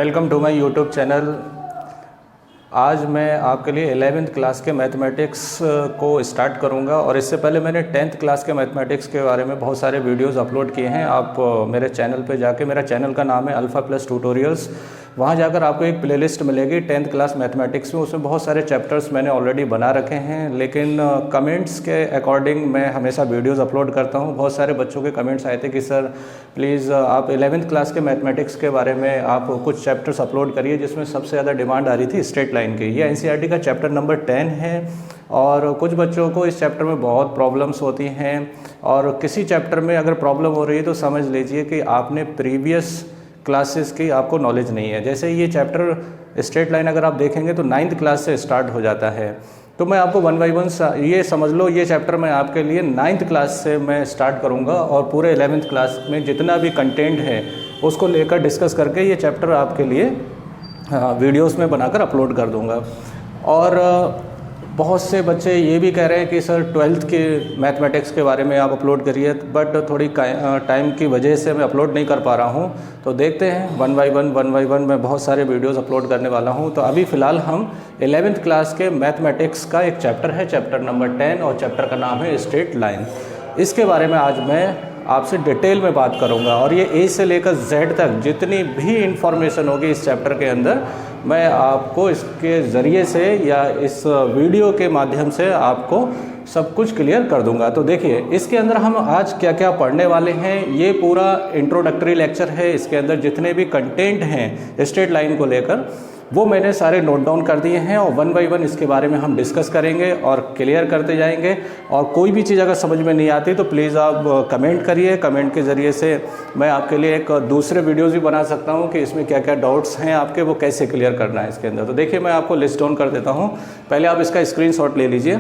Welcome to my YouTube channel. आज मैं आपके लिए 11th क्लास के मैथमेटिक्स को स्टार्ट करूंगा और इससे पहले मैंने 10th क्लास के मैथमेटिक्स के बारे में बहुत सारे वीडियोस अपलोड किए हैं। आप मेरे चैनल पे जाके, मेरा चैनल का नाम है अल्फ़ा प्लस ट्यूटोरियल्स, वहाँ जाकर आपको एक प्लेलिस्ट मिलेगी 10th क्लास मैथमेटिक्स में। उसमें बहुत सारे चैप्टर्स मैंने ऑलरेडी बना रखे हैं, लेकिन कमेंट्स के अकॉर्डिंग मैं हमेशा वीडियोस अपलोड करता हूँ। बहुत सारे बच्चों के कमेंट्स आए थे कि सर प्लीज़ आप 11th क्लास के मैथमेटिक्स के बारे में आप कुछ चैप्टर्स अपलोड करिए, जिसमें सबसे ज़्यादा डिमांड आ रही थी स्ट्रेट लाइन की। ये एनसीईआरटी का चैप्टर नंबर 10 है और कुछ बच्चों को इस चैप्टर में बहुत प्रॉब्लम्स होती हैं, और किसी चैप्टर में अगर प्रॉब्लम हो रही है तो समझ लीजिए कि आपने प्रीवियस क्लासेस की आपको नॉलेज नहीं है। जैसे ये चैप्टर स्ट्रेट लाइन अगर आप देखेंगे तो 9th क्लास से स्टार्ट हो जाता है, तो मैं आपको 1 बाई 1 ये समझ लो, ये चैप्टर मैं आपके लिए 9th क्लास से मैं स्टार्ट करूँगा और पूरे 11th क्लास में जितना भी कंटेंट है उसको लेकर डिस्कस करके ये चैप्टर आपके लिए वीडियोस में बनाकर अपलोड कर दूँगा। और बहुत से बच्चे ये भी कह रहे हैं कि सर 12th के मैथमेटिक्स के बारे में आप अपलोड करिए, बट थोड़ी टाइम की वजह से मैं अपलोड नहीं कर पा रहा हूँ। तो देखते हैं 1 बाई 1 मैं बहुत सारे वीडियोस अपलोड करने वाला हूँ। तो अभी फ़िलहाल हम 11th क्लास के मैथमेटिक्स का एक चैप्टर है, चैप्टर नंबर 10, और चैप्टर का नाम है स्ट्रेट लाइन। इसके बारे में आज मैं आपसे डिटेल में बात करूंगा, और ये ए से लेकर जेड तक जितनी भी इंफॉर्मेशन होगी इस चैप्टर के अंदर, मैं आपको इसके ज़रिए से या इस वीडियो के माध्यम से आपको सब कुछ क्लियर कर दूंगा। तो देखिए, इसके अंदर हम आज क्या क्या पढ़ने वाले हैं। ये पूरा इंट्रोडक्टरी लेक्चर है। इसके अंदर जितने भी कंटेंट हैं स्ट्रेट लाइन को लेकर वो मैंने सारे नोट डाउन कर दिए हैं, और 1 बाई 1 इसके बारे में हम डिस्कस करेंगे और क्लियर करते जाएंगे। और कोई भी चीज़ अगर समझ में नहीं आती तो प्लीज़ आप कमेंट करिए। कमेंट के ज़रिए से मैं आपके लिए एक दूसरे वीडियोज़ भी बना सकता हूं कि इसमें क्या क्या डाउट्स हैं आपके, वो कैसे क्लियर करना है इसके अंदर। तो देखिए, मैं आपको लिस्ट डाउन कर देता हूँ। पहले आप इसका स्क्रीनशॉट ले लीजिए,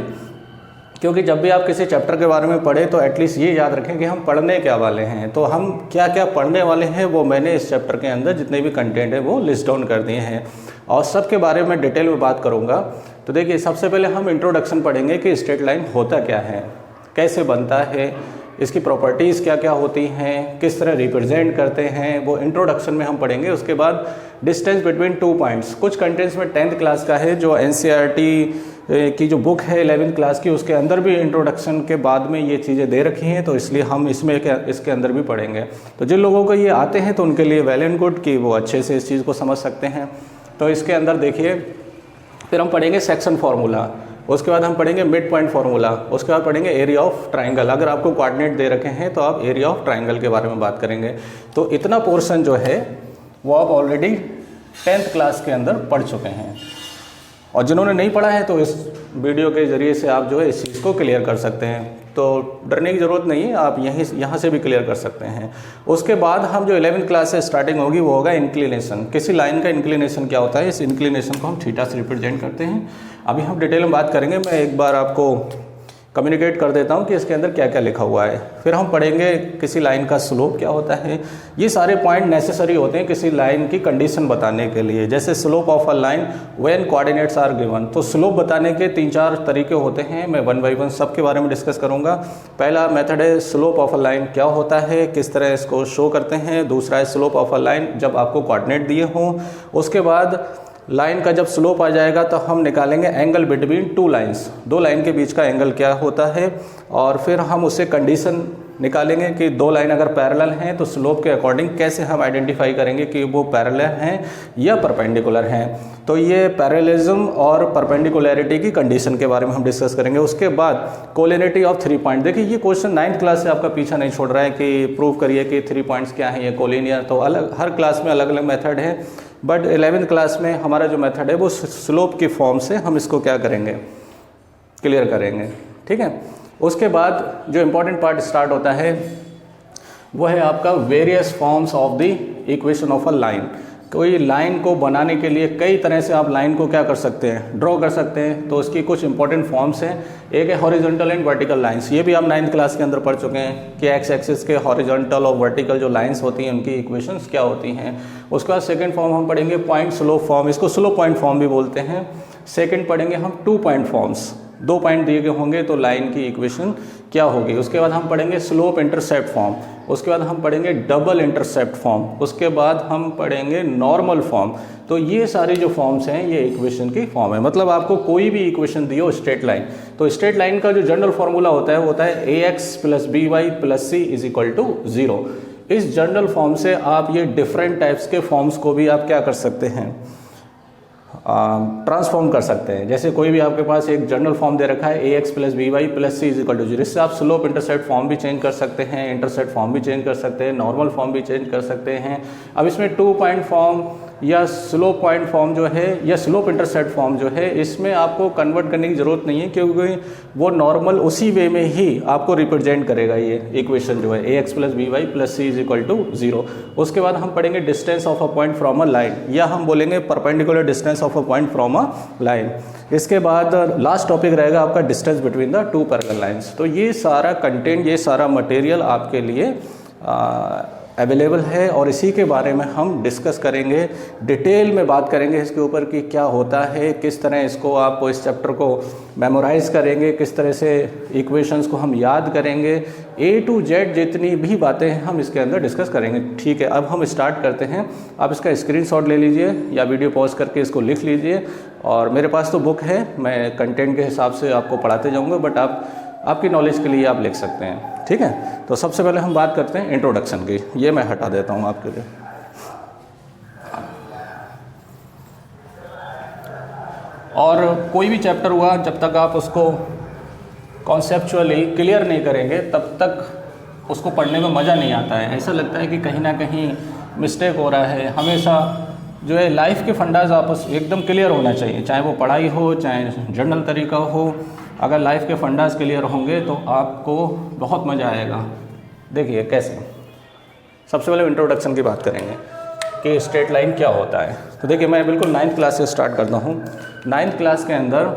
क्योंकि जब भी आप किसी चैप्टर के बारे में पढ़ें तो एटलीस्ट ये याद रखें कि हम पढ़ने क्या वाले हैं। तो हम क्या क्या पढ़ने वाले हैं वो मैंने इस चैप्टर के अंदर जितने भी कंटेंट है वो लिस्ट डाउन कर दिए हैं, और सब के बारे में डिटेल में बात करूंगा। तो देखिए, सबसे पहले हम इंट्रोडक्शन पढ़ेंगे कि स्ट्रेट लाइन होता क्या है, कैसे बनता है, इसकी प्रॉपर्टीज़ क्या क्या होती हैं, किस तरह रिप्रेजेंट करते हैं, वो इंट्रोडक्शन में हम पढ़ेंगे। उसके बाद डिस्टेंस बिटवीन 2 पॉइंट्स, कुछ कंटेंट्स में 10th क्लास का है, जो एनसीईआरटी की जो बुक है 11th क्लास की, उसके अंदर भी इंट्रोडक्शन के बाद में ये चीज़ें दे रखी हैं, तो इसलिए हम इसके अंदर भी पढ़ेंगे। तो जिन लोगों को ये आते हैं तो उनके लिए वेल एंड गुड कि वो अच्छे से इस चीज़ को समझ सकते हैं। तो इसके अंदर देखिए, फिर हम पढ़ेंगे सेक्शन फार्मूला, उसके बाद हम पढ़ेंगे मिड पॉइंट फार्मूला, उसके बाद पढ़ेंगे एरिया ऑफ ट्राइंगल। अगर आपको कोऑर्डिनेट दे रखे हैं तो आप एरिया ऑफ ट्राइंगल के बारे में बात करेंगे। तो इतना पोर्शन जो है वो आप ऑलरेडी 10th क्लास के अंदर पढ़ चुके हैं, और जिन्होंने नहीं पढ़ा है तो इस वीडियो के ज़रिए से आप जो है इस चीज़ को क्लियर कर सकते हैं। तो डरने की ज़रूरत नहीं है, आप यहाँ से भी क्लियर कर सकते हैं। उसके बाद हम जो 11th क्लास से स्टार्टिंग होगी वो होगा इंक्लिनेशन। किसी लाइन का इंक्लिनेशन क्या होता है, इस इंक्लिनेशन को हम थीटा से रिप्रेजेंट करते हैं। अभी हम डिटेल में बात करेंगे। मैं एक बार आपको कम्युनिकेट कर देता हूँ कि इसके अंदर क्या क्या लिखा हुआ है। फिर हम पढ़ेंगे किसी लाइन का स्लोप क्या होता है। ये सारे पॉइंट नेसेसरी होते हैं किसी लाइन की कंडीशन बताने के लिए। जैसे slope of a line when coordinates are given, तो स्लोप बताने के 3-4 तरीके होते हैं। मैं 1 बाई 1 सब के बारे में डिस्कस करूँगा। पहला मेथड है स्लोप ऑफ अ लाइन क्या होता है, किस तरह इसको शो करते हैं। दूसरा है स्लोप ऑफ अ लाइन जब आपको कोऑर्डिनेट दिए हों। उसके बाद लाइन का जब स्लोप आ जाएगा तो हम निकालेंगे एंगल बिटवीन 2 लाइन्स, 2 लाइन के बीच का एंगल क्या होता है। और फिर हम उससे कंडीशन निकालेंगे कि 2 लाइन अगर पैरेलल हैं तो स्लोप के अकॉर्डिंग कैसे हम आइडेंटिफाई करेंगे कि वो पैरेलल हैं या परपेंडिकुलर हैं। तो ये पैरेललिज्म और परपेंडिकुलरिटी की कंडीशन के बारे में हम डिस्कस करेंगे। उसके बाद कोलिनिटी ऑफ 3 पॉइंट। देखिए, ये क्वेश्चन 9th क्लास से आपका पीछा नहीं छोड़ रहा है कि प्रूव करिए कि 3 पॉइंट्स क्या हैं, ये कोलिनियर। तो अलग हर क्लास में अलग अलग मेथड है, बट 11th क्लास में हमारा जो मेथड है वो स्लोप की फॉर्म से हम इसको क्या करेंगे, क्लियर करेंगे। ठीक है। उसके बाद जो इम्पोर्टेंट पार्ट स्टार्ट होता है वो है आपका various forms of the equation of a line. कोई लाइन को बनाने के लिए कई तरह से आप लाइन को क्या कर सकते हैं, ड्रॉ कर सकते हैं। तो उसकी कुछ इंपॉर्टेंट फॉर्म्स हैं। एक है हॉरिजॉन्टल एंड वर्टिकल लाइंस, ये भी आप 9th क्लास के अंदर पढ़ चुके हैं कि एक्स एक्सिस के हॉरिजॉन्टल और वर्टिकल जो लाइंस होती हैं उनकी इक्वेशंस क्या होती हैं। उसके बाद सेकंड फॉर्म हम पढ़ेंगे पॉइंट स्लोप फॉर्म, इसको स्लोप पॉइंट फॉर्म भी बोलते हैं। सेकंड पढ़ेंगे हम 2 पॉइंट फॉर्म्स, 2 पॉइंट दिए गए होंगे तो लाइन की इक्वेशन क्या होगी। उसके बाद हम पढ़ेंगे स्लोप इंटरसेप्ट फॉर्म, उसके बाद हम पढ़ेंगे डबल इंटरसेप्ट फॉर्म, उसके बाद हम पढ़ेंगे नॉर्मल फॉर्म। तो ये सारी जो फॉर्म्स हैं ये इक्वेशन की फॉर्म है। मतलब आपको कोई भी इक्वेशन दी हो स्ट्रेट लाइन, तो स्ट्रेट लाइन का जो जनरल फार्मूला होता है वो होता है ax + by + c = 0। इस जनरल फॉर्म से आप ये डिफरेंट टाइप्स के फॉर्म्स को भी आप क्या कर सकते हैं, ट्रांसफॉर्म कर सकते हैं। जैसे कोई भी आपके पास एक जनरल फॉर्म दे रखा है ax + by + c = 0, इससे आप स्लोप इंटरसेप्ट फॉर्म भी चेंज कर सकते हैं, इंटरसेप्ट फॉर्म भी चेंज कर सकते हैं, नॉर्मल फॉर्म भी चेंज कर सकते हैं। अब इसमें 2 पॉइंट फॉर्म या स्लोप पॉइंट फॉर्म जो है या स्लोप इंटरसेप्ट फॉर्म जो है, इसमें आपको कन्वर्ट करने की ज़रूरत नहीं है, क्योंकि वो नॉर्मल उसी वे में ही आपको रिप्रेजेंट करेगा ये इक्वेशन जो है ax + by + c = 0। उसके बाद हम पढ़ेंगे distance of a point from a line, या हम बोलेंगे perpendicular distance of a point from a line. इसके बाद लास्ट टॉपिक रहेगा आपका distance between the 2 parallel lines. तो ये सारा कंटेंट, ये सारा मटेरियल आपके लिए अवेलेबल है और इसी के बारे में हम डिस्कस करेंगे, डिटेल में बात करेंगे इसके ऊपर कि क्या होता है, किस तरह इसको आप इस चैप्टर को मेमोराइज करेंगे, किस तरह से इक्वेशंस को हम याद करेंगे, A to Z जितनी भी बातें हैं हम इसके अंदर डिस्कस करेंगे। ठीक है, अब हम स्टार्ट करते हैं। आप इसका स्क्रीनशॉट ले लीजिए या वीडियो पॉज करके इसको लिख लीजिए, और मेरे पास तो बुक है, मैं कंटेंट के हिसाब से आपको पढ़ाते जाऊँगा, बट आपकी नॉलेज के लिए आप लिख सकते हैं। ठीक है, तो सबसे पहले हम बात करते हैं इंट्रोडक्शन की। ये मैं हटा देता हूँ आपके लिए। और कोई भी चैप्टर हुआ, जब तक आप उसको कॉन्सेप्चुअली क्लियर नहीं करेंगे तब तक उसको पढ़ने में मज़ा नहीं आता है। ऐसा लगता है कि कहीं ना कहीं मिस्टेक हो रहा है। हमेशा जो है लाइफ के फंडाज आपस एकदम क्लियर होना चाहिए, चाहे वो पढ़ाई हो, चाहे जनरल तरीका हो। अगर लाइफ के फंडाज क्लियर होंगे तो आपको बहुत मज़ा आएगा। देखिए कैसे, सबसे पहले इंट्रोडक्शन की बात करेंगे कि स्ट्रेट लाइन क्या होता है। तो देखिए मैं बिल्कुल 9th क्लास से स्टार्ट करता हूँ। 9th क्लास के अंदर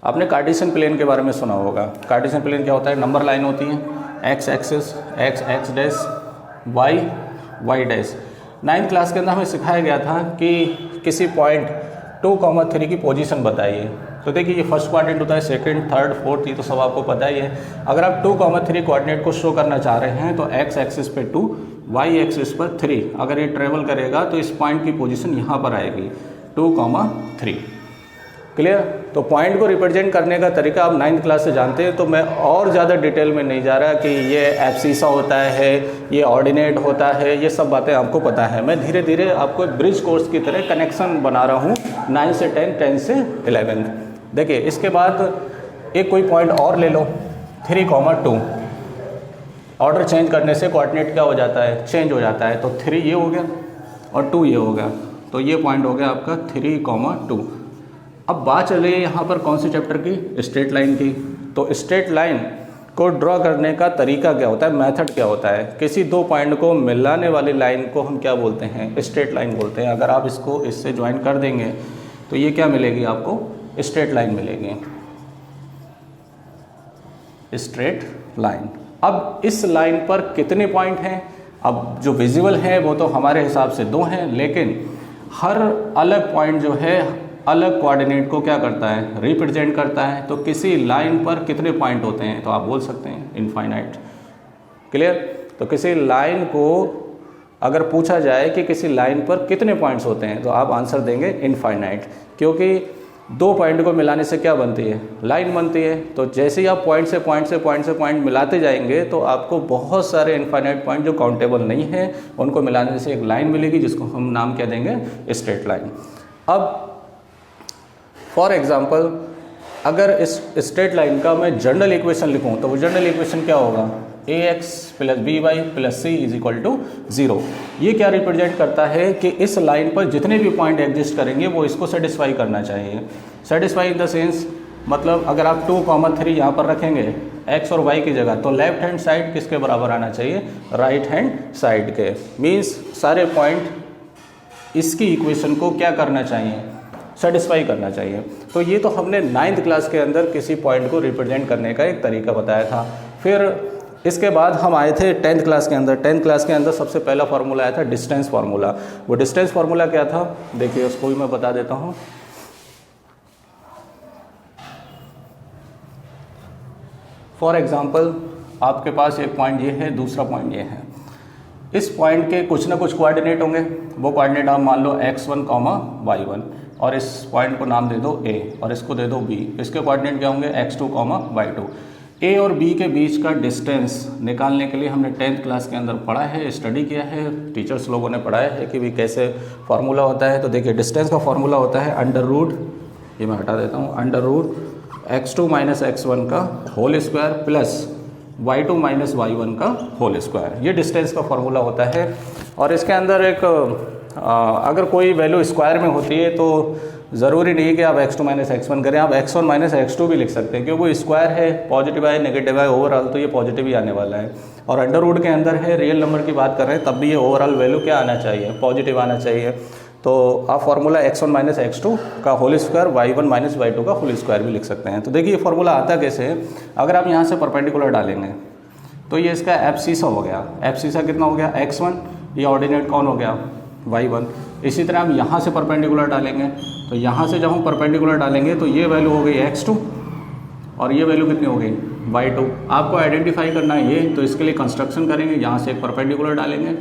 आपने कार्टेशियन प्लेन के बारे में सुना होगा। कार्टेशियन प्लेन क्या होता है, नंबर लाइन होती है, X axis, X dash, Y dash. 9th class के अंदर हमें सिखाया गया था कि किसी पॉइंट 2,3 की पोजीशन बताइए। तो देखिए ये फर्स्ट क्वाड्रेंट होता है, सेकंड, थर्ड, फोर्थ, ये तो सब आपको पता ही है। अगर आप 2,3 कोऑर्डिनेट को शो करना चाह रहे हैं तो एक्स एक्सिस पे 2, वाई एक्सिस पर 3, अगर ये ट्रेवल करेगा तो इस पॉइंट की पोजीशन यहाँ पर आएगी 2,3। क्लियर? तो पॉइंट को रिप्रेजेंट करने का तरीका आप 9th क्लास से जानते हैं, तो मैं और ज़्यादा डिटेल में नहीं जा रहा कि ये एब्सिसा होता है, ये ऑर्डिनेट होता है, ये सब बातें आपको पता है। मैं धीरे धीरे आपको एक ब्रिज कोर्स की तरह कनेक्शन बना रहा हूँ 9 से 10, 10 से 11। देखिए इसके बाद एक कोई पॉइंट और ले लो, 3,2। ऑर्डर चेंज करने से कोऑर्डिनेट क्या हो जाता है, चेंज हो जाता है। तो 3 ये हो गया और 2 ये हो गया, तो ये पॉइंट हो गया आपका 3,2। अब बात चल रही है यहाँ पर कौन से चैप्टर की, स्ट्रेट लाइन की। तो स्ट्रेट लाइन को ड्रॉ करने का तरीका क्या होता है, मेथड क्या होता है। किसी 2 पॉइंट को मिलाने वाली लाइन को हम क्या बोलते हैं, स्ट्रेट लाइन बोलते हैं। अगर आप इसको इससे ज्वाइन कर देंगे तो ये क्या मिलेगी आपको, स्ट्रेट लाइन मिलेगी, स्ट्रेट लाइन। अब इस लाइन पर कितने पॉइंट हैं, अब जो विजिबल है वो तो हमारे हिसाब से 2 हैं, लेकिन हर अलग पॉइंट जो है अलग कोऑर्डिनेट को क्या करता है, रिप्रेजेंट करता है। तो किसी लाइन पर कितने पॉइंट होते हैं, तो आप बोल सकते हैं इनफाइनाइट। क्लियर? तो किसी लाइन को अगर पूछा जाए कि किसी लाइन पर कितने पॉइंट्स होते हैं तो आप आंसर देंगे इनफाइनाइट, क्योंकि 2 पॉइंट को मिलाने से क्या बनती है, लाइन बनती है। तो जैसे ही आप पॉइंट से पॉइंट मिलाते जाएंगे तो आपको बहुत सारे इनफाइनाइट पॉइंट जो काउंटेबल नहीं है उनको मिलाने से एक लाइन मिलेगी, जिसको हम नाम क्या देंगे, स्ट्रेट लाइन। अब फॉर एग्जाम्पल अगर इस स्ट्रेट लाइन का मैं जनरल इक्वेशन लिखूं तो वो जनरल इक्वेशन क्या होगा, ax + by + c = 0। ये क्या रिप्रेजेंट करता है कि इस लाइन पर जितने भी पॉइंट एग्जिस्ट करेंगे वो इसको सेटिस्फाई करना चाहिए। सेटिस्फाई इन द सेंस, मतलब अगर आप 2,3 यहाँ पर रखेंगे x और y की जगह, तो लेफ्ट हैंड साइड किसके बराबर आना चाहिए, राइट हैंड साइड के। मीन्स सारे पॉइंट इसकी इक्वेशन को क्या करना चाहिए, सेटिस्फाई करना चाहिए। तो ये तो हमने 9th क्लास के अंदर किसी पॉइंट को रिप्रेजेंट करने का एक तरीका बताया था। फिर इसके बाद हम आए थे 10th क्लास के अंदर। 10th क्लास के अंदर सबसे पहला फार्मूला आया था डिस्टेंस फार्मूला। वो डिस्टेंस फार्मूला क्या था, देखिए उसको भी मैं बता देता हूँ। फॉर एग्जाम्पल आपके पास एक पॉइंट ये है, दूसरा पॉइंट ये है। इस पॉइंट के कुछ ना कुछ कोऑर्डिनेट होंगे, वो कोऑर्डिनेट आप मान लो x1, y1, और इस पॉइंट को नाम दे दो a और इसको दे दो b। इसके कोऑर्डिनेट क्या होंगे x2, y2। a और b के बीच का डिस्टेंस निकालने के लिए हमने 10th क्लास के अंदर पढ़ा है, स्टडी किया है, टीचर्स लोगों ने पढ़ाया है कि भी कैसे फार्मूला होता है। तो देखिए डिस्टेंस का फार्मूला होता है अंडर रूट, ये मैं हटा देता हूँ, under root x2 minus x1 का whole square plus y2 minus y1 का होल स्क्वायर। ये डिस्टेंस का फार्मूला होता है। और इसके अंदर एक अगर कोई वैल्यू स्क्वायर में होती है तो ज़रूरी नहीं है कि आप x2 माइनस x1 करें, आप x1 माइनस x2 भी लिख सकते हैं, क्योंकि वो स्क्वायर है, पॉजिटिव है नेगेटिव है, ओवरऑल तो ये पॉजिटिव ही आने वाला है। और अंडर रूट के अंदर है, रियल नंबर की बात कर रहे हैं, तब भी ये ओवरऑल वैल्यू क्या आना चाहिए, पॉजिटिव आना चाहिए। तो आप फार्मूला x1 माइनस x2 का whole square y1 minus y2 का होल स्क्वायर भी लिख सकते हैं। तो देखिए ये फार्मूला आता कैसे है, अगर आप यहाँ से परपेंडिकुलर डालेंगे तो ये इसका एब्सिसा हो गया। एब्सिसा कितना हो गया x1, ये ऑर्डिनेट कौन हो गया y1। इसी तरह हम यहाँ से परपेंडिकुलर डालेंगे, तो यहाँ से जब हम परपेंडिकुलर डालेंगे तो ये वैल्यू हो गई x2 और ये वैल्यू कितनी हो गई y2। आपको आइडेंटिफाई करना है ये, तो इसके लिए कंस्ट्रक्शन करेंगे, यहाँ से एक परपेंडिकुलर डालेंगे,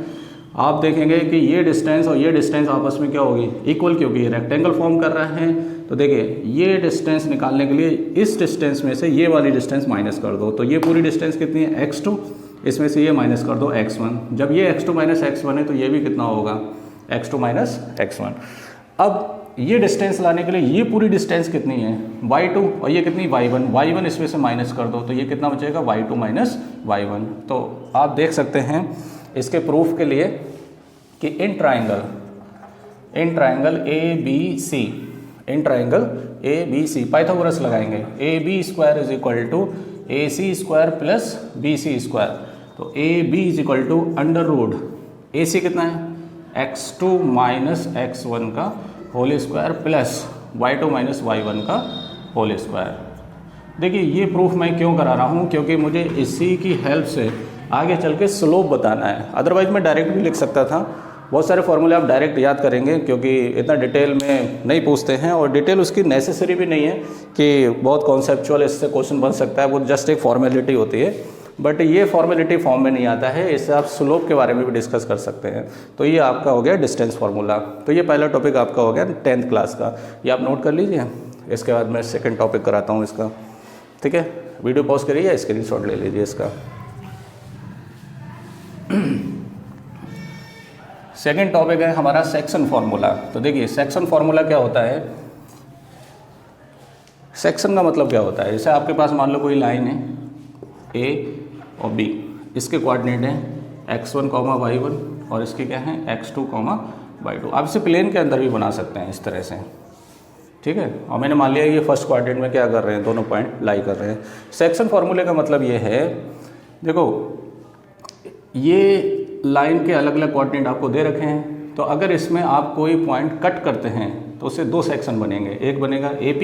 आप देखेंगे कि ये डिस्टेंस और ये डिस्टेंस आपस में क्या होगी, इक्वल, क्योंकि ये रेक्टेंगल फॉर्म कर रहा है। तो देखिए ये डिस्टेंस निकालने के लिए इस डिस्टेंस में से ये वाली डिस्टेंस माइनस कर दो, तो ये पूरी डिस्टेंस कितनी है x2, इसमें से ये माइनस कर दो x1। जब ये x2 माइनस x1 है तो ये भी कितना होगा x2 माइनस x1। अब ये डिस्टेंस लाने के लिए ये पूरी डिस्टेंस कितनी है y2 और ये कितनी y1 इसमें से माइनस कर दो, तो ये कितना बचेगा y2 माइनस y1। तो आप देख सकते हैं इसके प्रूफ के लिए कि in triangle A B C Pythagoras लगाएंगे, A B square is equal to A C square plus B C square. तो A B is equal to under root A C कितना है x2 माइनस x1 का whole square plus y2 minus y1 का whole square. देखिए ये proof मैं क्यों करा रहा हूँ, क्योंकि मुझे इसी की हेल्प से आगे चल के स्लोप बताना है। अदरवाइज मैं डायरेक्ट भी लिख सकता था, बहुत सारे फॉर्मूले आप डायरेक्ट याद करेंगे, क्योंकि इतना डिटेल में नहीं पूछते हैं और डिटेल उसकी नेसेसरी भी नहीं है कि बहुत कॉन्सेप्चुअल इससे क्वेश्चन बन सकता है, वो जस्ट एक फॉर्मेलिटी होती है। बट ये फॉर्मेलिटी फॉर्म में नहीं आता है, इससे आप स्लोप के बारे में भी डिस्कस कर सकते हैं। तो ये आपका हो गया डिस्टेंस फार्मूला। तो ये पहला टॉपिक आपका हो गया 10th क्लास का, ये आप नोट कर लीजिए। इसके बाद मैं सेकेंड टॉपिक कराता हूँ इसका, ठीक है। वीडियो पॉज करिए, स्क्रीनशॉट ले लीजिए इसका। सेकेंड टॉपिक है हमारा सेक्शन फार्मूला। तो देखिए सेक्शन फार्मूला क्या होता है, सेक्शन का मतलब क्या होता है, जैसे आपके पास मान लो कोई लाइन है ए और बी, इसके कोऑर्डिनेट हैं x1, y1 और इसके क्या हैं x2, y2। आप इसे प्लेन के अंदर भी बना सकते हैं इस तरह से, ठीक है। और मैंने मान लिया ये फर्स्ट कोऑर्डिनेट में क्या कर रहे हैं, दोनों पॉइंट लाई कर रहे हैं। सेक्शन फार्मूले का मतलब ये है, देखो ये लाइन के अलग अलग कोऑर्डिनेट आपको दे रखे हैं, तो अगर इसमें आप कोई पॉइंट कट करते हैं तो उससे दो सेक्शन बनेंगे, एक बनेगा AP,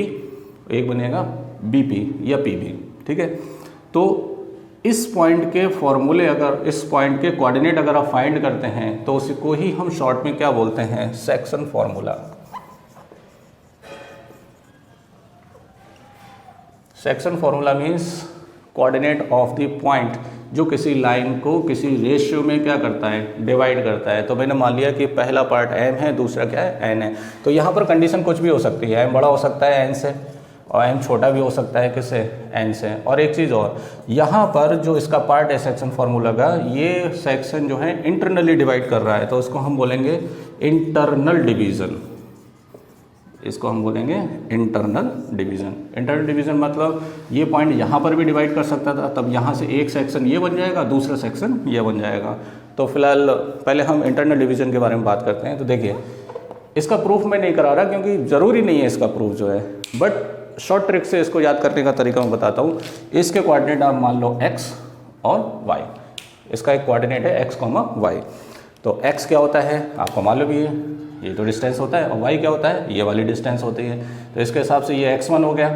एक बनेगा BP या PB, ठीक है। तो इस पॉइंट के फॉर्मूले, अगर इस पॉइंट के कोऑर्डिनेट अगर आप फाइंड करते हैं तो उसको ही हम शॉर्ट में क्या बोलते हैं, section formula. Section formula means coordinate of the point, जो किसी लाइन को किसी रेशियो में क्या करता है, डिवाइड करता है। तो मैंने मान लिया कि पहला पार्ट m है, दूसरा क्या है n है। तो यहाँ पर कंडीशन कुछ भी हो सकती है, m बड़ा हो सकता है n से और m छोटा भी हो सकता है किससे, n से। और एक चीज़ और, यहाँ पर जो इसका पार्ट है सेक्शन फार्मूला का, ये सेक्शन जो है इंटरनली डिवाइड कर रहा है, तो उसको हम बोलेंगे इंटरनल डिवीज़न। इसको हम बोलेंगे इंटरनल डिवीज़न। इंटरनल डिवीज़न मतलब ये पॉइंट यहाँ पर भी डिवाइड कर सकता था, तब यहाँ से एक सेक्शन ये बन जाएगा, दूसरा सेक्शन ये बन जाएगा। तो फिलहाल पहले हम इंटरनल डिवीज़न के बारे में बात करते हैं। तो देखिए इसका प्रूफ मैं नहीं करा रहा क्योंकि ज़रूरी नहीं है इसका प्रूफ जो है, बट शॉर्ट ट्रिक से इसको याद करने का तरीका मैं बताता हूँ। इसके कोऑर्डिनेट आप मान लो x और y, इसका एक कोऑर्डिनेट है x, y। तो x क्या होता है आपको मालूम ही है, ये तो डिस्टेंस होता है, और y क्या होता है, ये वाली डिस्टेंस होती है। तो इसके हिसाब से ये x1 हो गया,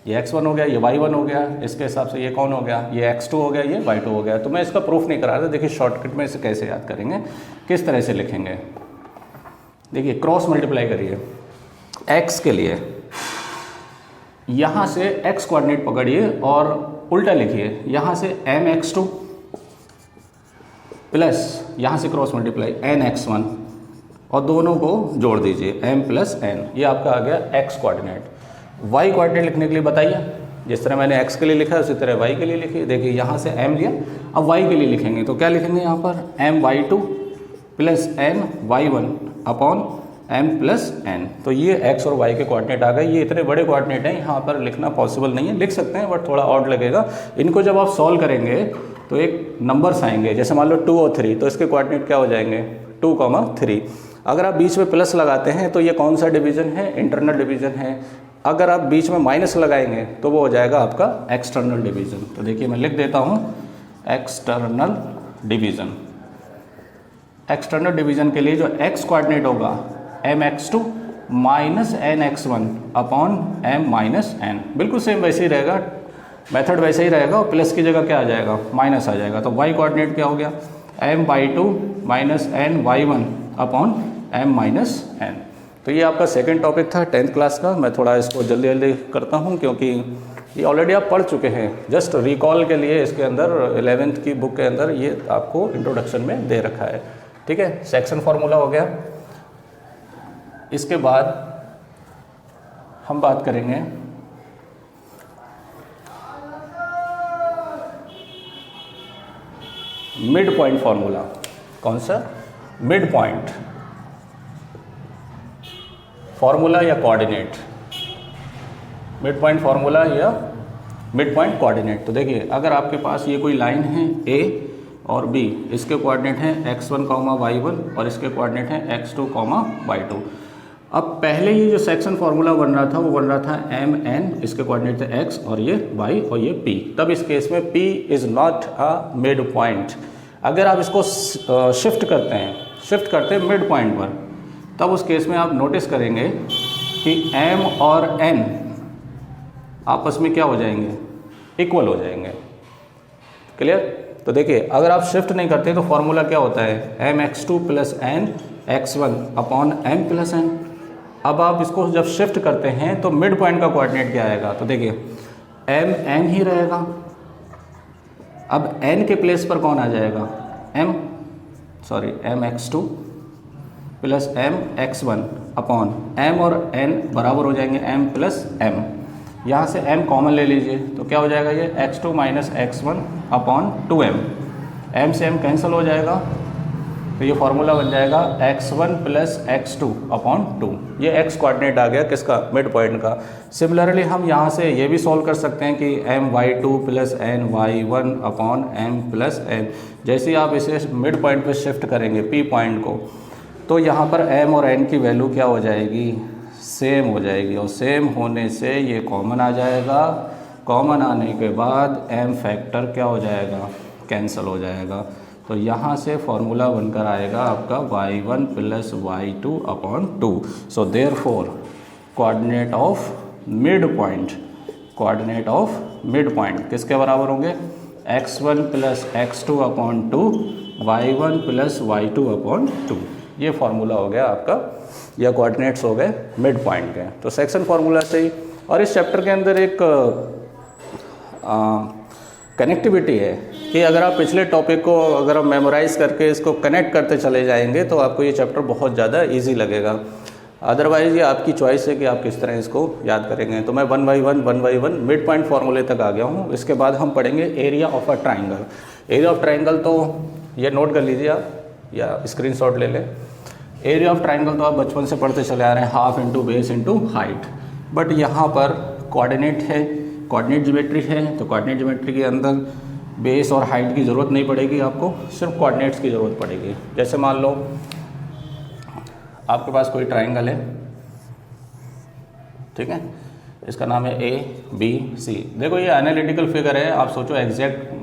ये x1 हो गया, ये y1 हो गया, इसके हिसाब से ये कौन हो गया, ये x2 हो गया, ये y2 हो गया। तो मैं इसका प्रूफ नहीं करा रहा था। देखिए शॉर्टकट में इसे कैसे याद करेंगे, किस तरह से लिखेंगे। देखिए क्रॉस मल्टीप्लाई करिए, x के लिए यहाँ से x कोऑर्डिनेट पकड़िए और उल्टा लिखिए, यहाँ से mx2 प्लस यहाँ से क्रॉस मल्टीप्लाई nx1 और दोनों को जोड़ दीजिए m प्लस n, ये आपका आ गया x कोऑर्डिनेट। y कोऑर्डिनेट लिखने के लिए बताइए, जिस तरह मैंने x के लिए लिखा है उसी तरह y के लिए लिखिए। देखिए यहाँ से m लिया, अब y के लिए लिखेंगे तो क्या लिखेंगे यहाँ पर my2 plus ny1 upon m plus n। तो ये x और y के कोऑर्डिनेट आ गए। ये इतने बड़े कोऑर्डिनेट हैं, यहाँ पर लिखना पॉसिबल नहीं है, लिख सकते हैं बट थोड़ा ऑड लगेगा। इनको जब आप सॉल्व करेंगे तो एक नंबर्स आएंगे, जैसे मान लो 2 और 3, तो इसके कोऑर्डिनेट क्या हो जाएंगे 2, 3। अगर आप बीच में प्लस लगाते हैं तो ये कौन सा डिवीज़न है, इंटरनल डिवीज़न है। अगर आप बीच में माइनस लगाएंगे तो वो हो जाएगा आपका एक्सटर्नल डिवीज़न। तो देखिए मैं लिख देता हूँ एक्सटर्नल डिवीज़न। एक्सटर्नल डिवीज़न के लिए जो x कोऑर्डिनेट होगा mx2 minus nx1 upon m minus n, बिल्कुल सेम वैसे ही रहेगा, मेथड वैसे ही रहेगा और प्लस की जगह क्या आ जाएगा माइनस आ जाएगा। तो y कोऑर्डिनेट क्या हो गया m/2 minus ny1 upon m minus n। तो ये आपका सेकंड टॉपिक था 10th क्लास का। मैं थोड़ा इसको जल्दी जल्दी करता हूँ क्योंकि ये ऑलरेडी आप पढ़ चुके हैं, जस्ट रिकॉल के लिए इसके अंदर 11th की बुक के अंदर ये आपको इंट्रोडक्शन में दे रखा है। ठीक है, सेक्शन फार्मूला हो गया। इसके बाद हम बात करेंगे मिड पॉइंट फार्मूला। कौन सा? मिड पॉइंट फार्मूला या कोऑर्डिनेट, मिड पॉइंट फार्मूला या मिड पॉइंट कोऑर्डिनेट। तो देखिए अगर आपके पास ये कोई लाइन है A और B, इसके कोऑर्डिनेट हैं x1, y1 और इसके कोऑर्डिनेट हैं x2, y2। अब पहले ये जो सेक्शन फार्मूला बन रहा था वो बन रहा था mn, इसके कोऑर्डिनेट थे x और ये y और ये p। तब इस केस में p is not a mid point. अगर आप इसको शिफ्ट करते हैं मिड पॉइंट पर, तब उस केस में आप नोटिस करेंगे कि m और n आपस में क्या हो जाएंगे, इक्वल हो जाएंगे। क्लियर? तो देखिए अगर आप शिफ्ट नहीं करते तो फॉर्मूला क्या होता है mx2 plus n x1 upon m plus n। अब आप इसको जब शिफ्ट करते हैं तो मिड पॉइंट का कोऑर्डिनेट क्या आएगा, तो देखिए m ही रहेगा। अब n के प्लेस पर कौन आ जाएगा, mx2 plus mx1 upon m और n बराबर हो जाएंगे m प्लस m। यहाँ से m कॉमन ले लीजिए तो क्या हो जाएगा ये x2 minus x1 upon 2m। m से m कैंसिल हो जाएगा तो ये फार्मूला बन जाएगा x1 प्लस x2 अपॉन 2। ये x कोऑर्डिनेट आ गया किसका, मिड पॉइंट का। सिमिलरली हम यहाँ से ये भी सॉल्व कर सकते हैं कि my2 plus ny1 upon m plus n। जैसे ही आप इसे मिड पॉइंट पे शिफ्ट करेंगे p पॉइंट को, तो यहाँ पर m और n की वैल्यू क्या हो जाएगी, सेम हो जाएगी। और सेम होने से ये कॉमन आ जाएगा। कॉमन आने के बाद m फैक्टर क्या हो जाएगा, कैंसिल हो जाएगा। तो यहाँ से फॉर्मूला बनकर आएगा आपका y1 plus y2 upon 2। So therefore coordinate of mid point किसके बराबर होंगे, x1 plus x2 upon 2, y1 plus y2 upon 2। ये फार्मूला हो गया आपका, या कोऑर्डिनेट्स हो गए मिड पॉइंट के। तो सेक्शन फार्मूला से ही, और इस चैप्टर के अंदर एक कनेक्टिविटी है कि अगर आप पिछले टॉपिक को अगर आप मेमोराइज़ करके इसको कनेक्ट करते चले जाएंगे तो आपको ये चैप्टर बहुत ज़्यादा इजी लगेगा। अदरवाइज़ ये आपकी चॉइस है कि आप किस तरह इसको याद करेंगे। तो मैं 1 बाई 1 मिड पॉइंट फार्मूले तक आ गया हूँ। इसके बाद हम पढ़ेंगे area of a triangle. Area of triangle तो ये नोट कर लीजिए आप या स्क्रीनशॉट ले लें। एरिया ऑफ ट्राइंगल तो आप बचपन से पढ़ते चले आ रहे हैं, half into base into height. But यहाँ पर कोऑर्डिनेट है, कोऑर्डिनेट ज्योमेट्री है, तो कोऑर्डिनेट ज्योमेट्री के अंदर बेस और हाइट की ज़रूरत नहीं पड़ेगी, आपको सिर्फ कोऑर्डिनेट्स की ज़रूरत पड़ेगी। जैसे मान लो आपके पास कोई ट्राइंगल है, ठीक है, इसका नाम है ABC। देखो ये एनालिटिकल फिगर है, आप सोचो एग्जैक्ट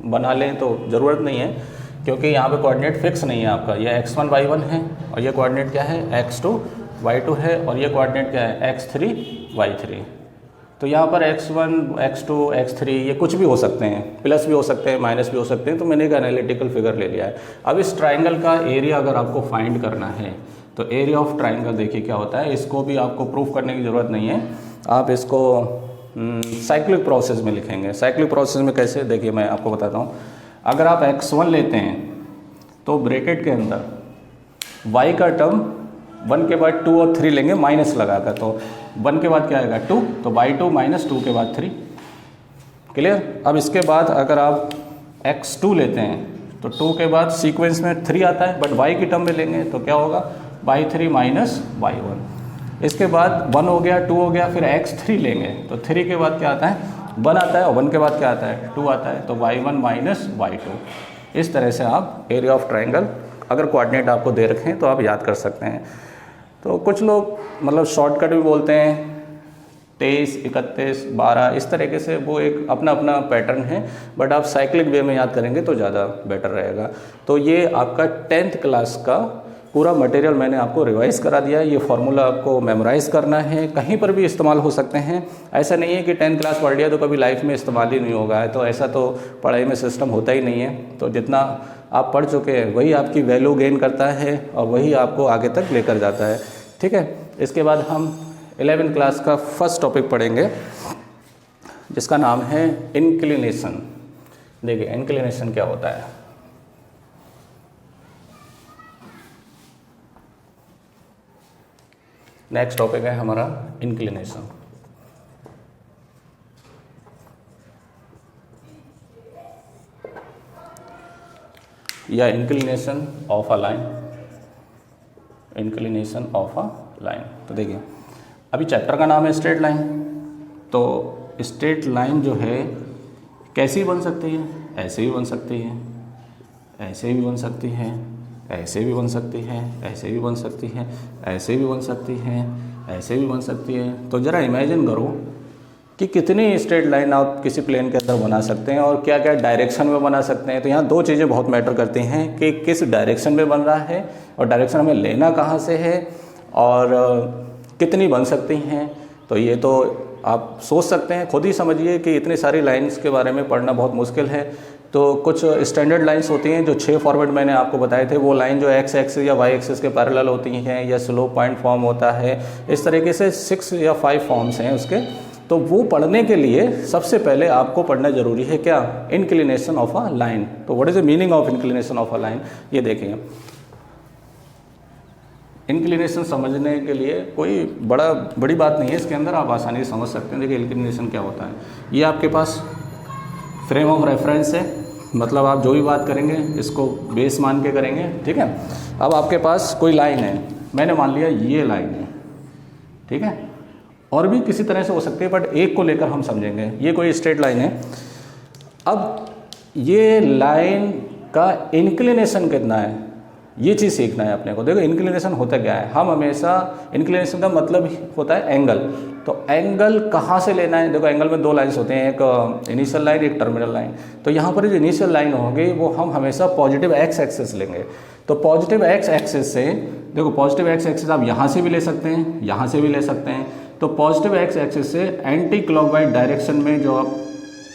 बना लें तो ज़रूरत नहीं है, क्योंकि यहाँ पे कोऑर्डिनेट फिक्स नहीं है आपका। ये x1 y1 है और ये कोऑर्डिनेट क्या है x2 y2 है और ये कोऑर्डिनेट क्या है x3 y3। तो यहाँ पर x1 x2 x3 ये कुछ भी हो सकते हैं, प्लस भी हो सकते हैं, माइनस भी हो सकते हैं। तो मैंने एक एनालिटिकल फिगर ले लिया है। अब इस ट्राइंगल का एरिया अगर आपको फाइंड करना है तो एरिया ऑफ ट्राइंगल देखिए क्या होता है। इसको भी आपको प्रूफ करने की ज़रूरत नहीं है, आप इसको साइक्लिक प्रोसेस में लिखेंगे। साइक्लिक प्रोसेस में कैसे, देखिए मैं आपको बताता हूँ। अगर आप x1 लेते हैं तो ब्रैकेट के अंदर y का टर्म 1 के बाद 2 और 3 लेंगे माइनस लगाकर, तो 1 के बाद क्या आएगा 2, तो y2 माइनस 2 के बाद 3। क्लियर। अब इसके बाद अगर आप x2 लेते हैं तो 2 के बाद सीक्वेंस में 3 आता है, बट y की टर्म में लेंगे तो क्या होगा y3 माइनस y1। इसके बाद 1 हो गया, 2 हो गया, फिर x3 लेंगे तो 3 के बाद क्या आता है 1 आता है, और 1 के बाद क्या आता है 2 आता है, तो y1 माइनस y2। इस तरह से आप एरिया ऑफ ट्रायंगल अगर कोऑर्डिनेट आपको दे रखें तो आप याद कर सकते हैं। तो कुछ लोग मतलब शॉर्टकट भी बोलते हैं 23, 31, 12, इस तरीके से, वो एक अपना अपना पैटर्न है, बट आप साइक्लिक वे में याद करेंगे तो ज़्यादा बेटर रहेगा। तो ये आपका 10th क्लास का पूरा मटेरियल मैंने आपको रिवाइज करा दिया है। ये फार्मूला आपको मेमोराइज करना है, कहीं पर भी इस्तेमाल हो सकते हैं। ऐसा नहीं है कि 10th क्लास पढ़ लिया तो कभी लाइफ में इस्तेमाल ही नहीं होगा, तो ऐसा तो पढ़ाई में सिस्टम होता ही नहीं है। तो जितना आप पढ़ चुके हैं वही आपकी वैल्यू गेन करता है और वही आपको आगे तक लेकर जाता है। ठीक है। इसके बाद हम 11th क्लास का फर्स्ट टॉपिक पढ़ेंगे जिसका नाम है इंक्लिनेशन। देखिए इंक्लिनेशन क्या होता है। नेक्स्ट टॉपिक है हमारा इंक्लिनेशन। या inclination of a line, inclination of a line. तो देखिए अभी चैप्टर का नाम है स्ट्रेट लाइन। तो स्ट्रेट लाइन जो है कैसी बन सकती है, ऐसे भी बन सकती है, ऐसे भी बन सकती है, ऐसे भी बन सकती है, ऐसे भी बन सकती है, ऐसे भी बन सकती है, ऐसे भी बन सकती है। तो ज़रा इमेजिन करो कि कितनी स्ट्रेट लाइन आप किसी प्लेन के अंदर बना सकते हैं और क्या क्या डायरेक्शन में बना सकते हैं। तो यहाँ दो चीज़ें बहुत मैटर करती हैं कि किस डायरेक्शन में बन रहा है और डायरेक्शन हमें लेना कहाँ से है और कितनी बन सकती हैं। तो ये तो आप सोच सकते हैं, खुद ही समझिए कि इतनी सारी लाइंस के बारे में पढ़ना बहुत मुश्किल है। तो कुछ स्टैंडर्ड लाइंस होती हैं जो 6 फॉर्मेट मैंने आपको बताए थे, वो लाइन जो एक्स एक्सिस या वाई एक्सिस के पैरेलल होती हैं या स्लोप पॉइंट फॉर्म होता है, इस तरीके से 6 या 5 फॉर्म्स हैं उसके। तो वो पढ़ने के लिए सबसे पहले आपको पढ़ना जरूरी है क्या, इंक्लिनेशन ऑफ अ लाइन। तो what is the meaning of inclination of a line, ये देखिए। इंक्लिनेशन समझने के लिए कोई बड़ी बात नहीं है इसके अंदर, आप आसानी से समझ सकते हैं। देखिए इंक्लिनेशन क्या होता है, ये आपके पास फ्रेम ऑफ रेफरेंस है, मतलब आप जो भी बात करेंगे इसको बेस मान के करेंगे। ठीक है। अब आपके पास कोई लाइन है, मैंने मान लिया ये लाइन है, ठीक है, और भी किसी तरह से हो सकती है बट एक को लेकर हम समझेंगे। ये कोई स्ट्रेट लाइन है। अब ये लाइन का इंक्लिनेशन कितना है, ये चीज़ सीखना है अपने को। देखो इंक्लिनेशन होता क्या है, हम हमेशा, इंक्लिनेशन का मतलब होता है एंगल। तो एंगल कहाँ से लेना है, देखो एंगल में 2 लाइन्स होते हैं, एक इनिशियल लाइन, एक टर्मिनल लाइन। तो यहाँ पर जो इनिशियल लाइन होगी वो हम हमेशा पॉजिटिव एक्स एक्सिस लेंगे। तो पॉजिटिव एक्स एक्सिस से, देखो पॉजिटिव एक्स एक्सिस आप यहाँ से भी ले सकते हैं, यहाँ से भी ले सकते हैं। तो पॉजिटिव एक्स एक्सिस से एंटी क्लॉकवाइज डायरेक्शन में जो आप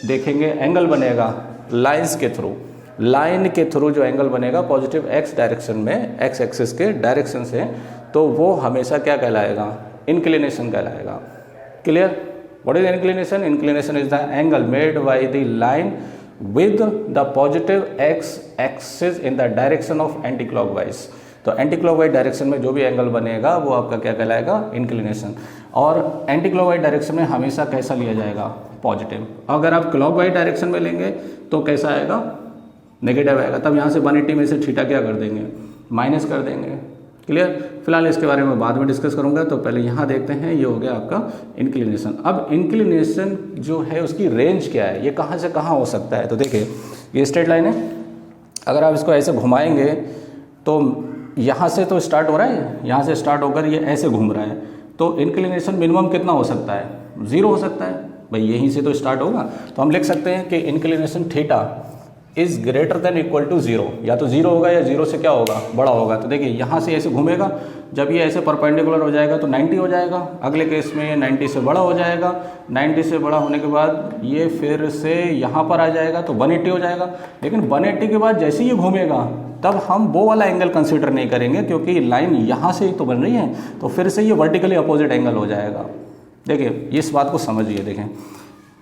देखेंगे एंगल बनेगा लाइन्स के थ्रू, लाइन के थ्रू जो एंगल बनेगा पॉजिटिव एक्स डायरेक्शन में, एक्स एक्सिस के डायरेक्शन से, तो वो हमेशा क्या कहलाएगा, इंक्लिनेशन कहलाएगा। Clear. What is inclination, inclination is the angle made by the line with the positive x axis in the direction of anti clockwise. तो एंटी क्लॉकवाइज डायरेक्शन में जो भी एंगल बनेगा वो आपका क्या कहलाएगा, इंक्लिनेशन। और एंटी क्लॉकवाइज डायरेक्शन में हमेशा कैसा लिया जाएगा, पॉजिटिव। अगर आप क्लॉकवाइज डायरेक्शन में लेंगे तो कैसा आएगा, नेगेटिव आएगा। तब यहाँ से 180 में से थीटा क्या कर देंगे, माइनस कर देंगे। क्लियर। फिलहाल इसके बारे में बाद में डिस्कस करूंगा, तो पहले यहाँ देखते हैं, ये हो गया आपका इंक्लिनेशन। अब इंक्लिनेशन जो है उसकी रेंज क्या है, ये कहाँ से कहाँ हो सकता है। तो देखिए ये स्ट्रेट लाइन है, अगर आप इसको ऐसे घुमाएंगे तो यहाँ से तो स्टार्ट हो रहा है, यहाँ से स्टार्ट होकर ये ऐसे घूम रहा है, तो इंक्लिनेशन मिनिमम कितना हो सकता है, 0 हो सकता है भाई, यहीं से तो स्टार्ट होगा। तो हम लिख सकते हैं कि inclination theta is greater than equal to 0, या तो 0 होगा या 0 से क्या होगा, बड़ा होगा। तो देखिए यहाँ से ऐसे घूमेगा, जब ये ऐसे परपेंडिकुलर हो जाएगा तो 90 हो जाएगा, अगले केस में 90 से बड़ा हो जाएगा, 90 से बड़ा होने के बाद ये फिर से यहाँ पर आ जाएगा तो 180 हो जाएगा। लेकिन 180 के बाद जैसे ही घूमेगा तब हम वो वाला एंगल कंसीडर नहीं करेंगे, क्योंकि लाइन यहाँ से ही तो बन रही है, तो फिर से ये वर्टिकली अपोजिट एंगल हो जाएगा। देखिए इस बात को समझिए। देखें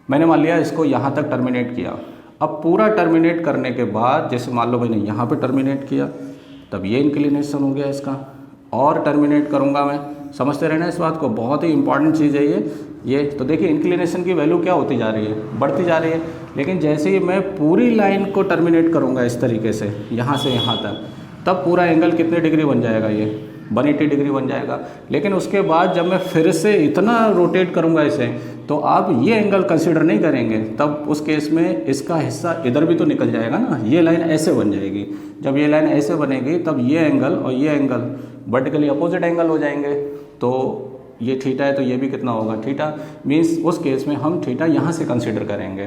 मैंने मान लिया इसको यहाँ तक टर्मिनेट किया, अब पूरा टर्मिनेट करने के बाद जैसे मान लो मैंने यहाँ पे टर्मिनेट किया, तब ये इंक्लिनेशन हो गया इसका, और टर्मिनेट करूँगा मैं। समझते रहना इस बात को, बहुत ही इंपॉर्टेंट चीज़ है ये। तो देखिए इंक्लिनेशन की वैल्यू क्या होती जा रही है, बढ़ती जा रही है। लेकिन जैसे ही मैं पूरी लाइन को टर्मिनेट करूँगा इस तरीके से यहाँ से यहाँ तक, तब पूरा एंगल कितने डिग्री बन जाएगा, ये 180 डिग्री बन जाएगा। लेकिन उसके बाद जब मैं फिर से इतना रोटेट करूँगा इसे, तो आप ये एंगल कंसीडर नहीं करेंगे, तब उस केस में इसका हिस्सा इधर भी तो निकल जाएगा ना। ये लाइन ऐसे बन जाएगी, जब ये लाइन ऐसे बनेगी तब ये एंगल और ये एंगल वर्टिकली अपोजिट एंगल हो जाएंगे। तो ये थीटा है तो ये भी कितना होगा, थीटा। मीन्स उस केस में हम थीटा यहाँ से कंसीडर करेंगे।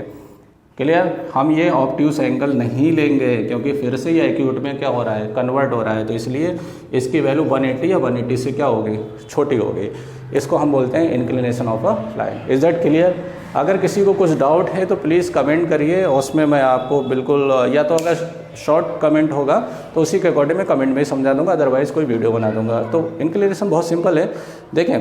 क्लियर। हम ये ऑब्ट्यूस एंगल नहीं लेंगे क्योंकि फिर से ये एक्यूट में क्या हो रहा है, कन्वर्ट हो रहा है, तो इसलिए इसकी वैल्यू 180 या 180 से क्या होगी, छोटी होगी। इसको हम बोलते हैं inclination of a line. Is that clear? अगर किसी को कुछ डाउट है तो प्लीज़ कमेंट करिए, उसमें मैं आपको बिल्कुल, या तो अगर शॉर्ट कमेंट होगा तो उसी के अकॉर्डिंग मैं कमेंट में ही समझा दूंगा, अदरवाइज़ कोई वीडियो बना दूंगा। तो इंक्लिनेशन बहुत सिंपल है। देखें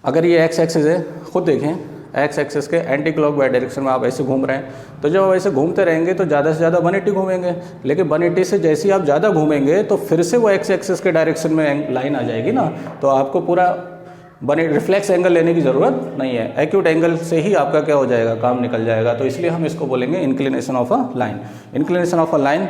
अगर ये एक्स एक्सिस है, खुद देखें एक्स एक्सिस के एंटी क्लॉकवाइज डायरेक्शन में आप ऐसे घूम रहे हैं, तो जब आप ऐसे घूमते रहेंगे तो ज़्यादा से ज़्यादा 180 घूमेंगे। लेकिन 180 से जैसे ही आप ज़्यादा घूमेंगे तो फिर से वो एक्स एक्सिस के डायरेक्शन में लाइन आ जाएगी ना, तो आपको पूरा रिफ्लेक्स एंगल लेने की ज़रूरत नहीं है, एक्यूट एंगल से ही आपका क्या हो जाएगा, काम निकल जाएगा। तो इसलिए हम इसको बोलेंगे inclination of a line. Inclination of a line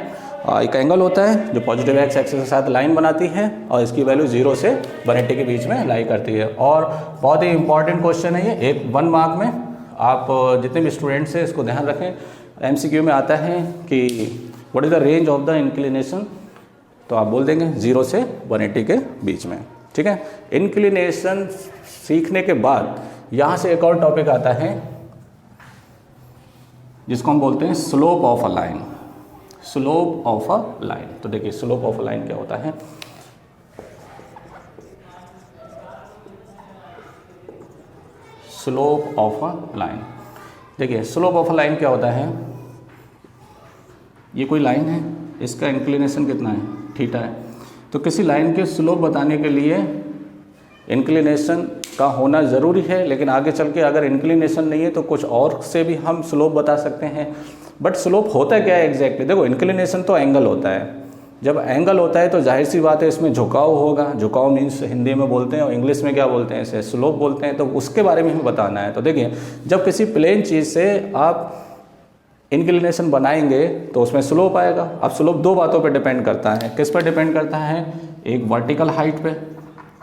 एक एंगल होता है जो पॉजिटिव एक्स एक्सिस के साथ लाइन बनाती है और इसकी वैल्यू 0 से 180 के बीच में लाई करती है। और बहुत ही इंपॉर्टेंट क्वेश्चन है ये, 1 मार्क में। आप जितने भी स्टूडेंट्स हैं इसको ध्यान रखें, MCQ में आता है कि what is the range of the inclination, तो आप बोल देंगे 0 से 180 के बीच में। ठीक है। इंक्लिनेशन सीखने के बाद यहाँ से एक और टॉपिक आता है जिसको हम बोलते हैं slope of a line. Slope of a line. तो देखिए स्लोप ऑफ अ लाइन क्या होता है। स्लोप ऑफ अ लाइन, देखिए स्लोप ऑफ अ लाइन क्या होता है। ये कोई लाइन है, इसका इंक्लिनेशन कितना है, थीटा है। तो किसी लाइन के स्लोप बताने के लिए इंक्लिनेशन का होना ज़रूरी है, लेकिन आगे चल के अगर इंक्लिनेशन नहीं है तो कुछ और से भी हम स्लोप बता सकते हैं। बट स्लोप होता क्या है एग्जैक्टली, देखो इंक्लिनेशन तो एंगल होता है। जब एंगल होता है तो जाहिर सी बात है इसमें झुकाव होगा। झुकाव मीन्स हिंदी में बोलते हैं और इंग्लिश में क्या बोलते हैं, इसे स्लोप बोलते हैं। तो उसके बारे में हमें बताना है। तो देखिए जब किसी प्लेन चीज़ से आप इंक्लिनेशन बनाएंगे तो उसमें स्लोप आएगा। अब स्लोप दो बातों पे डिपेंड करता है। किस पर डिपेंड करता है, एक वर्टिकल हाइट पे,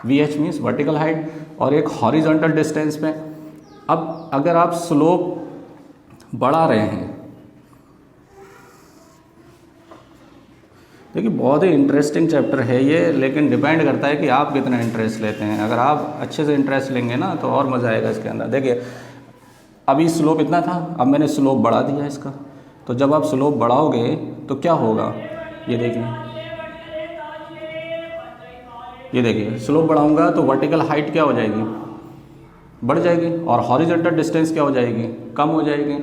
VH मीन्स वर्टिकल हाइट, और एक हॉरिजॉन्टल डिस्टेंस पे। अब अगर आप स्लोप बढ़ा रहे हैं, देखिए बहुत ही इंटरेस्टिंग चैप्टर है ये, लेकिन डिपेंड करता है कि आप कितना इंटरेस्ट लेते हैं। अगर आप अच्छे से इंटरेस्ट लेंगे ना तो और मज़ा आएगा इसके अंदर। देखिए अभी स्लोप इतना था, अब मैंने स्लोप बढ़ा दिया इसका। तो जब आप स्लोप बढ़ाओगे तो क्या होगा, ये देखिए, ये देखिए स्लोप बढ़ाऊंगा तो वर्टिकल हाइट क्या हो जाएगी, बढ़ जाएगी, और हॉरिजॉन्टल डिस्टेंस क्या हो जाएगी, कम हो जाएगी।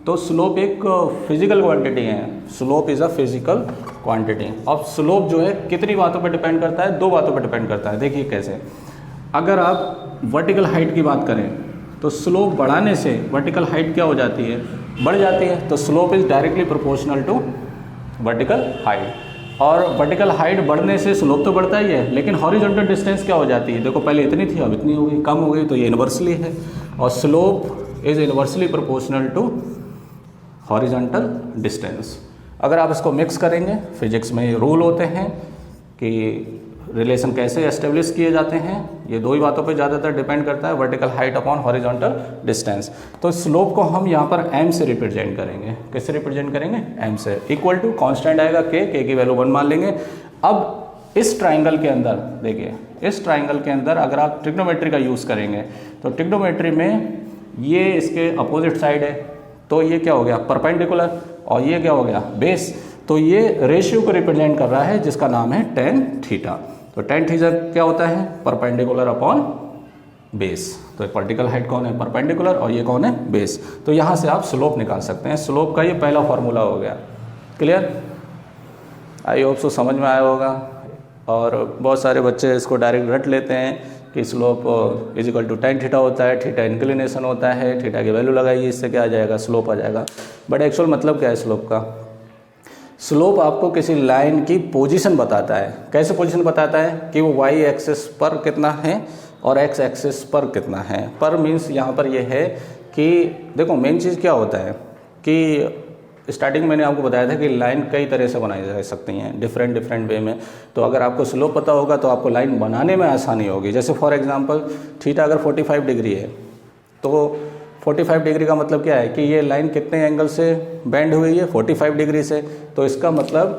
तो स्लोप एक फिजिकल क्वांटिटी है। Slope is a physical quantity. अब स्लोप जो है कितनी बातों पर डिपेंड करता है, दो बातों पर डिपेंड करता है। देखिए कैसे, अगर आप वर्टिकल हाइट की बात करें तो स्लोप बढ़ाने से वर्टिकल हाइट क्या हो जाती है, बढ़ जाती है। तो slope is directly proportional to vertical height. और वर्टिकल हाइट बढ़ने से स्लोप तो बढ़ता ही है, लेकिन हॉरिजॉन्टल डिस्टेंस क्या हो जाती है, देखो पहले इतनी थी अब इतनी हो गई, कम हो गई, तो ये इन्वर्सली है। और slope is inversely proportional to horizontal distance. अगर आप इसको मिक्स करेंगे, फिजिक्स में रूल होते हैं कि रिलेशन कैसे एस्टेब्लिश किए जाते हैं, ये दो ही बातों पे ज़्यादातर डिपेंड करता है, vertical height upon horizontal distance. तो स्लोप को हम यहाँ पर m से रिप्रेजेंट करेंगे। कैसे रिप्रेजेंट करेंगे, m से। इक्वल टू कांस्टेंट आएगा k की वैल्यू 1 मान लेंगे। अब इस ट्राइंगल के अंदर देखिए, इस ट्राइंगल के अंदर अगर आप ट्रिग्नोमेट्री का यूज़ करेंगे तो ट्रिग्नोमेट्री में ये इसके अपोजिट साइड है, तो ये क्या हो गया, परपेंडिकुलर, और ये क्या हो गया, बेस। तो ये रेशियो को रिप्रेजेंट कर रहा है जिसका नाम है tan थीटा। तो tan थीटा क्या होता है, परपेंडिकुलर अपॉन बेस। तो वर्टिकल हाइट कौन है, परपेंडिकुलर, और ये कौन है, बेस। तो यहाँ से आप स्लोप निकाल सकते हैं। स्लोप का ये पहला फॉर्मूला हो गया। क्लियर, आई होप सो समझ में आया होगा। और बहुत सारे बच्चे इसको डायरेक्ट रट लेते हैं कि slope is equal to tan theta होता है, थीटा इंक्लिनेशन होता है, थीटा की वैल्यू लगाइए, इससे क्या आ जाएगा, स्लोप आ जाएगा। बट एक्चुअल मतलब क्या है स्लोप का? स्लोप आपको किसी लाइन की पोजीशन बताता है। कैसे पोजीशन बताता है? कि वो वाई एक्सिस पर कितना है और एक्स एक्सिस पर कितना है। पर मीन्स यहाँ पर ये है कि देखो मेन चीज़ क्या होता है कि स्टार्टिंग मैंने आपको बताया था कि लाइन कई तरह से बनाई जा सकती हैं, डिफरेंट वे में। तो अगर आपको स्लोप पता होगा तो आपको लाइन बनाने में आसानी होगी। जैसे फॉर एग्जांपल थीटा अगर 45 डिग्री है तो 45 डिग्री का मतलब क्या है कि ये लाइन कितने एंगल से बेंड हुई है, 45 डिग्री से। तो इसका मतलब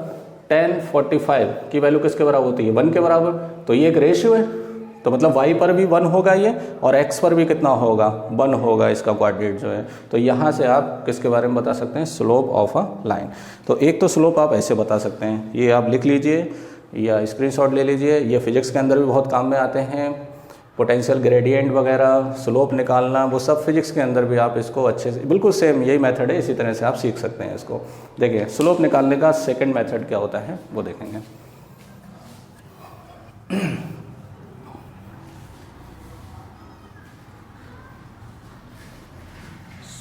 tan 45 की वैल्यू किसके बराबर होती है, 1 के बराबर। तो ये एक रेशियो है, तो मतलब y पर भी 1 होगा ये, और x पर भी कितना होगा, 1 होगा इसका कोऑर्डिनेट जो है। तो यहाँ से आप किसके बारे में बता सकते हैं, स्लोप ऑफ अ लाइन। तो एक तो स्लोप आप ऐसे बता सकते हैं, ये आप लिख लीजिए या स्क्रीनशॉट ले लीजिए। ये फिजिक्स के अंदर भी बहुत काम में आते हैं, पोटेंशियल ग्रेडियंट वगैरह, स्लोप निकालना, वो सब फिजिक्स के अंदर भी आप इसको अच्छे से, बिल्कुल सेम यही मेथड है, इसी तरह से आप सीख सकते हैं इसको। देखिए स्लोप निकालने का सेकंड मेथड क्या होता है वो देखेंगे।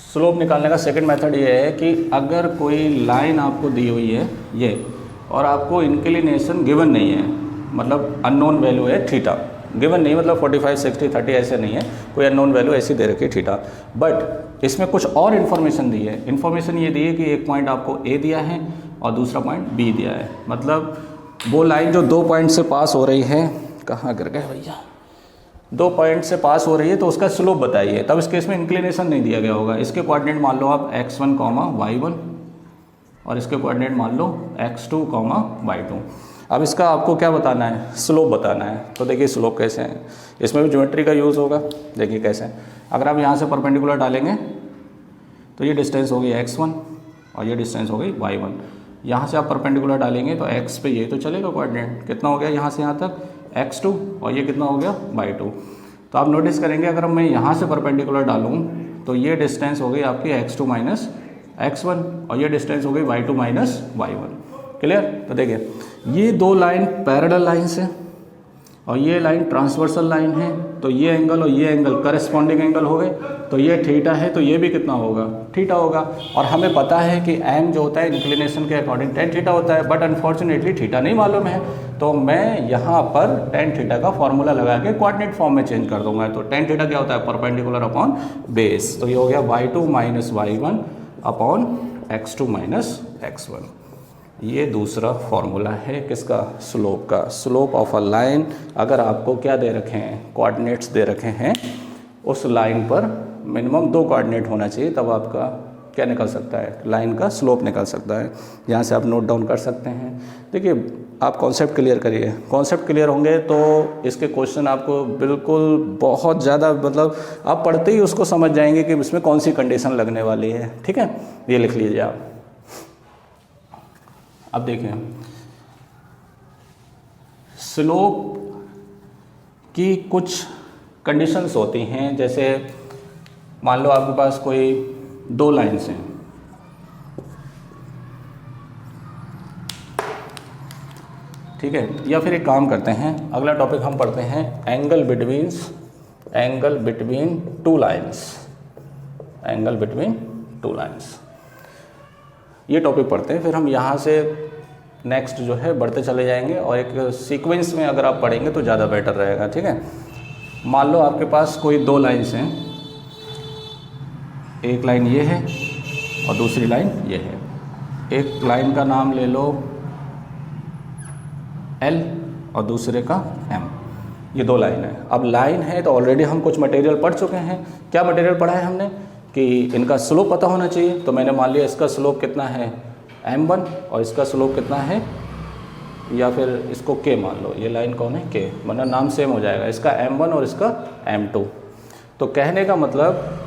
स्लोप निकालने का सेकंड मेथड ये है कि अगर कोई लाइन आपको दी हुई है ये, और आपको इंक्लिनेशन गिवन नहीं है, मतलब अननोन वैल्यू है थीटा, गिवन नहीं मतलब 45, 60, 30 ऐसे नहीं है, कोई अननोन वैल्यू ऐसी दे रखी थीटा। बट इसमें कुछ और इन्फॉर्मेशन दी है। इन्फॉर्मेशन ये दी है कि एक पॉइंट आपको ए दिया है और दूसरा पॉइंट बी दिया है। मतलब वो लाइन जो 2 पॉइंट से पास हो रही है, कहाँ गिर गए भैया, 2 पॉइंट से पास हो रही है तो उसका स्लोप बताइए। तब इस केस में इंक्लिनेशन नहीं दिया गया होगा। इसके कोऑर्डिनेट मान लो आप x1, y1, और इसके कोऑर्डिनेट मान लो x2, y2। अब इसका आपको क्या बताना है, स्लोप बताना है। तो देखिए स्लोप कैसे है, इसमें भी ज्योमेट्री का यूज़ होगा। देखिए कैसे, अगर आप यहाँ से परपेंडिकुलर डालेंगे तो ये डिस्टेंस होगी x1 और ये डिस्टेंस हो गई y1। यहाँ से आप परपेंडिकुलर डालेंगे तो x पे ये तो चलेगा कोऑर्डिनेट, कितना हो गया यहाँ से यहाँ तक x2, और ये कितना हो गया y2। तो आप नोटिस करेंगे अगर मैं यहाँ से परपेंडिकुलर डालूँ तो ये डिस्टेंस हो गई आपकी x2 माइनस x1, और ये डिस्टेंस हो गई y2 माइनस y1। क्लियर? तो देखिए ये 2 लाइन पैरेलल लाइन्स हैं और ये लाइन ट्रांसवर्सल लाइन है। तो ये एंगल और ये एंगल करस्पॉन्डिंग एंगल हो गए। तो ये थीटा है तो ये भी कितना होगा, थीटा होगा। और हमें पता है कि एम जो होता है इंक्लिनेशन के अकॉर्डिंग tan थीटा होता है, बट अनफॉर्चुनेटली थीटा नहीं मालूम है। तो मैं यहाँ पर tan थीटा का फॉर्मूला लगा के कोऑर्डिनेट फॉर्म में चेंज कर दूंगा। तो tan थीटा क्या होता है, परपेंडिकुलर अपॉन बेस। तो ये हो गया y2 minus y1 upon x2 minus x1। ये दूसरा फॉर्मूला है किसका, स्लोप का। स्लोप ऑफ अ लाइन, अगर आपको क्या दे रखे हैं, कोऑर्डिनेट्स दे रखे हैं, उस लाइन पर मिनिमम 2 कोऑर्डिनेट होना चाहिए, तब आपका क्या निकल सकता है, लाइन का स्लोप निकल सकता है। यहाँ से आप नोट डाउन कर सकते हैं। देखिए आप कॉन्सेप्ट क्लियर करिए, कॉन्सेप्ट क्लियर होंगे तो इसके क्वेश्चन आपको बिल्कुल बहुत ज़्यादा, मतलब आप पढ़ते ही उसको समझ जाएंगे कि इसमें कौन सी कंडीशन लगने वाली है। ठीक है, ये लिख लीजिए आप। अब देखिए स्लोप की कुछ कंडीशंस होती हैं। जैसे मान लो आपके पास कोई 2 लाइन्स हैं, ठीक है, या फिर एक काम करते हैं, अगला टॉपिक हम पढ़ते हैं angle between 2 lines. Angle between 2 lines, ये टॉपिक पढ़ते हैं। फिर हम यहाँ से नेक्स्ट जो है बढ़ते चले जाएंगे, और एक सीक्वेंस में अगर आप पढ़ेंगे तो ज़्यादा बेटर रहेगा। ठीक है, मान लो आपके पास कोई 2 लाइन्स हैं, एक लाइन ये है और दूसरी लाइन ये है। एक लाइन का नाम ले लो L और दूसरे का M, ये 2 लाइन है। अब लाइन है तो ऑलरेडी हम कुछ मटेरियल पढ़ चुके हैं। क्या मटेरियल पढ़ा है हमने कि इनका स्लोप पता होना चाहिए। तो मैंने मान लिया इसका स्लोप कितना है m1 और इसका स्लोप कितना है, या फिर इसको k मान लो, ये लाइन कौन है k, वरना नाम सेम हो जाएगा, इसका m1 और इसका m2। तो कहने का मतलब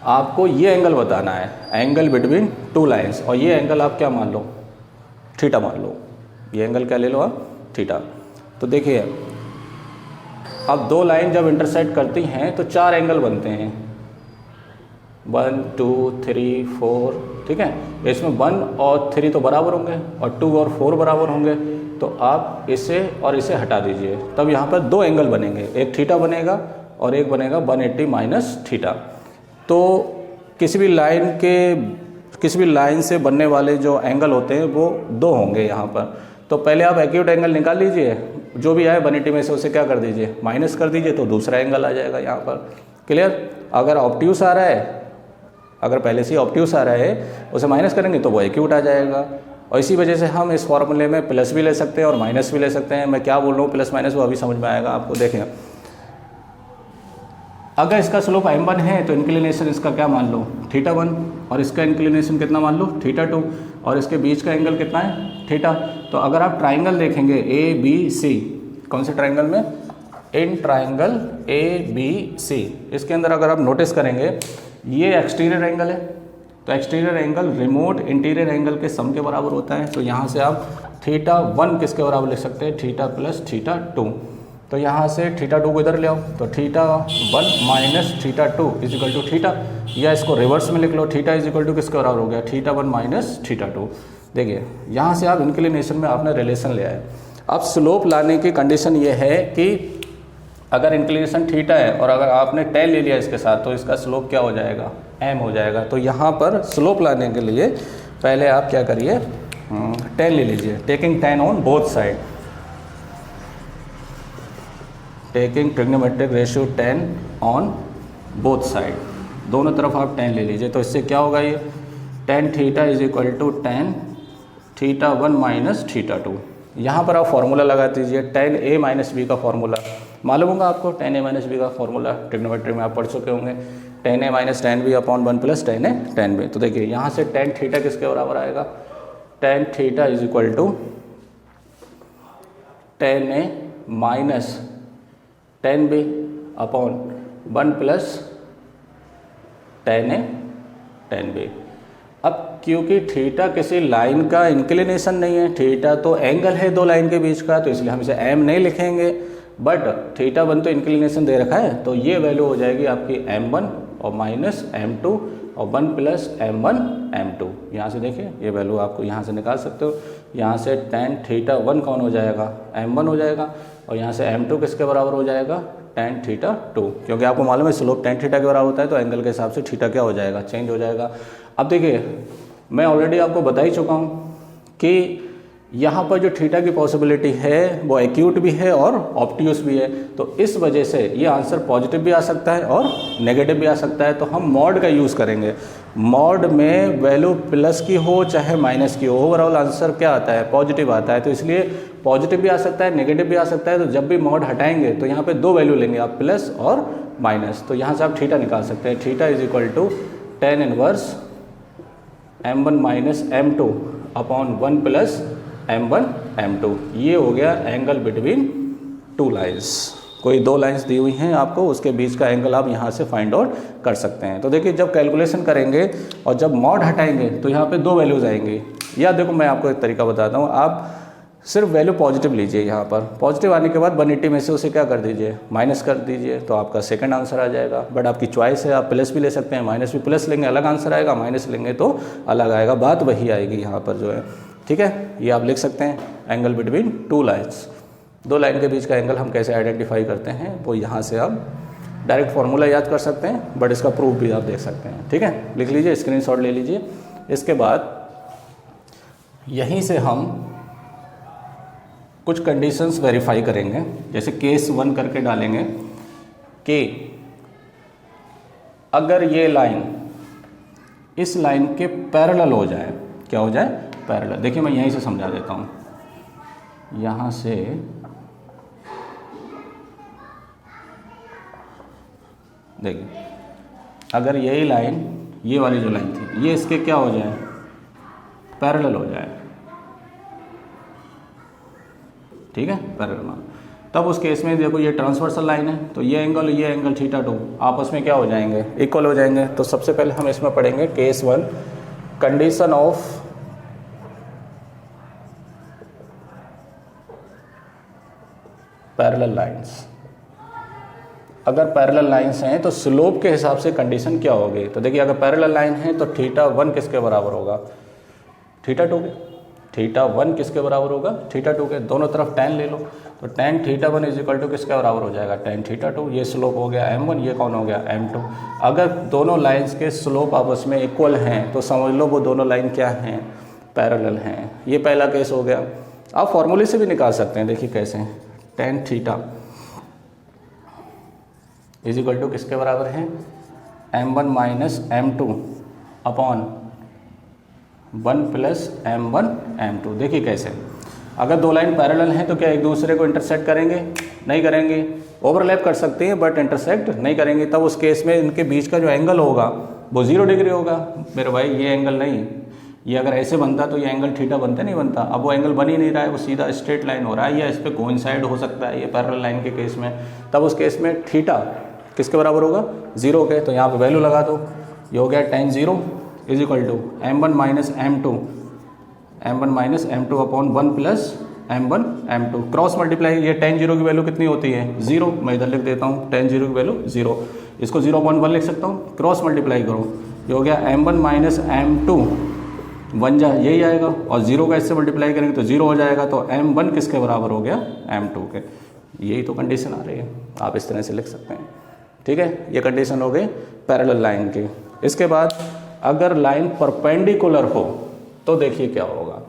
आपको ये एंगल बताना है, एंगल बिटवीन 2 लाइन्स, और ये एंगल आप क्या मान लो, थीटा मान लो। ये एंगल क्या ले लो आप, थीटा। तो देखिए अब 2 लाइन जब इंटरसेक्ट करती हैं तो 4 एंगल बनते हैं, 1 2 3 4। ठीक है, इसमें 1 और 3 तो बराबर होंगे और 2 और 4 बराबर होंगे। तो आप इसे और इसे हटा दीजिए, तब यहाँ पर दो एंगल बनेंगे, एक थीटा बनेगा और एक बनेगा 180 माइनस थीटा। तो किसी भी लाइन से बनने वाले जो एंगल होते हैं वो दो होंगे यहाँ पर। तो पहले आप एक्यूट एंगल निकाल लीजिए, जो भी आए 180 में से उसे क्या कर दीजिए, माइनस कर दीजिए, तो दूसरा एंगल आ जाएगा यहाँ पर। क्लियर? अगर ऑब्ट्यूस आ रहा है, अगर पहले से ही ऑब्ट्यूस आ रहा है उसे माइनस करेंगे तो वो एक्यूट आ जाएगा। और इसी वजह से हम इस फॉर्मूले में प्लस भी ले सकते हैं और माइनस भी ले सकते हैं। मैं क्या बोल रहा हूँ प्लस माइनस वो अभी समझ में आएगा आपको। देखें, अगर इसका स्लोप m1 है तो इंक्लिनेशन इसका क्या मान लो, θ1, और इसका इंक्लिनेशन कितना मान लो, θ2, और इसके बीच का एंगल कितना है, थीटा। तो अगर आप ट्राइंगल देखेंगे ABC, कौन से ट्राइंगल में, इन ट्राइंगल ABC, इसके अंदर अगर आप नोटिस करेंगे ये एक्सटीरियर एंगल है, तो exterior angle remote interior angle के सम के बराबर होता है। तो यहाँ से आप θ1 किसके बराबर लिख सकते हैं, θ प्लस θ2। तो यहाँ से θ2 को इधर ले आओ, तो θ1 माइनस θ2 इज इक्वल टू θ, या इसको रिवर्स में लिख लो, θ इज इक्वल टू किसके बराबर हो गया, θ1 माइनस θ2। देखिए यहाँ से आप इंक्लिनेशन में आपने रिलेशन ले आए। अब स्लोप लाने की कंडीशन ये है कि अगर इंक्लिनेशन θ है और अगर आपने tan ले लिया इसके साथ, तो इसका स्लोप क्या हो जाएगा, m हो जाएगा। तो यहाँ पर स्लोप लाने के लिए पहले आप क्या करिए, tan ले लीजिए, taking tan on both side, taking trigonometric ratio tan on both side, दोनों तरफ आप tan ले लीजिए। तो इससे क्या होगा, ये tan θ is equal to tan θ1 minus θ2। यहाँ पर आप फॉर्मूला लगा दीजिए, tan a माइनस बी का फॉर्मूला मालूम होगा आपको, tan a माइनस बी का फॉर्मूला ट्रिग्नोमेट्री में आप पढ़ चुके होंगे, tan a minus tan b upon 1 plus tan a tan b। तो देखिए यहाँ से tan θ किसके बराबर आएगा, tan θ is equal to tan a minus tan b upon 1 plus tan a tan b। अब क्योंकि थीटा किसी लाइन का इंक्लिनेशन नहीं है, थीटा तो एंगल है दो लाइन के बीच का, तो इसलिए हम इसे m नहीं लिखेंगे, बट θ1 तो इंक्लिनेशन दे रखा है, तो ये वैल्यू हो जाएगी आपकी m1 और माइनस m2 और 1 प्लस m1 m2। यहाँ से देखिए ये वैल्यू आपको यहाँ से निकाल सकते हो, यहाँ से tan θ1 कौन हो जाएगा, m1 हो जाएगा, और यहाँ से m2 किसके बराबर हो जाएगा, tan θ2, क्योंकि आपको मालूम है स्लोप tan θ के बराबर होता है, तो एंगल के हिसाब से थीटा क्या हो जाएगा, चेंज हो जाएगा। अब देखिए मैं ऑलरेडी आपको बता ही चुका हूँ कि यहाँ पर जो थीटा की पॉसिबिलिटी है वो एक्यूट भी है और ऑब्ट्यूस भी है, तो इस वजह से ये आंसर पॉजिटिव भी आ सकता है और नेगेटिव भी आ सकता है। तो हम मॉड का यूज़ करेंगे, मॉड में वैल्यू प्लस की हो चाहे माइनस की हो, ओवरऑल आंसर क्या आता है, पॉजिटिव आता है। तो इसलिए पॉजिटिव भी आ सकता है, नेगेटिव भी आ सकता है। तो जब भी मॉड हटाएंगे तो यहाँ पर दो वैल्यू लेंगे आप, प्लस और माइनस। तो यहाँ से आप थीटा निकाल सकते हैं, theta is equal to tan inverse m1 minus m2 upon 1 plus m1 m2। ये हो गया एंगल बिटवीन टू लाइंस। कोई दो लाइंस दी हुई हैं आपको, उसके बीच का एंगल आप यहाँ से फाइंड आउट कर सकते हैं। तो देखिए जब कैलकुलेशन करेंगे और जब मॉड हटाएंगे तो यहाँ पे दो वैल्यूज आएंगी। या देखो मैं आपको एक तरीका बताता हूँ, आप सिर्फ वैल्यू पॉजिटिव लीजिए, यहाँ पर पॉजिटिव आने के बाद 180 में से उसे क्या कर दीजिए, माइनस कर दीजिए, तो आपका सेकंड आंसर आ जाएगा। बट आपकी चॉइस है, आप प्लस भी ले सकते हैं, माइनस भी। प्लस लेंगे अलग आंसर आएगा, माइनस लेंगे तो अलग आएगा, बात वही आएगी यहाँ पर जो है। ठीक है, ये आप लिख सकते हैं एंगल बिटवीन टू लाइन्स। दो लाइन के बीच का एंगल हम कैसे आइडेंटिफाई करते हैं वो यहाँ से आप डायरेक्ट फार्मूला याद कर सकते हैं, बट इसका प्रूफ भी आप देख सकते हैं। ठीक है, लिख लीजिए, स्क्रीनशॉट ले लीजिए। इसके बाद यहीं से हम कुछ कंडीशंस वेरीफाई करेंगे, जैसे केस 1 करके डालेंगे कि अगर ये लाइन इस लाइन के पैरेलल हो जाए, क्या हो जाए, पैरेलल। देखिए मैं यहीं से समझा देता हूँ, यहाँ से देखिए अगर यही लाइन, ये वाली जो लाइन थी, ये इसके क्या हो जाए, पैरेलल हो जाए। ठीक है, पैरेलल मान, तब उस केस में देखो ये ट्रांसवर्सल लाइन है, तो ये एंगल θ2 आपस में क्या हो जाएंगे, इक्वल हो जाएंगे। तो सबसे पहले हम इसमें पढ़ेंगे case 1, condition of parallel lines. अगर पैरेलल लाइंस हैं तो स्लोप के हिसाब से कंडीशन क्या होगी। तो देखिए अगर पैरेलल लाइन है तो θ1 किसके बराबर होगा, θ2 के। थीटा 1 किसके बराबर होगा, थीटा 2 के। दोनों तरफ tan ले लो, तो tan theta 1 is equal to किसके बराबर हो जाएगा, tan थीटा 2। ये स्लोप हो गया m1, ये कौन हो गया m2। अगर दोनों लाइंस के स्लोप आपस में इक्वल हैं तो समझ लो वो दोनों लाइन क्या हैं, पैरेलल हैं। ये पहला केस हो गया। आप फॉर्मूले से भी निकाल सकते हैं, देखिए कैसे, tan theta is equal to किसके बराबर है, m1 minus m2 upon 1 plus m1 m2। देखिए कैसे, अगर दो लाइन पैरेलल हैं तो क्या एक दूसरे को इंटरसेक्ट करेंगे, नहीं करेंगे। ओवरलैप कर सकते हैं बट इंटरसेक्ट नहीं करेंगे। तब उस केस में इनके बीच का जो एंगल होगा वो 0 डिग्री होगा। मेरे भाई ये एंगल नहीं, ये अगर ऐसे बनता तो ये एंगल थीटा बनता नहीं बनता। अब वो एंगल बन ही नहीं रहा है, वो सीधा स्ट्रेट लाइन हो रहा है, या इस पर कोइंसाइड हो सकता है ये पैरेलल लाइन के केस में। तब उस केस में थीटा किसके बराबर होगा, 0 के। तो यहाँ पे वैल्यू लगा दो, ये हो गया tan 0 is equal to m1 minus m2 upon 1 plus m1 m2 cross multiply. ये tan 0 की वैल्यू कितनी होती है, 0। मैं इधर लिख देता हूँ tan 0 की वैल्यू 0, इसको 0.1 लिख सकता हूँ। क्रॉस मल्टीप्लाई करो, ये हो गया m1 माइनस m2 1 जा यही आएगा, और 0 का इससे मल्टीप्लाई करेंगे तो 0 हो जाएगा। तो m1 किसके बराबर हो गया, m2 के। यही तो कंडीशन आ रही है, आप इस तरह से लिख सकते हैं। ठीक है, ये कंडीशन हो गई पैरेलल लाइन की। इसके बाद अगर लाइन परपेंडिकुलर हो तो देखिए क्या होगा।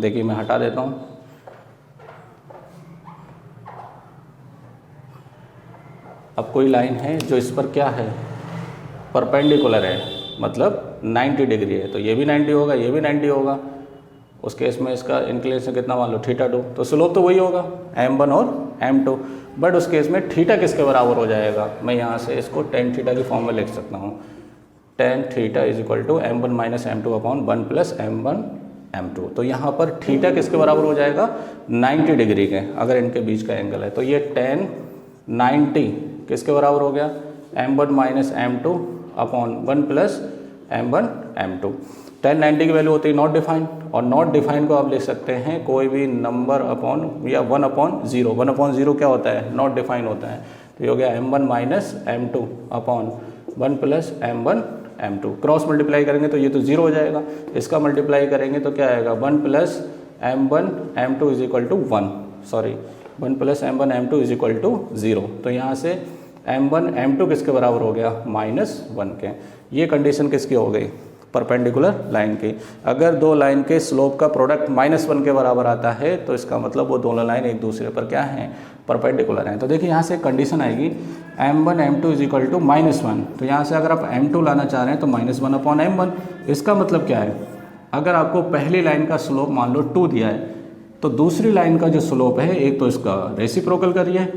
देखिए मैं हटा देता हूँ, अब कोई लाइन है जो इस पर क्या है, परपेंडिकुलर है, मतलब 90 डिग्री है। तो ये भी 90 होगा, ये भी 90 होगा। उस केस में इसका इंक्लिनेशन कितना मान लो, थीटा 2। तो स्लोप तो वही होगा m1 और m2। बट उस केस में थीटा किसके बराबर हो जाएगा, मैं यहाँ से इसको tan थीटा की फॉर्म में लिख सकता हूँ। tan theta is equal to m1 minus m2 upon 1 plus m1 m2। तो यहाँ पर थीटा किसके बराबर हो जाएगा, 90 डिग्री के, अगर इनके बीच का एंगल है। तो ये tan 90 किसके बराबर हो गया, m1 minus m2 upon 1 plus m1 m2। tan 90 की वैल्यू होती है नॉट डिफाइंड, और नॉट डिफाइंड को आप लिख सकते हैं कोई भी नंबर अपॉन या 1/0। 1/0 क्या होता है, नॉट डिफाइंड होता है। तो ये हो गया m1 minus m2 upon 1 plus m1 m2। Cross multiply करेंगे तो ये तो 0 हो जाएगा, इसका मल्टीप्लाई करेंगे तो क्या आएगा, 1 plus m1 m2 is equal to 1, sorry 1 plus m1 m2 is equal to 0। तो यहाँ से m1 m2 किसके बराबर हो गया, -1 के। ये कंडीशन किसकी हो गई, परपेंडिकुलर लाइन की। अगर दो लाइन के स्लोप का प्रोडक्ट -1 के बराबर आता है तो इसका मतलब वो दोनों लाइन एक दूसरे पर क्या हैं, परपेंडिकुलर हैं। तो देखिए यहाँ से कंडीशन आएगी m1 m2 is equal to -1। तो यहाँ से अगर आप m2 लाना चाह रहे हैं तो -1 अपॉन m1। इसका मतलब क्या है, अगर आपको पहली लाइन का स्लोप मान लो 2 दिया है तो दूसरी लाइन का जो स्लोप है, एक तो इसका रेसिप्रोकल करिए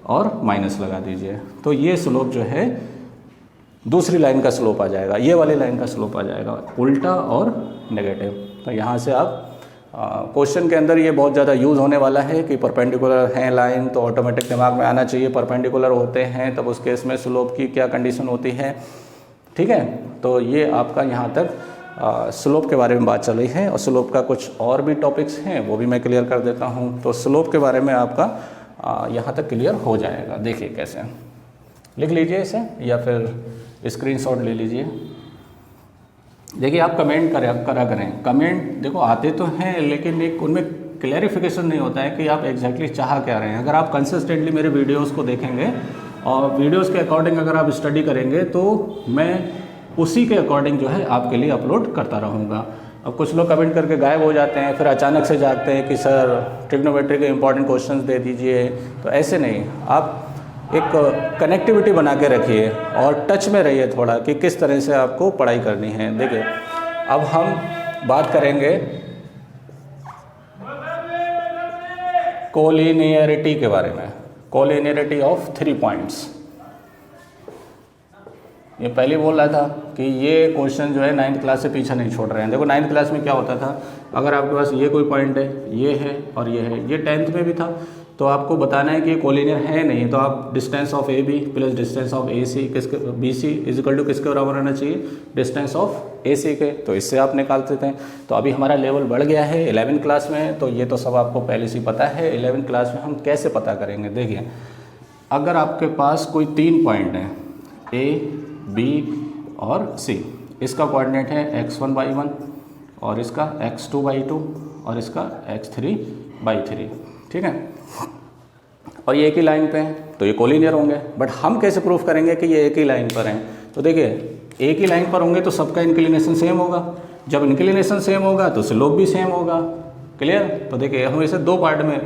और माइनस लगा दीजिए। तो ये स्लोप जो है दूसरी लाइन का स्लोप आ जाएगा, ये वाली लाइन का स्लोप आ जाएगा, उल्टा और नेगेटिव। तो यहाँ से आप क्वेश्चन के अंदर ये बहुत ज़्यादा यूज़ होने वाला है कि परपेंडिकुलर है लाइन तो ऑटोमेटिक दिमाग में आना चाहिए परपेंडिकुलर होते हैं तब उस केस में स्लोप की क्या कंडीशन होती है। ठीक है, तो ये आपका यहाँ तक स्लोप के बारे में बात चल रही है, और स्लोप का कुछ और भी टॉपिक्स हैं वो भी मैं क्लियर कर देता हूँ। तो स्लोप के बारे में आपका यहाँ तक क्लियर हो जाएगा। देखिए कैसे, लिख लीजिए इसे या फिर स्क्रीनशॉट ले लीजिए। देखिए आप कमेंट करा करें। कमेंट देखो आते तो हैं लेकिन एक उनमें क्लैरिफिकेशन नहीं होता है कि आप एग्जैक्टली चाह क्या रहे हैं। अगर आप कंसिस्टेंटली मेरे वीडियोस को देखेंगे और वीडियोस के अकॉर्डिंग अगर आप स्टडी करेंगे तो मैं उसी के अकॉर्डिंग जो है आपके लिए अपलोड करता रहूँगा। अब कुछ लोग कमेंट करके गायब हो जाते हैं, फिर अचानक से जागते हैं कि सर ट्रिग्नोमेट्री के इंपॉर्टेंट क्वेश्चंस दे दीजिए। तो ऐसे नहीं, आप एक कनेक्टिविटी बना के रखिए और टच में रहिए थोड़ा कि किस तरह से आपको पढ़ाई करनी है। देखिए अब हम बात करेंगे कोलिनियरिटी के बारे में, कोलिनियरिटी ऑफ 3 पॉइंट्स। ये पहले बोल रहा था कि ये क्वेश्चन जो है 9th क्लास से पीछे नहीं छोड़ रहे हैं। देखो 9th क्लास में क्या होता था, अगर आपके पास ये कोई पॉइंट है, ये है और ये है, ये 10th में भी था, तो आपको बताना है कि ये कोलिनियर है नहीं, तो आप distance of A B plus distance of A C किसके B C is equal to किसके बराबर रहना चाहिए, डिस्टेंस ऑफ ए सी के। तो इससे आप निकाल देते हैं। तो अभी हमारा लेवल बढ़ गया है 11th क्लास में, तो ये तो सब आपको पहले से पता है। 11th क्लास में हम कैसे पता करेंगे, देखिए अगर आपके पास कोई 3 पॉइंट हैं ए बी और सी, इसका कोऑर्डिनेट है x1 y1 और इसका x2/2 और इसका x3/3, ठीक है। और ये एक ही लाइन पे हैं तो ये कोलिनियर होंगे। बट हम कैसे प्रूफ करेंगे कि ये एक ही लाइन पर हैं? तो देखिए एक ही लाइन पर होंगे तो सबका इंक्लिनेशन सेम होगा, जब इंक्लिनेशन सेम होगा तो स्लोप भी सेम होगा। क्लियर? तो देखिए हम इसे दो पार्ट में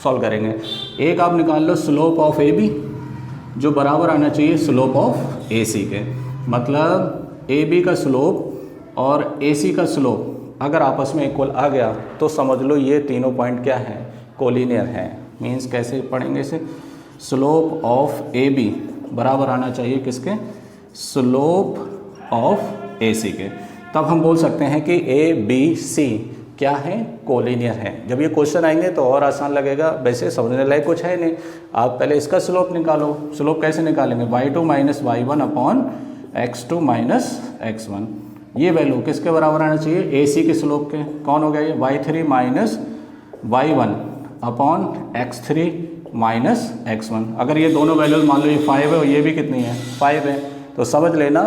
सॉल्व करेंगे। एक आप निकाल लो स्लोप ऑफ ए बी जो बराबर आना चाहिए स्लोप ऑफ ए सी के, मतलब ए बी का स्लोप और ए सी का स्लोप अगर आपस में इक्वल आ गया तो समझ लो ये तीनों पॉइंट क्या हैं? कोलिनियर हैं। मीन्स कैसे पढ़ेंगे इसे? स्लोप ऑफ ए बी बराबर आना चाहिए किसके? स्लोप ऑफ ए सी के। तब हम बोल सकते हैं कि ए बी सी क्या है? कोलिनियर है। जब ये क्वेश्चन आएंगे तो और आसान लगेगा, वैसे समझने लायक कुछ है नहीं। आप पहले इसका स्लोप निकालो। स्लोप कैसे निकालेंगे? y2 minus y1 upon x2 minus x1। ये वैल्यू किसके बराबर आना चाहिए? ए सी के स्लोप के। कौन हो गया ये? y3 minus y1 upon x3 minus x1। अगर ये दोनों वैल्यूज मान लो ये 5 है और ये भी कितनी है? 5 है, तो समझ लेना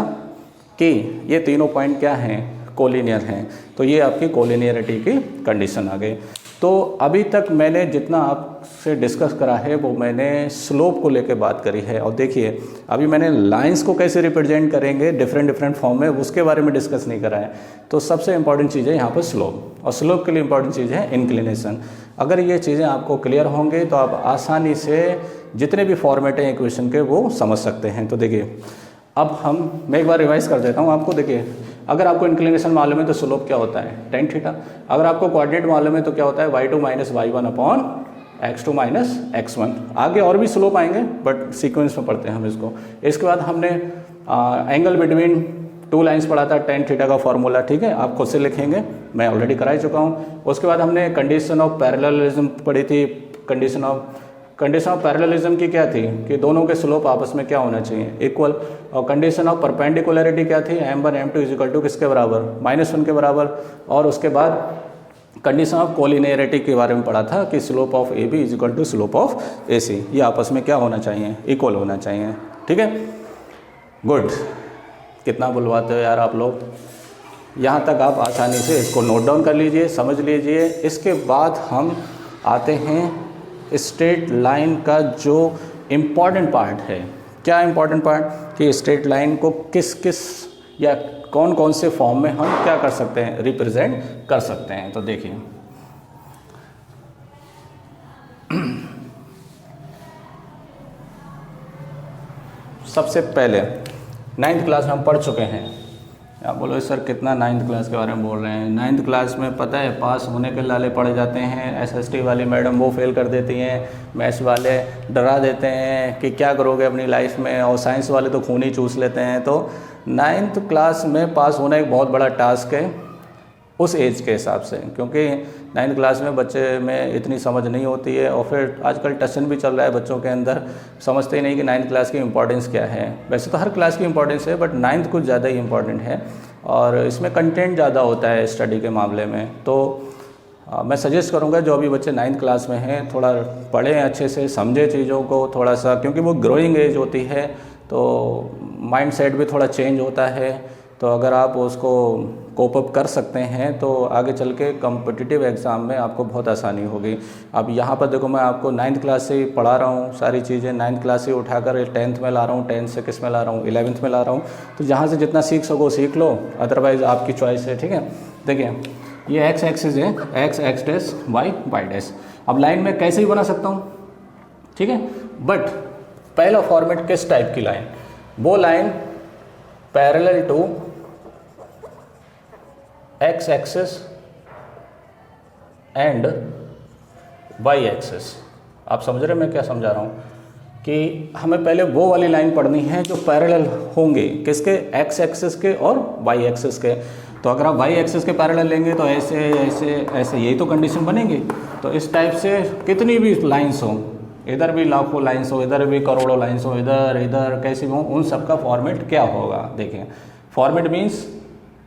कि ये तीनों पॉइंट क्या हैं? कोलिनियर हैं। तो ये आपकी कोलिनियरिटी की कंडीशन आ गई। तो अभी तक मैंने जितना आपसे डिस्कस करा है वो मैंने स्लोप को लेकर बात करी है। और देखिए अभी मैंने लाइंस को कैसे रिप्रेजेंट करेंगे डिफरेंट फॉर्म में, उसके बारे में डिस्कस नहीं करा है। तो सबसे इंपॉर्टेंट चीज़ है यहाँ पर स्लोप, और स्लोप के लिए इंपॉर्टेंट चीज़ है इंक्लिनेशन। अगर ये चीज़ें आपको क्लियर होंगे तो आप आसानी से जितने भी फॉर्मेट हैं इक्वेशन के वो समझ सकते हैं। तो देखिए अब मैं एक बार रिवाइज कर देता हूँ आपको। देखिए अगर आपको इंक्लिनेशन मालूम है तो स्लोप क्या होता है? tan theta. अगर आपको कोऑर्डिनेट मालूम है तो क्या होता है? y2 minus y1 upon x2 minus x1। आगे और भी स्लोप आएंगे बट सीक्वेंस में पढ़ते हैं हम इसको। इसके बाद हमने एंगल बिटवीन टू लाइंस पढ़ा था, tan थीटा का फॉर्मूला, ठीक है, आप खुद से लिखेंगे, मैं ऑलरेडी करा ही चुका हूँ। उसके बाद हमने कंडीशन ऑफ पैरेललिज्म पढ़ी थी। कंडीशन ऑफ पैरेललिज्म की क्या थी? कि दोनों के स्लोप आपस में क्या होना चाहिए? इक्वल। और कंडीशन ऑफ परपेंडिकुलरिटी क्या थी? m1 m2 is equal to किसके बराबर? -1 के बराबर। और उसके बाद कंडीशन ऑफ कोलिनियरिटी के बारे में पढ़ा था कि slope of A B is equal to slope of A C, ये आपस में क्या होना चाहिए? इक्वल होना चाहिए। ठीक है, गुड। कितना बुलवाते हो यार आप लोग। यहाँ तक आप आसानी से इसको नोट डाउन कर लीजिए, समझ लीजिए। इसके बाद हम आते हैं स्ट्रेट लाइन का जो इम्पॉर्टेंट पार्ट है। क्या इम्पॉर्टेंट पार्ट? कि स्ट्रेट लाइन को किस किस या कौन कौन से फॉर्म में हम क्या कर सकते हैं? रिप्रेजेंट कर सकते हैं। तो देखिए सबसे पहले 9th क्लास में हम पढ़ चुके हैं। आप बोलो सर कितना 9th क्लास के बारे में बोल रहे हैं? 9th क्लास में पता है पास होने के लाले पढ़े जाते हैं। SST वाली मैडम वो फेल कर देती हैं, मैथ्स वाले डरा देते हैं कि क्या करोगे अपनी लाइफ में, और साइंस वाले तो खून ही चूस लेते हैं। तो 9th क्लास में पास होना एक बहुत बड़ा टास्क है उस एज के हिसाब से, क्योंकि 9th क्लास में बच्चे में इतनी समझ नहीं होती है। और फिर आजकल टशन भी चल रहा है बच्चों के अंदर, समझते ही नहीं कि 9th क्लास की इंपॉर्टेंस क्या है। वैसे तो हर क्लास की इंपॉर्टेंस है बट 9th कुछ ज़्यादा ही इंपॉर्टेंट है, और इसमें कंटेंट ज़्यादा होता है स्टडी के मामले में। तो मैं सजेस्ट करूँगा जो अभी बच्चे 9th क्लास में हैं थोड़ा पढ़ें अच्छे से, समझें चीज़ों को थोड़ा सा, क्योंकि वो ग्रोइंग एज होती है तो माइंड सेट भी थोड़ा चेंज होता है। तो अगर आप उसको कोप अप कर सकते हैं तो आगे चल के कॉम्पिटिटिव एग्ज़ाम में आपको बहुत आसानी होगी। अब यहाँ पर देखो मैं आपको 9th क्लास से ही पढ़ा रहा हूँ सारी चीज़ें, 9th क्लास से उठाकर 10th में ला रहा हूँ, 10th से किस में ला रहा हूँ? 11th में ला रहा हूँ। तो जहाँ से जितना सीख सको सीख लो, अदरवाइज़ आपकी चॉइस है। ठीक है, देखिए ये एक्स एक्सिस है, x डैश y डैश। अब लाइन में कैसे ही बना सकता हूँ, ठीक है, बट पहला फॉर्मेट किस टाइप की लाइन? वो line parallel to x axis and y axis. आप समझ रहे हैं मैं क्या समझा रहा हूँ? कि हमें पहले वो वाली लाइन पढ़नी है जो पैरेलल होंगे किसके? x एक्सिस के और y एक्सिस के। तो अगर आप y एक्सिस के पैरेलल लेंगे तो ऐसे ऐसे ऐसे, यही तो कंडीशन बनेगी। तो इस टाइप से कितनी भी लाइंस हो, इधर भी लाखों लाइंस हो, इधर भी करोड़ों लाइंस हो, इधर इधर कैसी भी हो, उन सब का फॉर्मेट क्या होगा? देखिए फॉर्मेट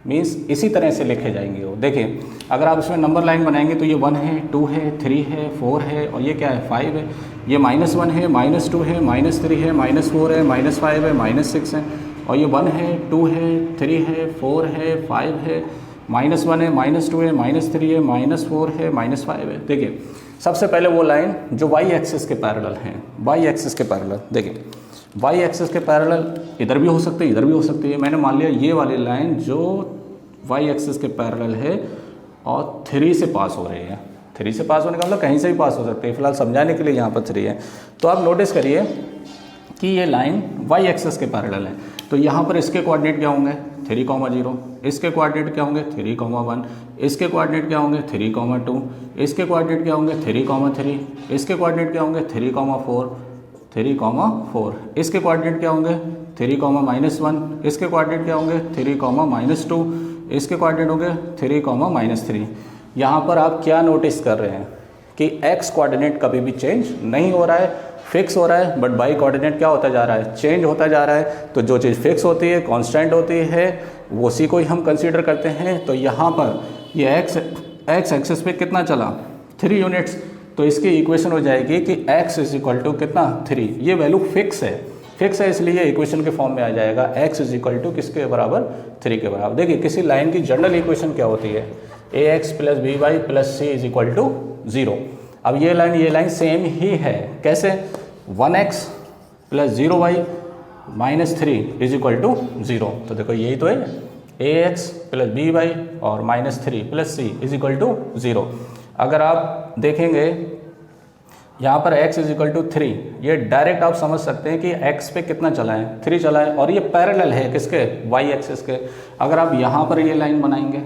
मीन्स इसी तरह से लिखे जाएंगे वो। देखिए अगर आप इसमें नंबर लाइन बनाएंगे तो ये 1 है, 2 है, 3 है, 4 है, और ये क्या है? 5 है। ये -1 है, -2 है, -3 है, -4 है, -5 है, -6 है, और ये 1 है, 2 है, 3 है, 4 है, 5 है, -1 है, -2 है, -3 है, -4 है, -5 है। देखिए सबसे पहले वो लाइन जो y एक्सिस के पैरेलल हैं, y एक्सिस के पैरेलल, देखिए y एक्सिस के पैरेलल इधर भी हो सकती है, इधर भी हो सकती है। मैंने मान लिया ये वाली लाइन जो y एक्सिस के पैरेलल है और 3 से पास हो रही है। 3 से पास होने का मतलब कहीं से भी पास हो सकती है, फिलहाल समझाने के लिए यहाँ पर 3 है। तो आप नोटिस करिए कि ये लाइन y एक्सिस के पैरेलल है, तो यहाँ पर इसके कोऑर्डिनेट क्या होंगे 3,0, इसके कोऑर्डिनेट क्या होंगे 3,1, इसके कोऑर्डिनेट क्या होंगे 3,2, इसके कोऑर्डिनेट क्या होंगे 3,3, इसके कोऑर्डिनेट क्या होंगे 3,4, 3,4, इसके कोऑर्डिनेट क्या होंगे 3,-1, इसके कोऑर्डिनेट क्या होंगे 3,-2, इसके कोऑर्डिनेट होंगे 3,-3। यहाँ पर आप क्या नोटिस कर रहे हैं कि x कोऑर्डिनेट कभी भी चेंज नहीं हो रहा है, फिक्स हो रहा है, बट y कोऑर्डिनेट क्या होता जा रहा है, चेंज होता जा रहा है। तो जो चीज़ फिक्स होती है, कांस्टेंट होती है, वो उसी को ही हम कंसीडर करते हैं। तो यहाँ पर ये x एक्सिस पे कितना चला 3 यूनिट्स, तो इसकी इक्वेशन हो जाएगी कि x इज इक्वल टू कितना 3। ये वैल्यू फिक्स है इसलिए इक्वेशन के फॉर्म में आ जाएगा x इज इक्वल टू किसके बराबर 3 के बराबर। देखिए किसी लाइन की जनरल इक्वेशन क्या होती है, ax plus B Y plus C is equal to 0। अब ये लाइन सेम ही है, कैसे 1x plus 0y minus 3 is equal to 0। तो देखो यही तो है, ax प्लस बी वाई और -3 plus C is equal to 0। अगर आप देखेंगे यहाँ पर x इज इक्वल टू 3, ये डायरेक्ट आप समझ सकते हैं कि x पे कितना चला है 3 चला है, और ये पैरेलल है किसके y एक्सिस के। अगर आप यहाँ पर ये लाइन बनाएंगे,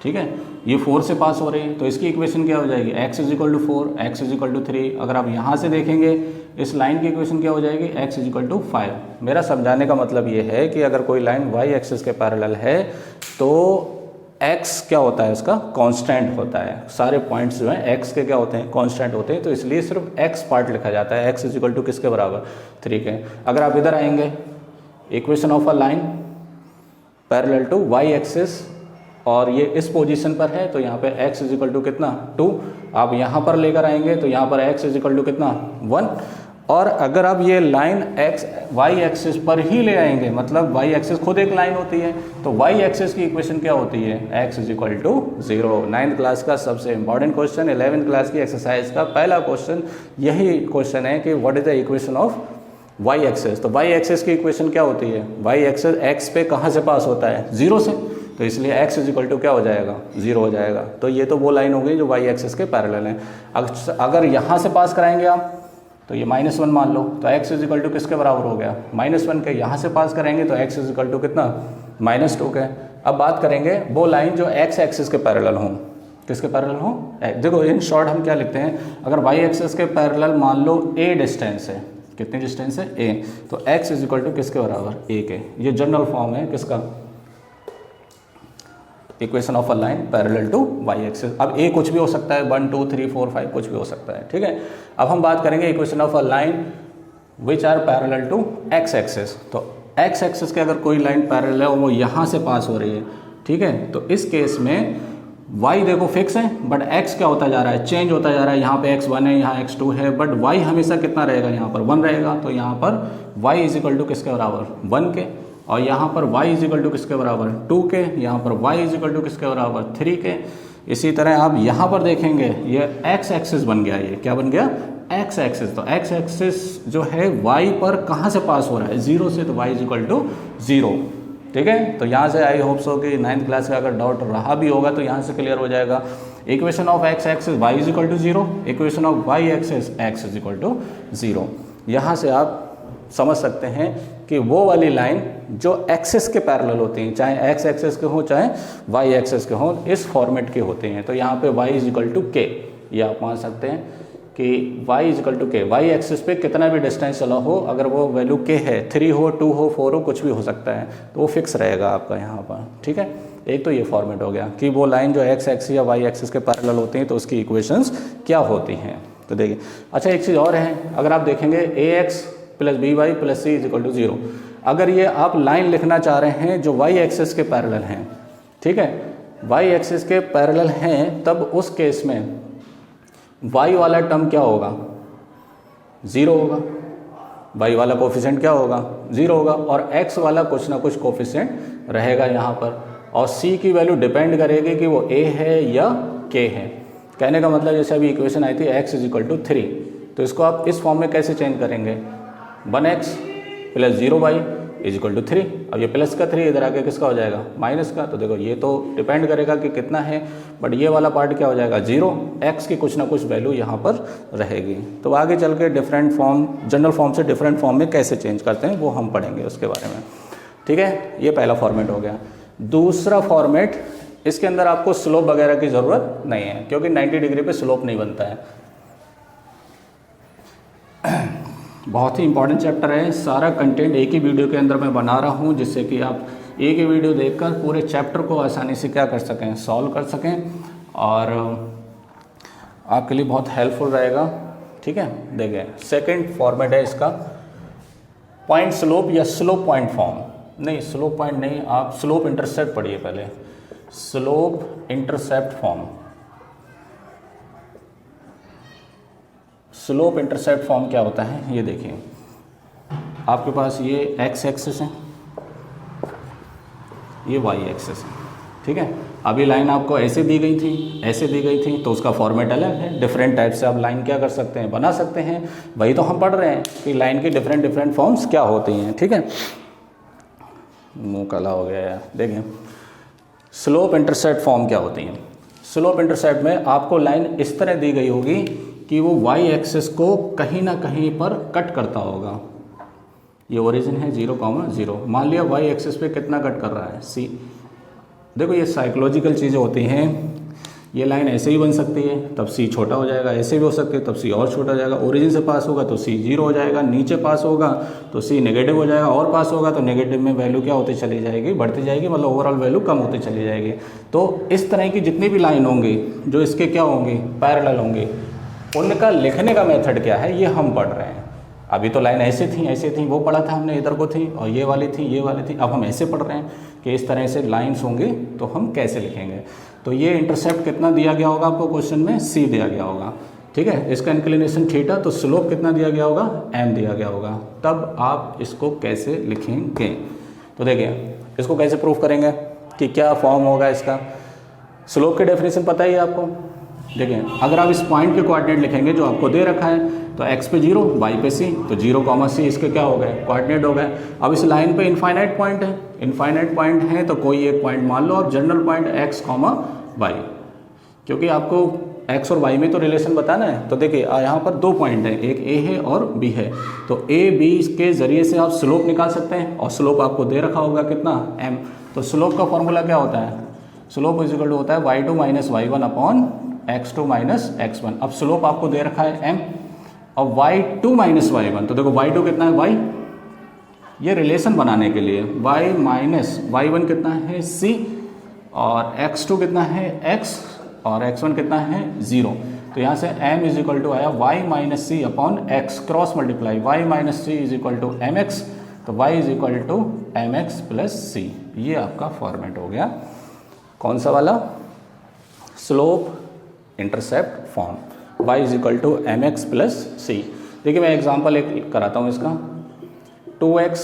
ठीक है, ये 4 से पास हो रही है, तो इसकी इक्वेशन क्या हो जाएगी x is equal to 4, x is equal to 3। अगर आप यहाँ से देखेंगे इस लाइन की इक्वेशन क्या हो जाएगी x इज इक्वल टू 5। मेरा समझाने का मतलब ये है कि अगर कोई लाइन y एक्सिस के पैरेलल है तो x क्या होता है, उसका कांस्टेंट होता है। सारे पॉइंट्स जो हैं x के क्या होते हैं, कांस्टेंट होते हैं, तो इसलिए सिर्फ x पार्ट लिखा जाता है, x इज इक्वल टू किसके बराबर 3 के। अगर आप इधर आएंगे, equation of a line parallel to y axis और ये इस पोजीशन पर है, तो यहाँ पे x इज इक्वल टू कितना 2। आप यहाँ पर लेकर आएंगे तो यहाँ पर x इज इक्वल टू कितना 1। और अगर आप ये लाइन y एक्सिस पर ही ले आएंगे, मतलब y एक्सिस खुद एक लाइन होती है, तो y एक्सिस की इक्वेशन क्या होती है x is equal to 0। 9th class का सबसे इंपॉर्टेंट क्वेश्चन, 11th क्लास की एक्सरसाइज का पहला क्वेश्चन यही क्वेश्चन है कि what is the equation of y axis. तो y एक्सिस की इक्वेशन क्या होती है, y एक्सिस x पे कहाँ से पास होता है 0 से, तो इसलिए x इज इक्वल टू क्या हो जाएगा 0 हो जाएगा। तो ये तो वो लाइन हो गई जो y एक्सिस के पैरेलल है। अगर यहाँ से पास कराएंगे आप तो ये -1 मान लो, तो x इज इक्वल टू किसके बराबर हो गया -1 के। यहाँ से पास करेंगे तो x इज इक्वल टू कितना -2 के। अब बात करेंगे वो लाइन जो x एक्सिस के पैरेलल हों, किसके पैरेलल हों, देखो इन शॉर्ट हम क्या लिखते हैं, अगर y एक्सिस के पैरेलल मान लो a डिस्टेंस है, कितनी डिस्टेंस है a, तो x इज इक्वल टू किसके बराबर a के। ये जनरल फॉर्म है किसका, equation of a line parallel to y axis. अब a कुछ भी हो सकता है, 1 2 3 4 5 कुछ भी हो सकता है, ठीक है। अब हम बात करेंगे equation of a line which are parallel to x axis. तो x एक्सिस के अगर कोई लाइन पैरेलल है और वो यहाँ से पास हो रही है, ठीक है, तो इस केस में y देखो फिक्स है, बट x क्या होता जा रहा है, चेंज होता जा रहा है। यहाँ पे x1 है, यहाँ x2 है, बट y हमेशा कितना रहेगा, यहाँ पर 1 रहेगा। तो यहाँ पर y इज इक्वल टू किसके बराबर 1 के, और यहाँ पर y इज इक्वल टू किसके बराबर 2 के, यहाँ पर y इज इक्वल टू किसके बराबर 3 के। इसी तरह आप यहाँ पर देखेंगे ये x एक्सिस बन गया, ये क्या बन गया x एक्सिस। तो x एक्सिस जो है y पर कहाँ से पास हो रहा है 0 से, तो y इज इक्वल टू 0, ठीक है। तो यहाँ से आई होप सो कि 9th क्लास का अगर डाउट रहा भी होगा तो यहाँ से क्लियर हो जाएगा। Equation of x axis y is equal to 0, equation of y axis x is equal to 0। यहाँ से आप समझ सकते हैं कि वो वाली लाइन जो एक्सिस के पैरेलल होती हैं, चाहे x एक्सिस के हों चाहे y एक्सिस के हों, इस फॉर्मेट के होते हैं। तो यहाँ पे y is equal to k, ये आप मान सकते हैं कि y is equal to k। y axis पे कितना भी डिस्टेंस चला हो, अगर वो वैल्यू k है, 3 हो 2 हो 4 हो, कुछ भी हो सकता है, तो वो फिक्स रहेगा आपका यहाँ पर, ठीक है। एक तो ये फॉर्मेट हो गया कि वो लाइन जो x एक्सिस या y एक्सिस के पैरेलल होती हैं तो उसकी इक्वेशंस क्या होती हैं। तो देखिए, अच्छा एक चीज़ और है, अगर आप देखेंगे ax plus B Y plus C is equal to 0, अगर ये आप लाइन लिखना चाह रहे हैं जो y एक्सिस के पैरेलल हैं, ठीक है, y एक्सिस के पैरेलल हैं, तब उस केस में y वाला टर्म क्या होगा 0 होगा, y वाला कोफिशिएंट क्या होगा, 0 होगा, और x वाला कुछ ना कुछ कोफिशिएंट रहेगा यहाँ पर, और c की वैल्यू डिपेंड करेगी कि वो a है या k है। कहने का मतलब जैसे अभी इक्वेशन आई थी x = 3, तो इसको आप इस फॉर्म में कैसे चेंज करेंगे, 1x + 0y = 3। अब ये प्लस का 3 इधर आके किसका हो जाएगा, माइनस का। तो देखो ये तो डिपेंड करेगा कि कितना है, बट ये वाला पार्ट क्या हो जाएगा, 0, x की कुछ ना कुछ वैल्यू यहाँ पर रहेगी। तो आगे चल के डिफरेंट फॉर्म, जनरल फॉर्म से डिफरेंट फॉर्म में कैसे चेंज करते हैं वो हम पढ़ेंगे उसके बारे में। ठीक है, ये पहला फॉर्मेट हो गया। दूसरा फॉर्मेट, इसके अंदर आपको स्लोप वगैरह की ज़रूरत नहीं है, क्योंकि 90 डिग्री पे स्लोप नहीं बनता है। बहुत ही इंपॉर्टेंट चैप्टर है, सारा कंटेंट एक ही वीडियो के अंदर मैं बना रहा हूँ, जिससे कि आप एक ही वीडियो देखकर पूरे चैप्टर को आसानी से क्या कर सकें, सॉल्व कर सकें, और आपके लिए बहुत हेल्पफुल रहेगा। ठीक है, देखें सेकंड फॉर्मेट है इसका, पॉइंट स्लोप या स्लोप पॉइंट फॉर्म। नहीं, स्लोप पॉइंट नहीं, आप स्लोप इंटरसेप्ट पढ़िए पहले, slope intercept form. Slope intercept form क्या होता है, ये देखिए, आपके पास ये x एक्सिस है, ये y एक्सिस है। ठीक है, अभी लाइन आपको ऐसे दी गई थी, ऐसे दी गई थी, तो उसका फॉर्मेट अलग है। डिफरेंट टाइप से आप लाइन क्या कर सकते हैं, बना सकते हैं। वही तो हम पढ़ रहे हैं कि लाइन की डिफरेंट फॉर्म्स क्या होती हैं। ठीक है, मुँह काला हो गया यार। देखें स्लोप इंटरसेप्ट फॉर्म क्या होती है। स्लोप इंटरसेप्ट में आपको लाइन इस तरह दी गई होगी कि वो y एक्सिस को कहीं ना कहीं पर कट करता होगा। ये ओरिजिन है 0,0, मान लिया y एक्सिस पे कितना कट कर रहा है, c। देखो ये साइकोलॉजिकल चीज़ें होती हैं, ये लाइन ऐसे ही बन सकती है तब c छोटा हो जाएगा, ऐसे भी हो सकती है तब c और छोटा हो जाएगा। ओरिजिन से पास होगा तो c 0 हो जाएगा, नीचे पास होगा तो c नेगेटिव हो जाएगा, और पास होगा तो नेगेटिव में वैल्यू क्या होती चली जाएगी, बढ़ती जाएगी, मतलब ओवरऑल वैल्यू कम होती चली जाएगी। तो इस तरह की जितनी भी लाइन होंगी जो इसके क्या होंगी, पैरेलल होंगी, उनका लिखने का मेथड क्या है ये हम पढ़ रहे हैं। अभी तो लाइन ऐसे थी, वो पढ़ा था हमने, इधर को थी, और ये वाली थी। अब हम ऐसे पढ़ रहे हैं कि इस तरह से लाइंस होंगी तो हम कैसे लिखेंगे। तो ये इंटरसेप्ट कितना दिया गया होगा आपको क्वेश्चन में, c दिया गया होगा। ठीक है, इसका इंक्लिनेशन थीटा, तो स्लोप कितना दिया गया होगा, m दिया गया होगा। तब आप इसको कैसे लिखेंगे, तो देखिए इसको कैसे प्रूफ करेंगे कि क्या फॉर्म होगा इसका। स्लोप की डेफिनेशन पता ही है आपको। देखिए अगर आप इस पॉइंट के कोऑर्डिनेट लिखेंगे जो आपको दे रखा है, तो x पे 0, y पे c, तो 0, c इसके क्या हो गए, कोऑर्डिनेट हो गए। अब इस लाइन पे इनफाइनाइट पॉइंट है, तो कोई एक पॉइंट मान लो, और जनरल पॉइंट x, y, क्योंकि आपको x और y में तो रिलेशन बताना है। तो देखिए यहाँ पर 2 पॉइंट हैं, एक a है और b है, तो a b के ज़रिए से आप स्लोप निकाल सकते हैं, और स्लोप आपको दे रखा होगा कितना, m। तो स्लोप का फॉर्मूला क्या होता है, स्लोप इज इक्वल टू होता है y2 - y1 upon x2 - x1। अब स्लोप आपको दे रखा है m, और y2 - y1, तो देखो y2 कितना है, y, ये रिलेशन बनाने के लिए y - y1 कितना है, c, और x2 कितना है, x, और x1 कितना है, 0। तो यहाँ से m इज इक्वल टू आया y - c upon x, cross multiply, y - c is equal to mx, तो y is equal to mx plus c। ये आपका फॉर्मेट हो गया, कौन सा वाला, slope intercept form, y is equal to mx plus c। देखिए मैं एग्जांपल एक कराता हूँ इसका, 2x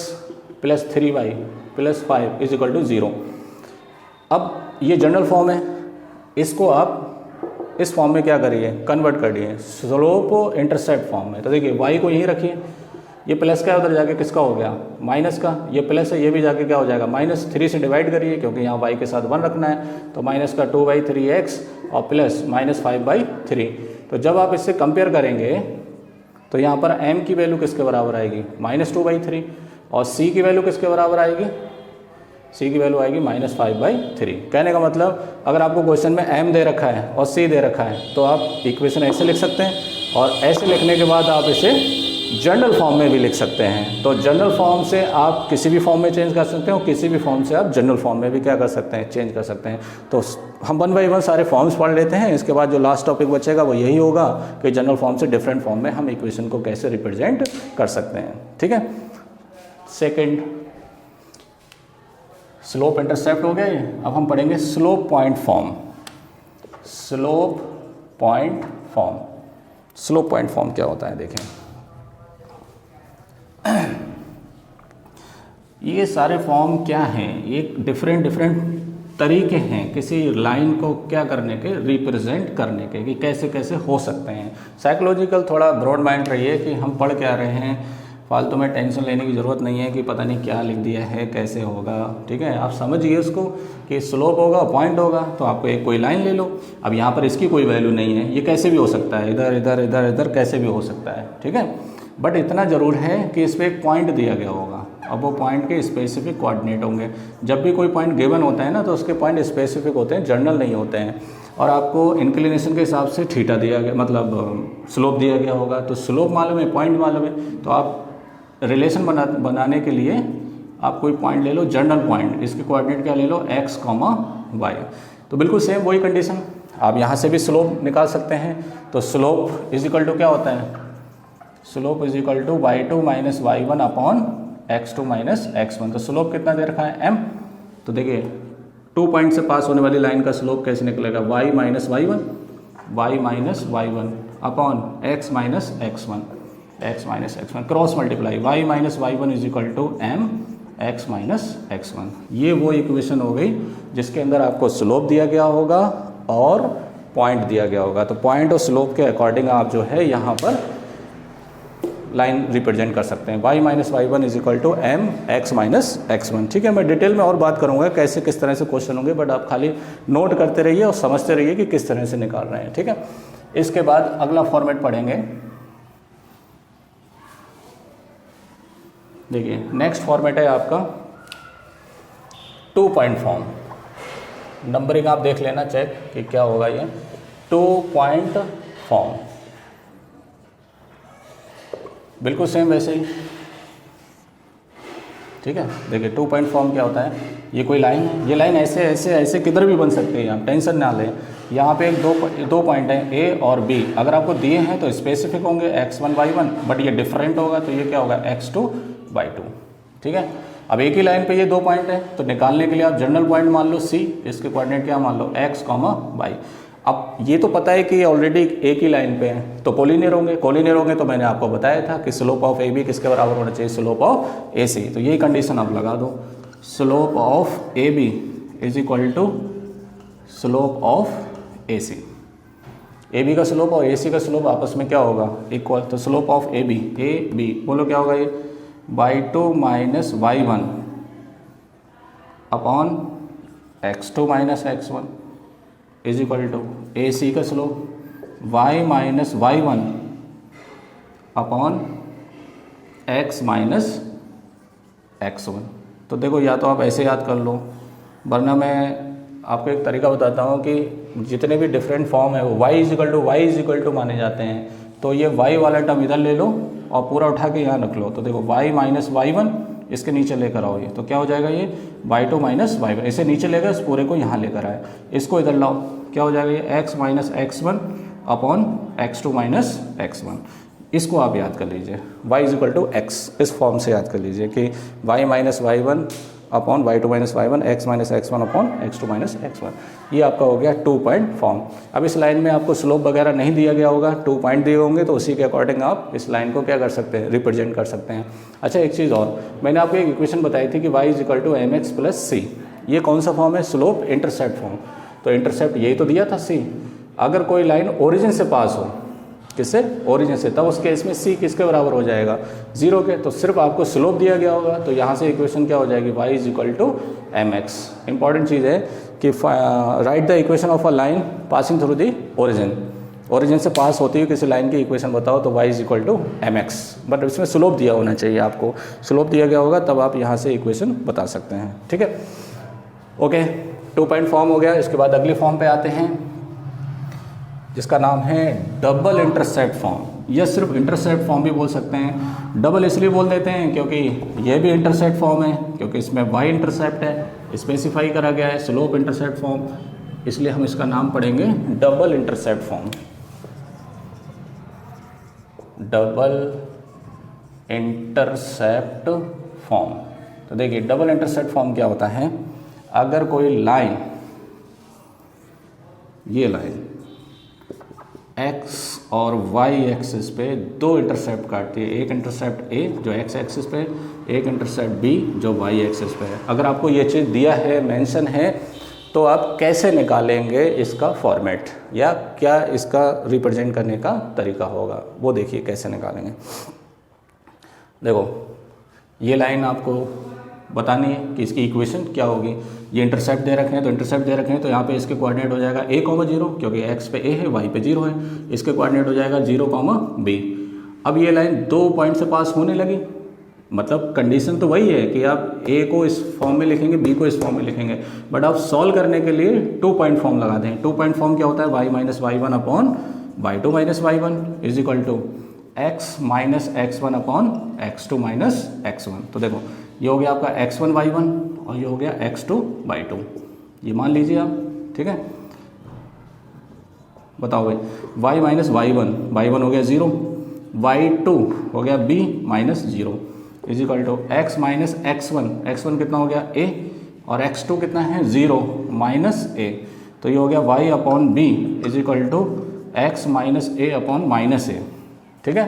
+ 3y + 5 is equal to 0। अब ये जनरल फॉर्म है, इसको आप इस फॉर्म में क्या करिए, कन्वर्ट करिए स्लोप इंटरसेप्ट फॉर्म में। तो देखिए y को यहीं रखिए, ये प्लस का उधर जाके किसका हो गया, माइनस का, ये प्लस है, ये भी जाके क्या हो जाएगा, -3 से डिवाइड करिए, क्योंकि यहाँ y के साथ 1 रखना है, तो माइनस का 2/3x और प्लस -5/3। तो जब आप इससे कंपेयर करेंगे तो यहाँ पर m की वैल्यू किसके बराबर आएगी, -2/3, और c की वैल्यू किसके बराबर आएगी, c की वैल्यू आएगी -5/3। कहने का मतलब अगर आपको क्वेश्चन में m दे रखा है और c दे रखा है, तो आप इक्वेशन ऐसे लिख सकते हैं, और ऐसे लिखने के बाद आप इसे जनरल फॉर्म में भी लिख सकते हैं। तो जनरल फॉर्म से आप किसी भी फॉर्म में चेंज कर सकते हैं, और किसी भी फॉर्म से आप जनरल फॉर्म में भी क्या कर सकते हैं, चेंज कर सकते हैं। तो हम 1 बाय 1 सारे फॉर्म्स पढ़ लेते हैं, इसके बाद जो लास्ट टॉपिक बचेगा वो यही होगा कि जनरल फॉर्म से डिफरेंट फॉर्म में हम इक्वेशन को कैसे रिप्रेजेंट कर सकते हैं। ठीक है, सेकेंड स्लोप इंटरसेप्ट हो गया। अब हम पढ़ेंगे slope point form. Slope point form क्या होता है, देखें ये सारे फॉर्म क्या हैं, एक डिफरेंट तरीके हैं किसी लाइन को क्या करने के, रिप्रेजेंट करने के, कि कैसे कैसे हो सकते हैं। साइकोलॉजिकल थोड़ा ब्रॉड माइंड रहिए कि हम पढ़ क्या रहे हैं, फालतू में टेंशन लेने की ज़रूरत नहीं है कि पता नहीं क्या लिख दिया है, कैसे होगा। ठीक है, आप समझिए उसको कि स्लोप होगा, पॉइंट होगा, तो आपको एक कोई लाइन ले लो। अब यहाँ पर इसकी कोई वैल्यू नहीं है, ये कैसे भी हो सकता है, इधर इधर इधर इधर कैसे भी हो सकता है। ठीक है, बट इतना ज़रूर है कि इस पर एक पॉइंट दिया गया होगा। अब वो पॉइंट के स्पेसिफिक कोऑर्डिनेट होंगे। जब भी कोई पॉइंट गिवन होता है ना, तो उसके पॉइंट स्पेसिफिक होते हैं, जनरल नहीं होते हैं। और आपको इंक्लिनेशन के हिसाब से थीटा दिया गया, मतलब स्लोप दिया गया होगा। तो स्लोप मालूम है, पॉइंट मालूम है, तो आप रिलेशन बनाने के लिए आप कोई पॉइंट ले लो, जनरल पॉइंट, इसके कोऑर्डिनेट क्या ले लो, x, y। तो बिल्कुल सेम वही कंडीशन, आप यहाँ से भी स्लोप निकाल सकते हैं। तो स्लोप इज इक्वल टू क्या होता है, slope is equal to y2 minus y1 upon x2 minus x1। तो स्लोप कितना दे रखा है, m। तो देखिए 2 पॉइंट से पास होने वाली लाइन का स्लोप कैसे निकलेगा, y minus y1 upon x minus x1, cross multiply, y minus y1 is equal to m x minus x1। ये वो इक्वेशन हो गई जिसके अंदर आपको स्लोप दिया गया होगा और पॉइंट दिया गया होगा। तो पॉइंट और स्लोप के अकॉर्डिंग आप जो है यहाँ पर लाइन रिप्रेजेंट कर सकते हैं। y minus y1 is equal to m x minus x1। ठीक है, मैं डिटेल में और बात करूँगा कैसे किस तरह से क्वेश्चन होंगे, बट आप खाली नोट करते रहिए और समझते रहिए कि किस तरह से निकाल रहे हैं। ठीक है, इसके बाद अगला फॉर्मेट पढ़ेंगे। देखिए नेक्स्ट फॉर्मेट है आपका 2 पॉइंट फॉर्म। नंबरिंग आप देख लेना चेक कि क्या होगा ये 2 पॉइंट फॉर्म, बिल्कुल सेम वैसे ही। ठीक है, देखिए 2 पॉइंट फॉर्म क्या होता है, ये कोई लाइन है, ये लाइन ऐसे ऐसे ऐसे किधर भी बन सकती है, आप टेंशन ना लें। यहाँ पे एक दो पॉइंट हैं A और B, अगर आपको दिए हैं तो स्पेसिफिक होंगे x1 y1, बट ये डिफरेंट होगा तो ये क्या होगा x2 y2। ठीक है, अब एक ही लाइन पे ये 2 पॉइंट है, तो निकालने के लिए आप जनरल पॉइंट मान लो C, इसके कोऑर्डिनेट क्या मान लो x, y। अब ये तो पता है कि ऑलरेडी एक ही लाइन पे है, तो कोलिनियर होंगे तो मैंने आपको बताया था कि स्लोप ऑफ AB किसके बराबर होना चाहिए, स्लोप ऑफ AC। तो यही कंडीशन आप लगा दो, slope of AB is equal to slope of AC। AB का स्लोप और AC का स्लोप आपस में क्या होगा, इक्वल। तो स्लोप ऑफ AB बोलो क्या होगा, ये y2 minus y1 upon x2 minus x1 is equal to AC का slope y minus y1 upon x minus x1। तो देखो या तो आप ऐसे याद कर लो, वरना मैं आपको एक तरीका बताता हूँ कि जितने भी डिफरेंट फॉर्म है वो y इज इक्वल टू माने जाते हैं। तो ये y वाला टर्म इधर ले लो और पूरा उठा के यहाँ रख लो। तो देखो y माइनस y1 इसके नीचे लेकर आओ, ये तो क्या हो जाएगा, ये y2 माइनस y1, इसे नीचे लेकर इस पूरे को यहाँ लेकर आए, इसको इधर लाओ, क्या हो जाएगा, ये x minus x1 upon x2 minus x1। इसको आप याद कर लीजिए, y is equal to x, इस फॉर्म से याद कर लीजिए कि y minus y1 upon y2 minus y1, x minus x1 upon x2 minus x1। ये आपका हो गया 2 पॉइंट फॉर्म। अब इस लाइन में आपको स्लोप वगैरह नहीं दिया गया होगा, 2 पॉइंट दिए होंगे, तो उसी के अकॉर्डिंग आप इस लाइन को क्या कर सकते हैं, रिप्रेजेंट कर सकते हैं। अच्छा एक चीज़ और, मैंने आपको एक इक्वेशन बताई थी कि y is equal to mx plus c। ये कौन सा फॉर्म है, स्लोप इंटरसेप्ट फॉर्म। तो इंटरसेप्ट यही तो दिया था c। अगर कोई लाइन ओरिजिन से पास हो, किससे, ओरिजिन से, तब उस केस में c किसके बराबर हो जाएगा, 0 के। तो सिर्फ आपको स्लोप दिया गया होगा, तो यहाँ से इक्वेशन क्या हो जाएगी, y is equal to mx। Important चीज़ है कि write the equation of a line passing through the origin से पास होती हुई किसी लाइन की इक्वेशन बताओ, तो y is equal to mx। But इसमें स्लोप दिया होना चाहिए, आपको स्लोप दिया गया होगा तब आप यहाँ से इक्वेशन बता सकते हैं। ठीक है, ओके, 2 पॉइंट फॉर्म हो गया। इसके बाद अगले फॉर्म पे आते हैं जिसका नाम है डबल इंटरसेप्ट फॉर्म, या सिर्फ इंटरसेप्ट फॉर्म भी बोल सकते हैं। डबल इसलिए बोल देते हैं क्योंकि ये भी इंटरसेप्ट फॉर्म है, क्योंकि इसमें y इंटरसेप्ट है, स्पेसिफाई करा गया है, स्लोप इंटरसेप्ट फॉर्म, इसलिए हम इसका नाम पढ़ेंगे double intercept form. Double intercept form. तो देखिए डबल इंटरसेप्ट फॉर्म क्या होता है, अगर कोई लाइन, ये लाइन x और वाई एक्सिस पे दो इंटरसेप्ट काटती है, एक इंटरसेप्ट ए जो एक्स एक्सिस पे, एक इंटरसेप्ट बी जो वाई एक्सिस पे है। अगर आपको ये चीज़ दिया है, मेंशन है, तो आप कैसे निकालेंगे इसका फॉर्मेट या क्या इसका रिप्रेजेंट करने का तरीका होगा वो देखिए कैसे निकालेंगे। देखो ये लाइन आपको बतानी है कि इसकी इक्वेशन क्या होगी। ये इंटरसेप्ट दे रखे हैं तो इंटरसेप्ट दे रखे हैं तो यहाँ पे इसके कोऑर्डिनेट हो जाएगा a, 0 क्योंकि x पे a है, y पे 0 है, इसके कोऑर्डिनेट हो जाएगा 0, b। अब ये लाइन दो पॉइंट से पास होने लगी, मतलब कंडीशन तो वही है कि आप a को इस फॉर्म में लिखेंगे, b को इस फॉर्म में लिखेंगे, बट आप सॉल्व करने के लिए 2 पॉइंट फॉर्म लगा दें। 2 पॉइंट फॉर्म क्या होता है, y minus y1 upon y2 minus y1 is equal to x minus x1 upon x2 minus x1। तो देखो ये हो गया आपका x1 y1 और ये हो गया x2 y2, ये मान लीजिए आप, ठीक है। बताओ भाई y माइनस y1 हो गया 0, y2 हो गया b minus 0 is equal to x minus x1 कितना हो गया a और x2 कितना है 0 माइनस a, तो ये हो गया y upon b is equal to x minus a upon minus a, ठीक है।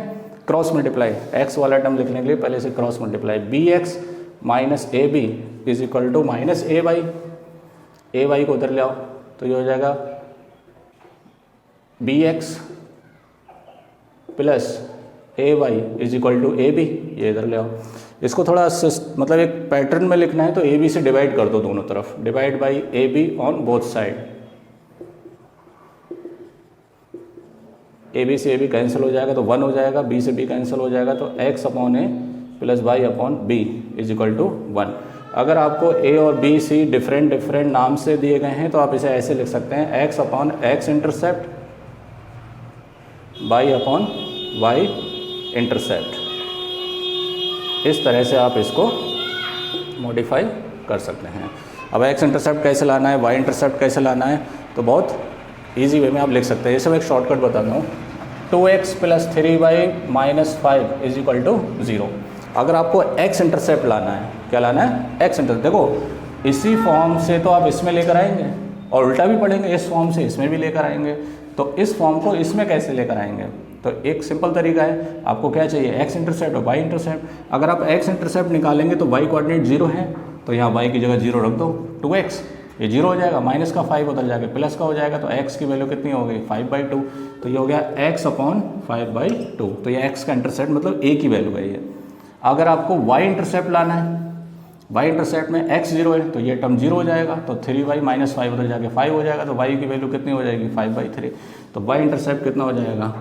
क्रॉस मल्टीप्लाई x वाला टर्म लिखने के लिए पहले से cross multiply bx minus A B is equal to minus A Y को उधर ले आओ तो ये हो जाएगा B x plus A Y is equal to A B, ये इधर ले आओ। इसको थोड़ा मतलब एक पैटर्न में लिखना है तो ए बी से डिवाइड कर दो दोनों तरफ, divide by A B on both side. A B से ए बी कैंसिल हो जाएगा तो 1 हो जाएगा, बी से बी कैंसिल हो जाएगा तो x upon A plus Y upon B is equal to 1। अगर आपको ए और बी सी डिफरेंट नाम से दिए गए हैं तो आप इसे ऐसे लिख सकते हैं x upon X intercept, y upon Y intercept. इस तरह से आप इसको मॉडिफाई कर सकते हैं। अब x इंटरसेप्ट कैसे लाना है, y इंटरसेप्ट कैसे लाना है, तो बहुत ईजी वे में आप लिख सकते हैं। ये सब एक शॉर्टकट बताता हूँ। 2x plus 3y minus 5 is equal to 0। अगर आपको x इंटरसेप्ट लाना है, क्या लाना है, x इंटरसेप्ट। देखो इसी फॉर्म से तो आप इसमें लेकर आएंगे और उल्टा भी पढ़ेंगे, इस फॉर्म से इसमें भी लेकर आएंगे, तो इस फॉर्म को इसमें कैसे लेकर आएंगे। तो एक सिंपल तरीका है, आपको क्या चाहिए, x इंटरसेप्ट और y इंटरसेप्ट। अगर आप x इंटरसेप्ट निकालेंगे तो y कोऑर्डिनेट 0 है तो यहाँ y की जगह 0 रख दो, 2x ये 0 हो जाएगा, माइनस का 5 उधर जाके प्लस का हो जाएगा तो x की वैल्यू कितनी हो गई 5/2, तो ये हो गया x अपॉन 5/2। तो ये x का इंटरसेप्ट मतलब a की वैल्यू है ये। अगर आपको y इंटरसेप्ट लाना है, y इंटरसेप्ट में x 0 है तो ये टर्म 0 हो जाएगा, तो 3y माइनस 5 उधर जाके 5 हो जाएगा, तो y की वैल्यू कितनी हो जाएगी 5/3। तो y इंटरसेप्ट कितना हो जाएगा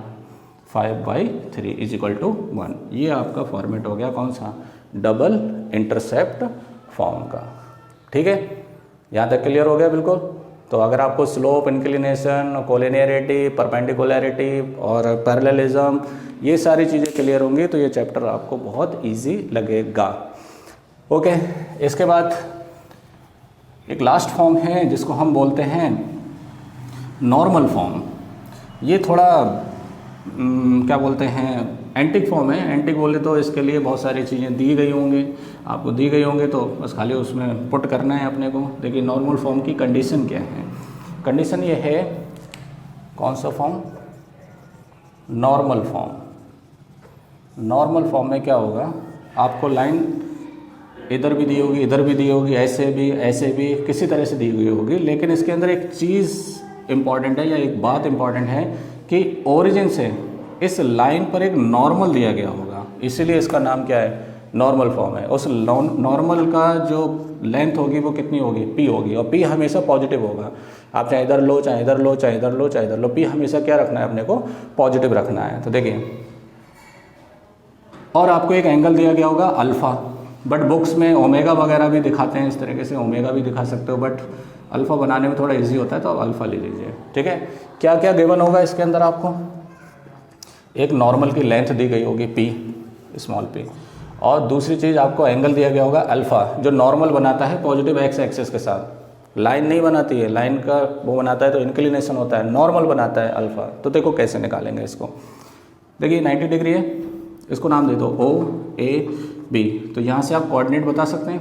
5/3 इज इक्वल टू 1। ये आपका फॉर्मेट हो गया कौन सा, डबल इंटरसेप्ट फॉर्म का, ठीक है। यहाँ तक क्लियर हो गया बिल्कुल। तो अगर आपको स्लोप, इंक्लिनेशन, कोलिनियरिटी, परपेंडिकुलरिटी और पैरेललिज्म ये सारी चीज़ें क्लियर होंगी तो ये चैप्टर आपको बहुत इजी लगेगा। ओके, इसके बाद एक लास्ट फॉर्म है जिसको हम बोलते हैं नॉर्मल फॉर्म। ये थोड़ा क्या बोलते हैं, एंटिक फॉर्म है। एंटिक बोले तो इसके लिए बहुत सारी चीज़ें दी गई होंगी, आपको दी गई होंगी तो बस खाली उसमें पुट करना है अपने को। देखिए नॉर्मल फॉर्म की कंडीशन क्या है। कंडीशन ये है, कौन सा form, normal form. Normal form में क्या होगा, आपको लाइन इधर भी दी होगी, इधर भी दी होगी, ऐसे भी किसी तरह से दी हुई होगी, लेकिन इसके अंदर एक चीज़ इम्पॉर्टेंट है या एक बात इम्पॉर्टेंट है कि ओरिजिन से इस लाइन पर एक नॉर्मल दिया गया होगा, इसीलिए इसका नाम क्या है, नॉर्मल फॉर्म है। उस नॉर्मल का जो लेंथ होगी वो कितनी होगी, p होगी, और p हमेशा पॉजिटिव होगा। आप चाहे इधर लो, चाहे इधर लो, चाहे इधर लो, चाहे इधर लो, p हमेशा क्या रखना है, अपने को पॉजिटिव रखना है। तो देखिए, और आपको एक एंगल दिया गया होगा अल्फ़ा, बट बुक्स में ओमेगा वगैरह भी दिखाते हैं, इस तरीके से ओमेगा भी दिखा सकते हो, बट अल्फ़ा बनाने में थोड़ा इजी होता है तो आप अल्फ़ा ले लीजिए, ठीक है। क्या क्या गिवन होगा इसके अंदर, आपको एक नॉर्मल की लेंथ दी गई होगी p, स्मॉल p, और दूसरी चीज़ आपको एंगल दिया गया होगा अल्फ़ा, जो नॉर्मल बनाता है पॉजिटिव x एक्सिस के साथ। लाइन नहीं बनाती है, लाइन का वो बनाता है तो इंक्लिनेशन होता है, नॉर्मल बनाता है अल्फ़ा। तो देखो कैसे निकालेंगे इसको। देखिए 90 डिग्री है, इसको नाम दे दो O A B। तो यहाँ से आप कोऑर्डिनेट बता सकते हैं,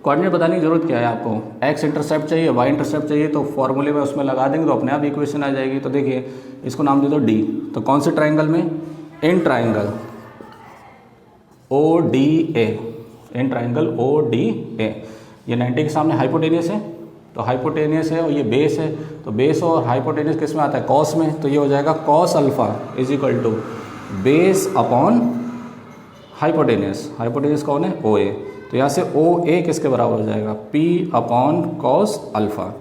कोऑर्डिनेट बताने की जरूरत क्या है आपको, एक्स इंटरसेप्ट चाहिए, वाई इंटरसेप्ट चाहिए, तो फॉर्मूले में उसमें लगा देंगे तो अपने आप इक्वेशन आ जाएगी। तो देखिए इसको नाम दे दो डी, तो कौन से ट्राइंगल में, in triangle O D A, in triangle O D A, ये 90 के सामने हाइपोटेनियस है, तो हाइपोटेनियस है और ये बेस है, तो बेस और हाइपोटेनियस किस में आता है, कॉस में, तो ये हो जाएगा cos alpha is equal to base upon hypotenuse, hypotenuse कौन है, ओ ए, तो यहाँ से ओ ए किसके बराबर हो जाएगा, पी अपॉन कॉस अल्फा,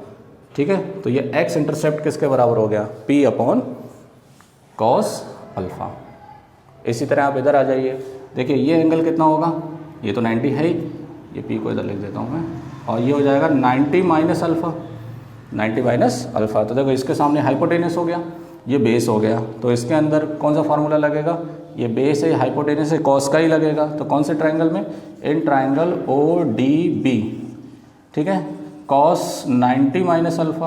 ठीक है। तो ये एक्स इंटरसेप्ट किसके बराबर हो गया, पी अपॉन कॉस अल्फा। इसी तरह आप इधर आ जाइए, देखिए ये एंगल कितना होगा, ये तो 90 है ही, ये पी को इधर लिख देता हूँ मैं, और ये हो जाएगा 90 माइनस अल्फ़ा, 90 माइनस अल्फ़ा। तो देखो इसके सामने हाइपोटेनियस हो गया, ये बेस हो गया, तो इसके अंदर कौन सा फार्मूला लगेगा, ये बेस है, हाइपोटेनियस है, कॉस का ही लगेगा। तो कौन से ट्राइंगल में, in triangle O D B, ठीक है, कॉस 90 माइनस अल्फ़ा,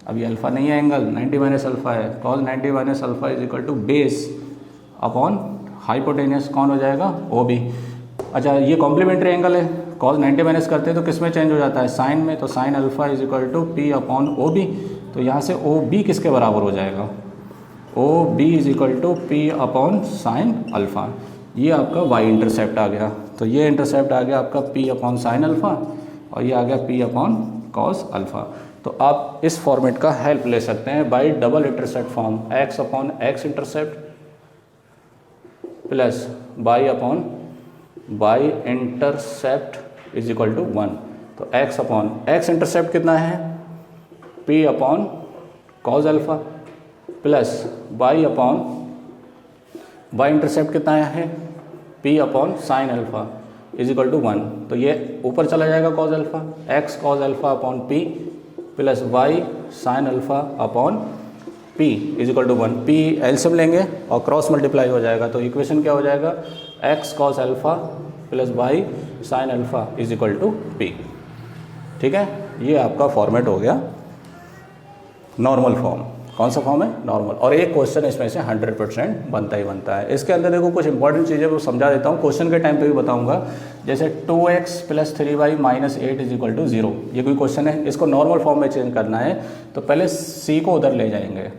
अब ये अल्फ़ा नहीं है एंगल, 90 माइनस अल्फ़ा है, cos 90 minus alpha is equal to base upon hypotenuse, कौन हो जाएगा, ओ बी। अच्छा ये कॉम्प्लीमेंट्री एंगल है, कॉस 90 माइनस करते हैं तो किस में चेंज हो जाता है, साइन में, तो sine alpha is equal to P upon O B, तो यहाँ से ओ बी किसके बराबर हो जाएगा, O B is equal to P upon sine alpha. ये आपका वाई इंटरसेप्ट आ गया, तो ये इंटरसेप्ट आ गया आपका पी अपॉन साइन अल्फ़ा, और ये आ गया पी अपॉन कॉस अल्फ़ा। तो आप इस फॉर्मेट का हेल्प ले सकते हैं by double intercept form, X upon X intercept plus Y upon Y intercept is equal to 1। तो एक्स अपॉन एक्स इंटरसेप्ट कितना है, P upon cos alpha plus Y upon Y intercept कितना है, P upon sine alpha is equal to 1। तो ये ऊपर चला जाएगा cos alpha, X cos alpha upon P plus Y sine alpha upon P is equal to 1। P LCM लेंगे और cross multiply हो जाएगा, तो इक्वेशन क्या हो जाएगा, X cos alpha plus Y sine alpha is equal to P, ठीक है। ये आपका फॉर्मेट हो गया नॉर्मल फॉर्म। कौन सा फॉर्म है, नॉर्मल। और एक क्वेश्चन इसमें से 100% बनता ही बनता है। इसके अंदर देखो कुछ इंपॉर्टेंट चीज़ें वो समझा देता हूँ, क्वेश्चन के टाइम पे भी बताऊंगा। जैसे 2x plus 3y minus 8 is equal to 0, ये कोई क्वेश्चन है, इसको नॉर्मल फॉर्म में चेंज करना है, तो पहले c को उधर ले जाएंगे,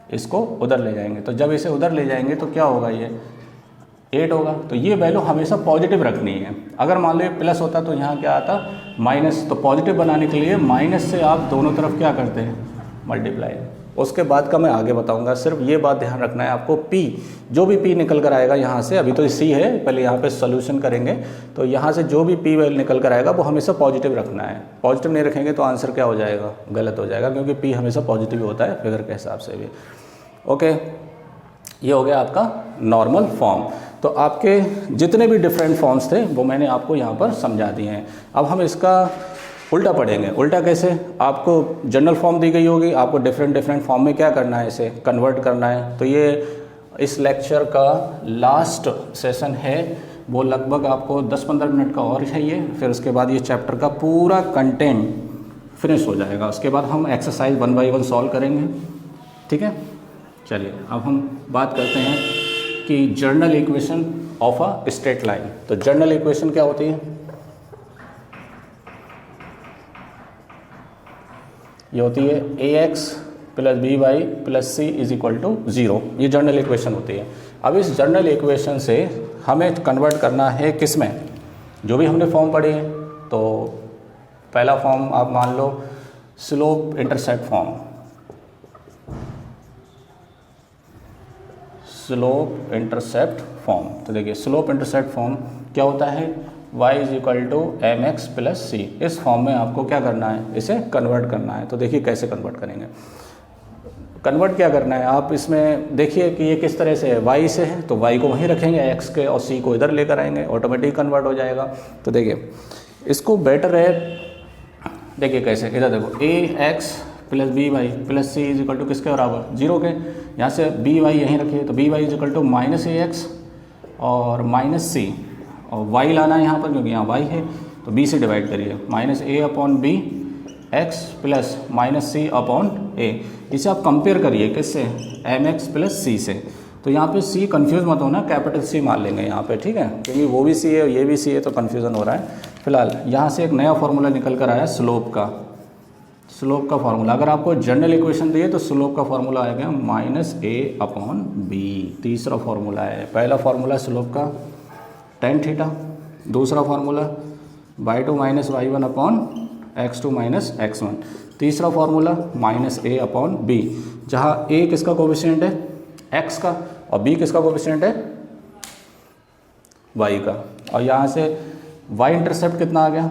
इसको उधर ले जाएंगे, तो जब इसे उधर ले जाएंगे तो क्या होगा, ये 8 होगा। तो ये वैल्यू हमेशा पॉजिटिव रखनी है। अगर मान लो ये प्लस होता तो यहाँ क्या आता, माइनस। तो पॉजिटिव बनाने के लिए माइनस से आप दोनों तरफ क्या करते हैं, मल्टीप्लाई। उसके बाद का मैं आगे बताऊंगा, सिर्फ ये बात ध्यान रखना है आपको, p जो भी p निकल कर आएगा यहाँ से, अभी तो c है, पहले यहाँ पे सोल्यूशन करेंगे, तो यहाँ से जो भी p वैल्यू निकल कर आएगा वो हमेशा पॉजिटिव रखना है। पॉजिटिव नहीं रखेंगे तो आंसर क्या हो जाएगा, गलत हो जाएगा, क्योंकि p हमेशा पॉजिटिव ही होता है फिगर के हिसाब से भी। ओके, ये हो गया आपका नॉर्मल फॉर्म। तो आपके जितने भी डिफरेंट फॉर्म्स थे वो मैंने आपको यहाँ पर समझा दिए हैं। अब हम इसका उल्टा पढ़ेंगे। उल्टा कैसे, आपको जनरल फॉर्म दी गई होगी, आपको डिफरेंट फॉर्म में क्या करना है, इसे कन्वर्ट करना है। तो ये इस लेक्चर का लास्ट सेशन है, वो लगभग आपको 10-15 मिनट का और चाहिए, फिर उसके बाद ये चैप्टर का पूरा कंटेंट फिनिश हो जाएगा। उसके बाद हम एक्सरसाइज 1 by 1 सॉल्व करेंगे, ठीक है। चलिए अब हम बात करते हैं कि general equation of a straight line. तो जनरल इक्वेशन क्या होती है, ये होती है ax plus B Y plus C is equal to 0, ये जनरल इक्वेशन होती है। अब इस जनरल इक्वेशन से हमें कन्वर्ट करना है किस में, जो भी हमने फॉर्म पढ़ी है। तो पहला फॉर्म आप मान लो slope intercept form, slope intercept form. तो देखिए स्लोप इंटरसेप्ट फॉर्म क्या होता है, y is equal to m x plus c. इस फॉर्म में आपको क्या करना है, इसे कन्वर्ट करना है। तो देखिए कैसे कन्वर्ट करेंगे। कन्वर्ट क्या करना है, आप इसमें देखिए कि ये किस तरह से है, y से है तो y को वहीं रखेंगे x के, और c को इधर लेकर आएंगे, ऑटोमेटिक कन्वर्ट हो जाएगा। तो देखिए इसको बेटर है, देखिए कैसे, इधर देखो ax plus B Y plus C is equal to किसके बराबर, 0 के। यहाँ से बी वाई यहीं रखिए, तो b y is equal to minus ax और माइनस सी, और y लाना है यहाँ पर क्योंकि यहाँ y है, तो b से डिवाइड करिए, minus a upon b x plus minus c upon a। इसे आप कंपेयर करिए किससे, एम एक्स प्लस सी से। तो यहाँ पे c कंफ्यूज मत होना, कैपिटल C मान लेंगे यहाँ पे, ठीक है, क्योंकि वो भी c है और ये भी c है तो कन्फ्यूज़न हो रहा है। फिलहाल यहाँ से एक नया फार्मूला निकल कर आया स्लोप का फार्मूला। अगर आपको जनरल इक्वेशन दिए तो स्लोप का फार्मूला आएगा -a/b। तीसरा फार्मूला है, पहला फार्मूला स्लोप का tan थीटा, दूसरा formula y2 - y1 x2 - x1, तीसरा फार्मूला -a/b, जहाँ a किसका कोफिशिएंट है x का और b किसका कोफिशिएंट है y का। और यहाँ से y इंटरसेप्ट कितना आ गया,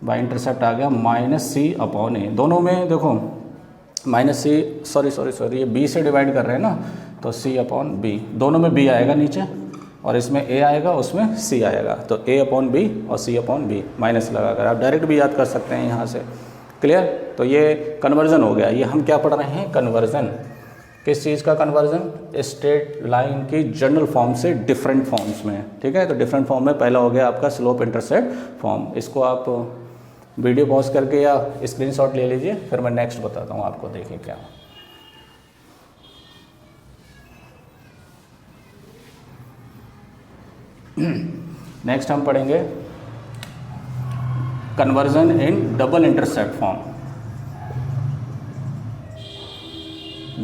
y इंटरसेप्ट आ गया -c/a। दोनों में देखो -c सॉरी ये b से डिवाइड कर रहे हैं ना, तो c/b, दोनों में b आएगा नीचे और इसमें a आएगा उसमें c आएगा, तो a/b और c/b माइनस लगाकर आप डायरेक्ट भी याद कर सकते हैं यहाँ से। क्लियर? तो ये कन्वर्जन हो गया। ये हम क्या पढ़ रहे हैं, कन्वर्जन। किस चीज़ का कन्वर्जन, स्ट्रेट लाइन की जनरल फॉर्म से डिफरेंट फॉर्म्स में। ठीक है, तो डिफरेंट फॉर्म में पहला हो गया आपका स्लोप इंटरसेप्ट फॉर्म। इसको आप वीडियो पॉज करके या स्क्रीनशॉट ले लीजिए, फिर मैं नेक्स्ट बताता हूँ आपको। देखिए क्या, नेक्स्ट हम पढ़ेंगे conversion in double intercept form.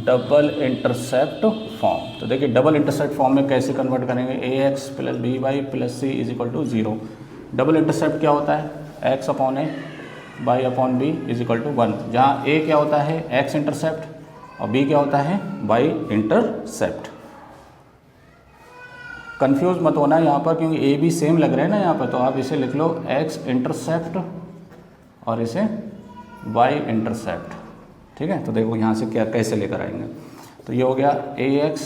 Double intercept form, तो देखिए डबल इंटरसेप्ट फॉर्म में कैसे कन्वर्ट करेंगे, ax + by + c = 0। Double intercept क्या होता है, x/a y/b = 1, जहाँ a क्या होता है x इंटरसेप्ट और b क्या होता है y इंटरसेप्ट। कंफ्यूज मत होना यहाँ पर, क्योंकि a b सेम लग रहे हैं ना यहाँ पर, तो आप इसे लिख लो x इंटरसेप्ट और इसे y इंटरसेप्ट। ठीक है, तो देखो यहाँ से क्या कैसे लेकर आएंगे, तो ये हो गया ax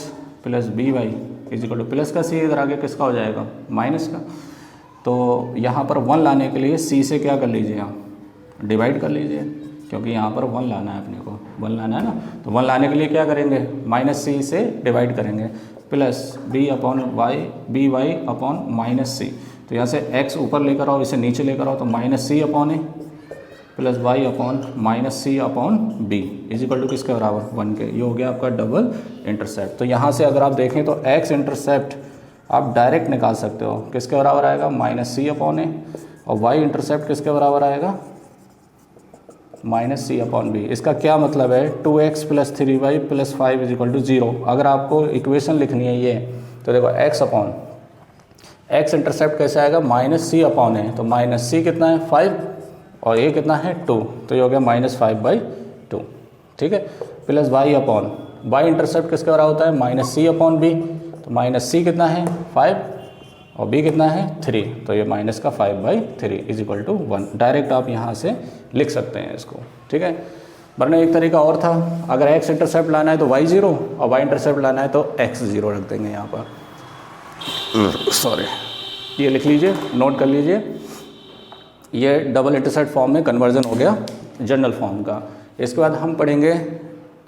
+ by = प्लस का c, इधर आगे किसका हो जाएगा माइनस का। तो यहाँ पर 1 लाने के लिए c से क्या कर लीजिए आप डिवाइड कर लीजिए, क्योंकि यहाँ पर 1 लाना है, अपने को 1 लाना है ना, तो 1 लाने के लिए क्या करेंगे -c से डिवाइड करेंगे, प्लस by/-c। तो यहाँ से x ऊपर लेकर आओ, इसे नीचे लेकर आओ, तो -c/a + y/-c/b = किसके बराबर 1 के। ये हो गया आपका डबल इंटरसेप्ट। तो यहाँ से अगर आप देखें तो x इंटरसेप्ट आप डायरेक्ट निकाल सकते हो, किसके बराबर आएगा -c/a, और y इंटरसेप्ट किसके बराबर आएगा -c/b। इसका क्या मतलब है, 2x + 3y + 5 = 0। अगर आपको इक्वेशन लिखनी है ये, तो देखो x इंटरसेप्ट कैसे आएगा -c/a, तो -c कितना है 5 और a कितना है 2, तो ये हो गया -5/2। ठीक है, प्लस y इंटरसेप्ट किसके बराबर होता है -c/b, तो -c कितना है 5 और b कितना है 3, तो ये -5/3 = 1। डायरेक्ट आप यहाँ से लिख सकते हैं इसको। ठीक है, वरना एक तरीका और था, अगर x इंटरसेप्ट लाना है तो y 0 और y इंटरसेप्ट लाना है तो x 0 रख देंगे यहाँ पर। सॉरी, ये लिख लीजिए, नोट कर लीजिए। ये डबल इंटरसेप्ट फॉर्म में कन्वर्जन हो गया जनरल फॉर्म का। इसके बाद हम पढ़ेंगे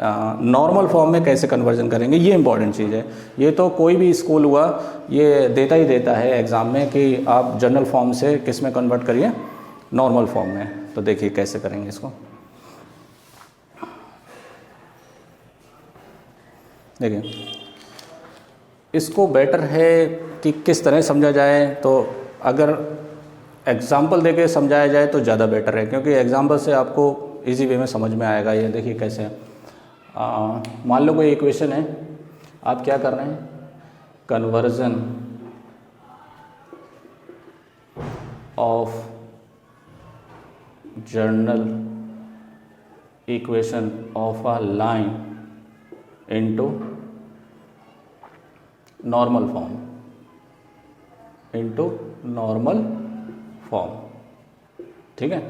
नॉर्मल फॉर्म में कैसे कन्वर्जन करेंगे। ये इंपॉर्टेंट चीज़ है, ये तो कोई भी स्कूल हुआ ये देता ही देता है एग्ज़ाम में कि आप जनरल फॉर्म से किस में कन्वर्ट करिए, नॉर्मल फॉर्म में। तो देखिए कैसे करेंगे इसको। देखिए, इसको बेटर है कि किस तरह समझा जाए, तो अगर एग्ज़ाम्पल देके समझाया जाए तो ज़्यादा बेटर है, क्योंकि एग्ज़ाम्पल से आपको इजी वे में समझ में आएगा। ये देखिए कैसे, मान लो कोई इक्वेशन है, आप क्या कर रहे हैं, conversion of general equation of a line into normal form, into normal form. ठीक है,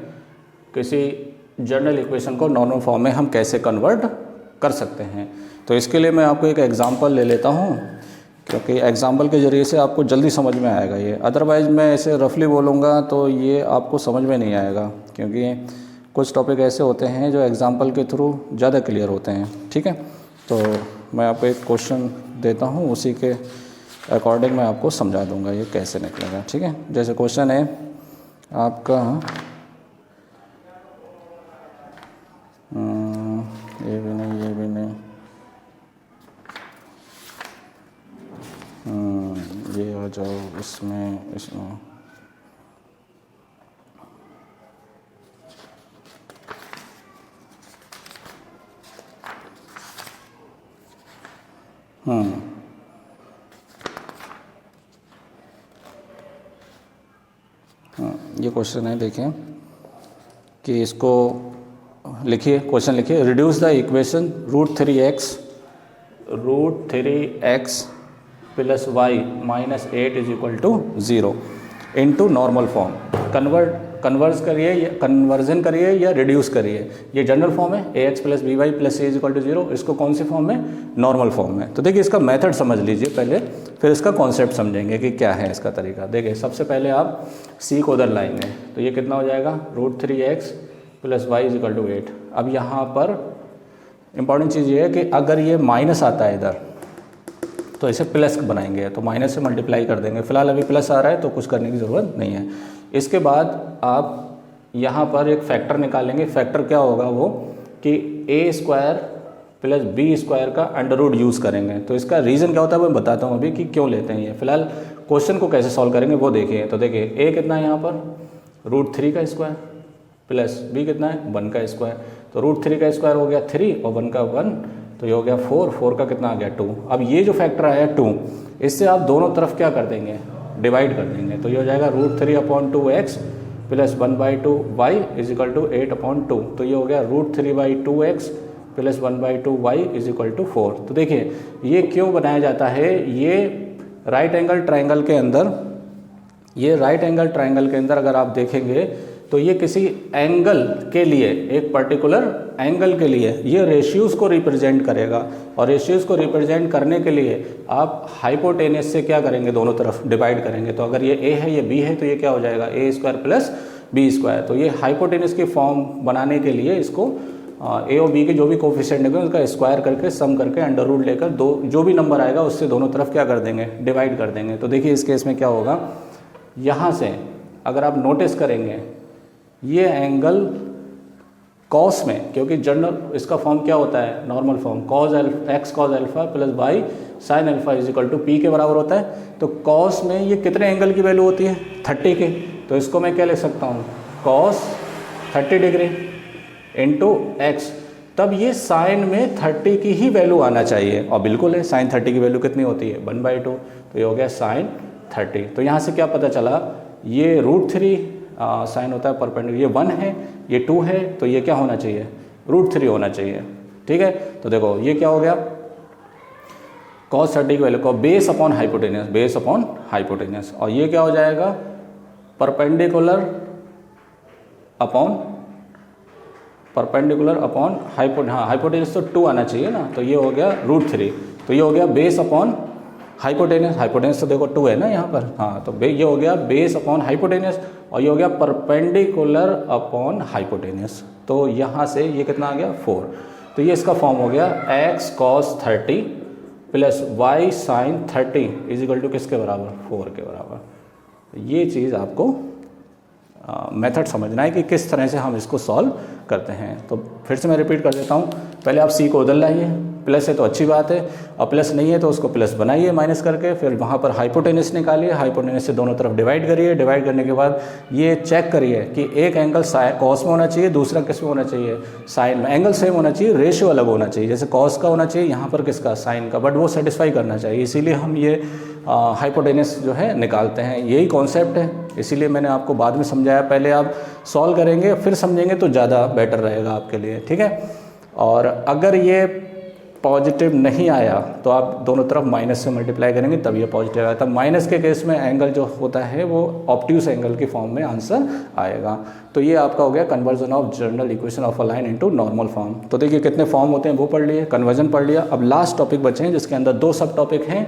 किसी जनरल इक्वेशन को नॉर्मल फॉर्म में हम कैसे कन्वर्ट कर सकते हैं। तो इसके लिए मैं आपको एक एग्जांपल ले लेता हूँ, क्योंकि एग्जांपल के ज़रिए से आपको जल्दी समझ में आएगा ये। अदरवाइज़ मैं ऐसे रफली बोलूँगा तो ये आपको समझ में नहीं आएगा, क्योंकि कुछ टॉपिक ऐसे होते हैं जो एग्जांपल के थ्रू ज़्यादा क्लियर होते हैं। ठीक है, तो मैं आपको एक क्वेश्चन देता हूँ, उसी के अकॉर्डिंग मैं आपको समझा दूँगा ये कैसे निकलेगा। ठीक है, जैसे क्वेश्चन है आपका, ये भी नहीं, ये भी नहीं, ये आ जाओ इसमें, ये क्वेश्चन है, देखें कि इसको लिखिए, क्वेश्चन लिखिए, reduce the equation √3x plus y minus 8 is equal to 0 into normal form. Conversion करिए या रिड्यूस करिए। ये जनरल फॉर्म है ax plus B Y plus C is equal to 0, इसको कौन सी फॉर्म में? नॉर्मल फॉर्म में। तो देखिए इसका मेथड समझ लीजिए पहले, फिर इसका कॉन्सेप्ट समझेंगे कि क्या है इसका तरीका। देखिए सबसे पहले आप c को उधर लाएंगे तो ये कितना हो जाएगा, √3x plus y is equal to 8। अब यहाँ पर इंपॉर्टेंट चीज़ ये है कि अगर ये माइनस आता है इधर तो इसे प्लस बनाएंगे, तो माइनस से मल्टीप्लाई कर देंगे। फिलहाल अभी प्लस आ रहा है तो कुछ करने की ज़रूरत नहीं है। इसके बाद आप यहाँ पर एक फैक्टर निकालेंगे। फैक्टर क्या होगा वो कि a² प्लस b² का अंडर रूट यूज़ करेंगे। तो इसका रीज़न क्या होता है वो मैं बताता हूँ अभी कि क्यों लेते हैं ये। फिलहाल क्वेश्चन को कैसे सॉल्व करेंगे वो देखिए। तो देखिए a कितना है यहाँ पर, √3 का स्क्वायर प्लस b कितना है, 1 का स्क्वायर। तो √3 का स्क्वायर हो गया 3 और 1 का 1, तो ये हो गया 4, 4 का कितना आ गया 2। अब ये जो फैक्टर आया 2, इससे आप दोनों तरफ क्या कर देंगे, डिवाइड कर देंगे। तो ये हो जाएगा √3/2x plus 1/2 y is equal to 8/2। तो ये हो गया √3/2x plus 1/2 y is equal to 4। तो देखिए ये क्यों बनाया जाता है, ये राइट एंगल ट्राइंगल के अंदर अगर आप देखेंगे तो ये किसी एंगल के लिए, एक पर्टिकुलर एंगल के लिए ये रेशियोज़ को रिप्रेजेंट करेगा। और रेशियोज़ को रिप्रेजेंट करने के लिए आप हाइपोटेनस से क्या करेंगे, दोनों तरफ डिवाइड करेंगे। तो अगर ये a है ये b है तो ये क्या हो जाएगा, a² प्लस b²। तो ये हाइपोटेनस की फॉर्म बनाने के लिए इसको a और b के जो भी कोफिशिएंट है उसका स्क्वायर करके सम करके अंडर रूट लेकर जो भी नंबर आएगा उससे दोनों तरफ क्या कर देंगे, डिवाइड कर देंगे। तो देखिए इस केस में क्या होगा, यहाँ से अगर आप नोटिस करेंगे ये एंगल कॉस में, क्योंकि जनरल इसका फॉर्म क्या होता है, normal form x cos alpha plus y sin alpha is equal to p के बराबर होता है। तो कॉस में ये कितने एंगल की वैल्यू होती है, 30 की। तो इसको मैं क्या लिख सकता हूँ, cos 30 डिग्री इंटू x। तब ये साइन में 30 की ही वैल्यू आना चाहिए, और बिल्कुल है, साइन 30 की वैल्यू कितनी होती है, 1/2। तो ये हो गया साइन 30। तो यहाँ से क्या पता चला, ये √3 साइन होता है परपेंडिकुलर, ये 1 है ये 2 है, तो ये क्या होना चाहिए, √3 होना चाहिए। ठीक है, तो देखो ये क्या हो गया, cos 30 की वैल्यू को बेस अपॉन हाइपोटेनस, और ये क्या हो जाएगा, परपेंडिकुलर अपॉन हाइपोटेनस। तो 2 आना चाहिए ना, तो ये हो गया √3। तो ये हो गया बेस अपॉन हाइपोटेनस तो देखो 2 है ना यहाँ पर, हाँ। तो ये हो गया बेस अपॉन हाइपोटेनस, और ये हो गया परपेंडिकुलर अपॉन हाइपोटेनस। तो यहाँ से ये कितना आ गया, 4। तो ये इसका फॉर्म हो गया x cos 30 plus y sin 30 is equal to किसके बराबर, 4 के बराबर। ये चीज़ आपको मेथड समझना है कि किस तरह से हम इसको सॉल्व करते हैं। तो फिर से मैं रिपीट कर देता हूँ, पहले आप c को उधर लाइए, प्लस है तो अच्छी बात है, और प्लस नहीं है तो उसको प्लस बनाइए माइनस करके। फिर वहाँ पर हाइपोटेनस निकालिए, हाइपोटेनस से दोनों तरफ डिवाइड करिए। डिवाइड करने के बाद ये चेक करिए कि एक एंगल कॉस में होना चाहिए, दूसरा किस में होना चाहिए, साइन में। एंगल सेम होना चाहिए, रेशियो अलग होना चाहिए। जैसे कॉस का होना चाहिए, यहाँ पर किसका, साइन का, बट वो सेटिस्फाई करना चाहिए। इसीलिए हम ये हाइपोटेनस जो है निकालते हैं, यही कॉन्सेप्ट है। इसीलिए मैंने आपको बाद में समझाया, पहले आप सॉल्व करेंगे फिर समझेंगे तो ज़्यादा बेटर रहेगा आपके लिए। ठीक है, और अगर ये पॉजिटिव नहीं आया तो आप दोनों तरफ माइनस से मल्टीप्लाई करेंगे तब ये पॉजिटिव आया। तब माइनस के केस में एंगल जो होता है वो ऑब्ट्यूस एंगल की फॉर्म में आंसर आएगा। तो ये आपका हो गया conversion of general equation of a line into normal form. तो देखिए कितने फॉर्म होते हैं वो पढ़ लिए, कन्वर्जन पढ़ लिया। अब लास्ट टॉपिक बचे हैं जिसके अंदर 2 सब टॉपिक हैं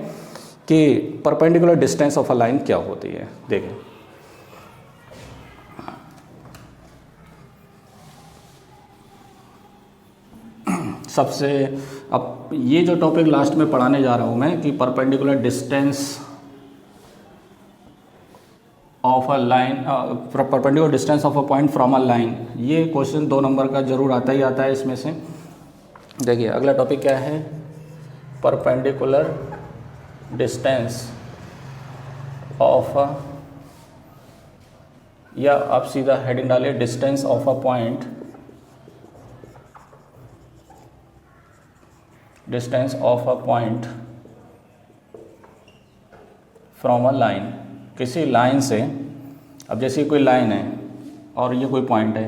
कि perpendicular distance of a line क्या होती है। देखिए सबसे, अब ये जो टॉपिक लास्ट में पढ़ाने जा रहा हूँ मैं कि perpendicular distance of a line, perpendicular distance of a point from a line, ये क्वेश्चन 2 नंबर का जरूर आता ही आता है इसमें से। देखिए अगला टॉपिक क्या है, परपेंडिकुलर डिस्टेंस ऑफ अ, या आप सीधा हेडिंग डालिए distance of a point, distance of a point from a line, किसी लाइन से। अब जैसे कोई लाइन है और ये कोई पॉइंट है,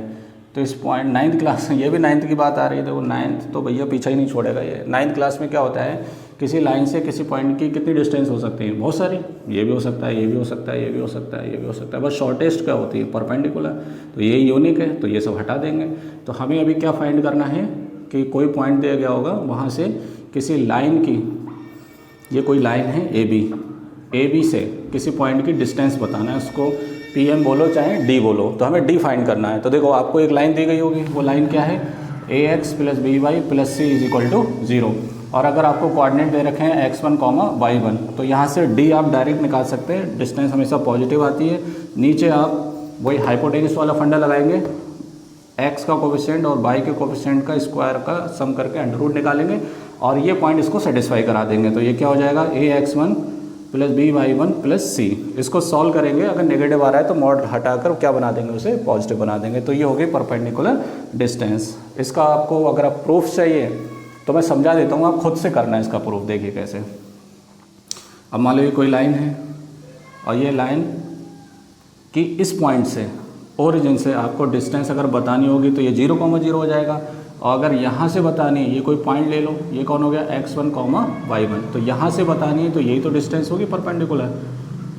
तो इस पॉइंट 9th क्लास में, ये भी 9th की बात आ रही है, देखो 9th तो भैया पीछा ही नहीं छोड़ेगा ये। 9th क्लास में क्या होता है, किसी लाइन से किसी पॉइंट की कितनी डिस्टेंस हो सकती है, बहुत सारी, ये भी हो सकता है, ये भी हो सकता है, ये भी हो सकता है, ये भी हो सकता है, बस शॉर्टेस्ट क्या होती है, परपेंडिकुलर, तो ये यूनिक है, तो ये सब हटा देंगे। तो हमें अभी क्या फाइंड करना है कि कोई पॉइंट दिया गया होगा, वहाँ से किसी लाइन की, ये कोई लाइन है ए बी से किसी पॉइंट की डिस्टेंस बताना है, उसको PM बोलो चाहे D बोलो, तो हमें D फाइंड करना है। तो देखो आपको एक लाइन दी गई होगी, वो लाइन क्या है, AX + BY + C = 0, और अगर आपको कोऑर्डिनेट दे रखे हैं x1, y1, तो यहाँ से D आप डायरेक्ट निकाल सकते हैं, डिस्टेंस हमेशा पॉजिटिव आती है। नीचे आप वही हाइपोटेन्यूस वाला फंडा लगाएंगे, x का कोफिशिएंट और y के कोफिशिएंट का स्क्वायर का सम करके अंडर रूट निकालेंगे, और ये पॉइंट इसको सेटिस्फाई करा देंगे। तो ये क्या हो जाएगा, AX1 + BY1 + C। इसको सॉल्व करेंगे, अगर नेगेटिव आ रहा है तो मॉड हटाकर क्या बना देंगे, उसे पॉजिटिव बना देंगे। तो ये हो गई परपेंडिकुलर डिस्टेंस। इसका आपको अगर आप प्रूफ चाहिए तो मैं समझा देता हूँ, आप खुद से करना है इसका प्रूफ। देखिए कैसे। अब मान लीजिए कोई लाइन है, और ये लाइन की इस पॉइंट से, ओरिजिन से आपको डिस्टेंस अगर बतानी होगी तो ये 0,0 हो जाएगा, और अगर यहाँ से बतानी है, ये कोई पॉइंट ले लो, ये कौन हो गया, x1, y1, तो यहाँ से बतानी है तो यही तो डिस्टेंस होगी परपेंडिकुलर,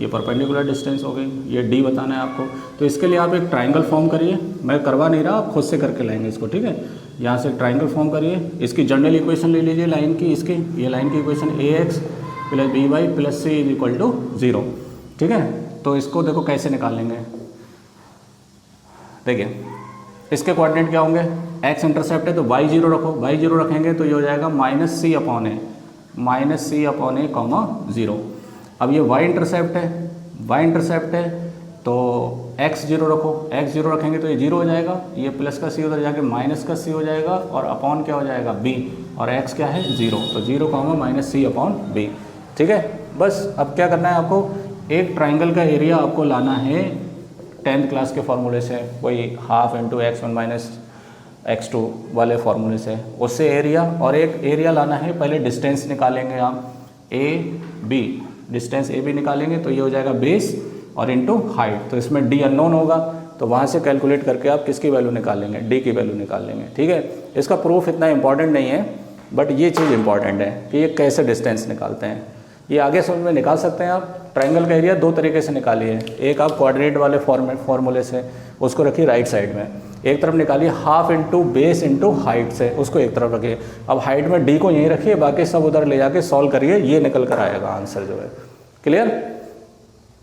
ये परपेंडिकुलर डिस्टेंस हो गई, ये D बताना है आपको। तो इसके लिए आप एक ट्राइंगल फॉर्म करिए, मैं करवा नहीं रहा, आप खुद से करके लाएंगे इसको, ठीक है। यहाँ से ट्राइंगल फॉर्म करिए, इसकी जनरल इक्वेशन ले लीजिए लाइन की, इसकी ये लाइन की इक्वेशन AX + BY + C = 0, ठीक है। तो इसको देखो कैसे निकालेंगे, देखिए इसके कोऑर्डिनेट क्या होंगे, x इंटरसेप्ट है तो y0 रखो, y0 रखेंगे तो ये हो जाएगा -c/a, -c/a, 0। अब ये y इंटरसेप्ट है तो x0 रखो, x0 रखेंगे तो ये 0 हो जाएगा, ये प्लस का c उधर जाके माइनस का c हो जाएगा, और अपॉन क्या हो जाएगा b, और x क्या है 0, तो 0, -c/b, ठीक है। बस अब क्या करना है आपको, एक ट्राइंगल का एरिया आपको लाना है 10th क्लास के फार्मूले से, वही ½ × x1 - x2 वाले फार्मूले से, उससे एरिया, और एक एरिया लाना है, पहले डिस्टेंस निकालेंगे आप, AB, डिस्टेंस AB निकालेंगे तो ये हो जाएगा बेस और इनटू हाइट, तो इसमें D अननोन होगा, तो वहाँ से कैलकुलेट करके आप किसकी वैल्यू निकालेंगे, D की वैल्यू निकालेंगे, ठीक है। इसका प्रूफ इतना इंपॉर्टेंट नहीं है, बट ये चीज़ इंपॉर्टेंट है कि ये कैसे डिस्टेंस निकालते हैं, ये आगे समझ में निकाल सकते हैं आप। ट्राइंगल का एरिया 2 तरीके से निकालिए, एक आप कोऑर्डिनेट वाले फार्मूले से उसको रखिए राइट साइड में, एक तरफ निकालिए ½ × बेस × हाइट से, उसको एक तरफ रखिए। अब हाइट में D को यहीं रखिए, बाकी सब उधर ले जाके सॉल्व करिए, ये निकल कर आएगा आंसर जो है। Clear,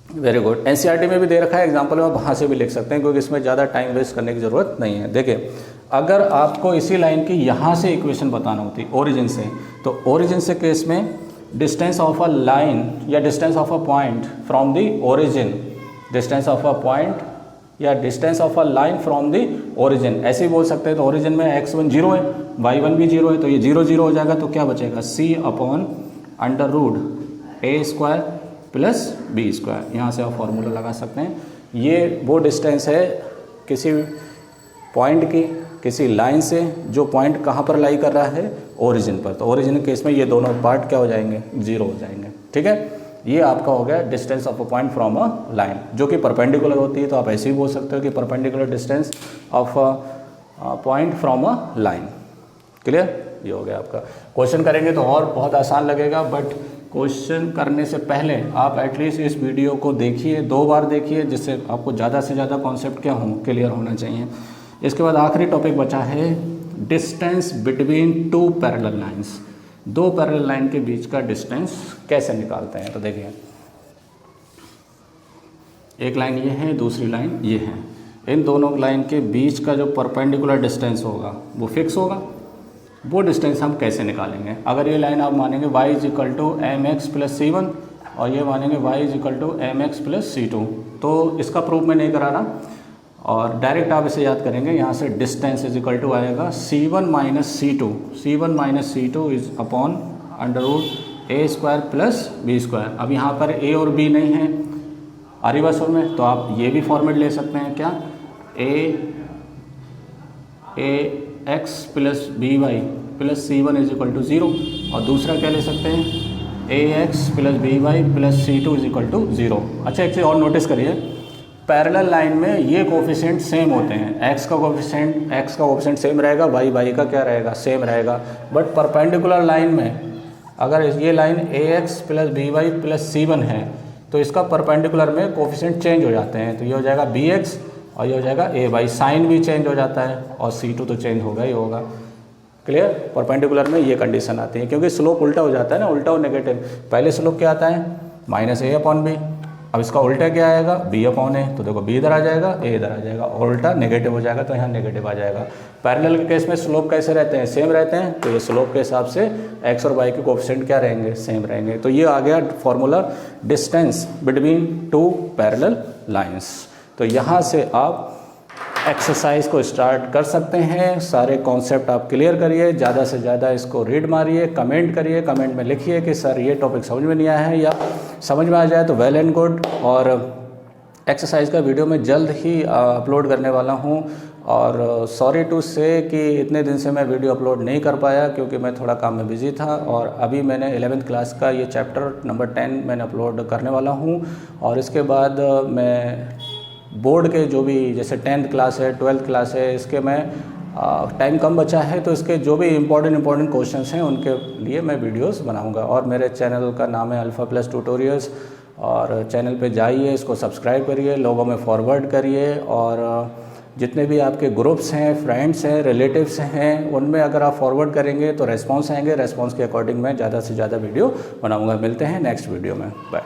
very good. NCERT में भी दे रखा है एग्जाम्पल में, आप वहाँ से भी लिख सकते हैं, क्योंकि इसमें ज़्यादा टाइम वेस्ट करने की ज़रूरत नहीं है। देखिए अगर आपको इसी लाइन की यहाँ से इक्वेशन बताना होती ओरिजिन से, तो ओरिजिन से केस में डिस्टेंस ऑफ अ लाइन या distance of a point from the origin, distance of a point या distance of a line from the origin, ऐसे ही बोल सकते हैं। तो ओरिजिन में x1 0 है, y1 भी 0 है, तो ये 0, 0 हो जाएगा, तो क्या बचेगा, c/√a² + b²। यहाँ से आप फॉर्मूला लगा सकते हैं। ये वो डिस्टेंस है किसी पॉइंट की, किसी लाइन से, जो पॉइंट कहाँ पर लाई कर रहा है, ओरिजिन पर। तो ओरिजिन केस में ये दोनों पार्ट क्या हो जाएंगे, 0 हो जाएंगे, ठीक है। ये आपका हो गया distance of a point from a line, जो कि परपेंडिकुलर होती है, तो आप ऐसे ही बोल सकते हो कि perpendicular distance of a point from a line. Clear, ये हो गया आपका। क्वेश्चन करेंगे तो और बहुत आसान लगेगा, बट क्वेश्चन करने से पहले आप एटलीस्ट इस वीडियो को देखिए, 2 बार देखिए, जिससे आपको ज़्यादा से ज़्यादा कॉन्सेप्ट क्या हो, क्लियर होना चाहिए। इसके बाद आखिरी टॉपिक बचा है distance between 2 parallel lines. 2 parallel line के बीच का डिस्टेंस कैसे निकालते हैं। तो देखिए एक लाइन ये है, दूसरी लाइन ये है, इन दोनों लाइन के बीच का जो परपेंडिकुलर डिस्टेंस होगा वो फिक्स होगा। वो डिस्टेंस हम कैसे निकालेंगे, अगर ये लाइन आप मानेंगे y = mx + c1 और ये मानेंगे y = mx + c2, तो इसका प्रूफ मैं नहीं करा रहा, और डायरेक्ट आप इसे याद करेंगे। यहाँ से डिस्टेंस = आएगा c1 - c2, c1 - c2 is upon √a² + b²। अब यहाँ पर a और b नहीं है आरिवासुर में, तो आप ये भी फॉर्मेट ले सकते हैं, क्या, ax + by + c1 = 0, और दूसरा क्या ले सकते हैं, ax plus B Y plus c two is equal to 0। अच्छा, एक चीज़ और नोटिस करिए, पैरेलल लाइन में ये कोफिशिएंट सेम होते हैं, x का कोफिशिएंट सेम रहेगा, y का क्या रहेगा, सेम रहेगा। बट परपेंडिकुलर लाइन में अगर ये line ax plus B Y plus C1 है तो इसका परपेंडिकुलर में कोफिशिएंट चेंज हो जाते हैं, तो ये हो जाएगा bx और ये हो जाएगा ay, साइन भी चेंज हो जाता है और C2 तो चेंज होगा ही होगा। क्लियर? परपेंडिकुलर में ये कंडीशन आती है क्योंकि स्लोप उल्टा हो जाता है ना, उल्टा और नेगेटिव। पहले स्लोप क्या आता है माइनस a अपॉन बी, अब इसका उल्टा क्या आएगा b अपॉन ए, तो देखो b इधर आ जाएगा a इधर आ जाएगा और उल्टा नेगेटिव हो जाएगा तो यहाँ नेगेटिव आ जाएगा। पैरेलल के केस में स्लोप कैसे रहते हैं, सेम रहते हैं, तो ये स्लोप के हिसाब से x और y के कोफिशिएंट क्या रहेंगे, सेम रहेंगे। तो ये आ गया formula distance between two parallel lines. तो यहाँ से आप एक्सरसाइज को स्टार्ट कर सकते हैं। सारे कॉन्सेप्ट आप क्लियर करिए, ज़्यादा से ज़्यादा इसको रीड मारिए, कमेंट करिए, कमेंट में लिखिए कि सर ये टॉपिक समझ में नहीं आया है, या समझ में आ जाए तो वेल एंड गुड। और एक्सरसाइज का वीडियो मैं जल्द ही अपलोड करने वाला हूँ। और सॉरी टू से कि इतने दिन से मैं वीडियो अपलोड नहीं कर पाया क्योंकि मैं थोड़ा काम में बिज़ी था। और अभी मैंने 11th क्लास का ये चैप्टर नंबर 10 मैंने अपलोड करने वाला हूँ, और इसके बाद मैं बोर्ड के जो भी जैसे 10th क्लास है, 12th क्लास है, इसके मैं टाइम कम बचा है तो इसके जो भी इम्पोर्टेंट क्वेश्चंस हैं उनके लिए मैं वीडियोस बनाऊंगा। और मेरे चैनल का नाम है अल्फ़ा प्लस ट्यूटोरियल्स, और चैनल पे जाइए, इसको सब्सक्राइब करिए, लोगों में फॉरवर्ड करिए, और जितने भी आपके ग्रुप्स हैं, फ्रेंड्स हैं, रिलेटिव्स हैं, उनमें अगर आप फॉरवर्ड करेंगे तो रेस्पॉन्स आएंगे, रेस्पॉन्स के अकॉर्डिंग मैं ज़्यादा से ज़्यादा वीडियो बनाऊँगा। मिलते हैं नेक्स्ट वीडियो में, बाय।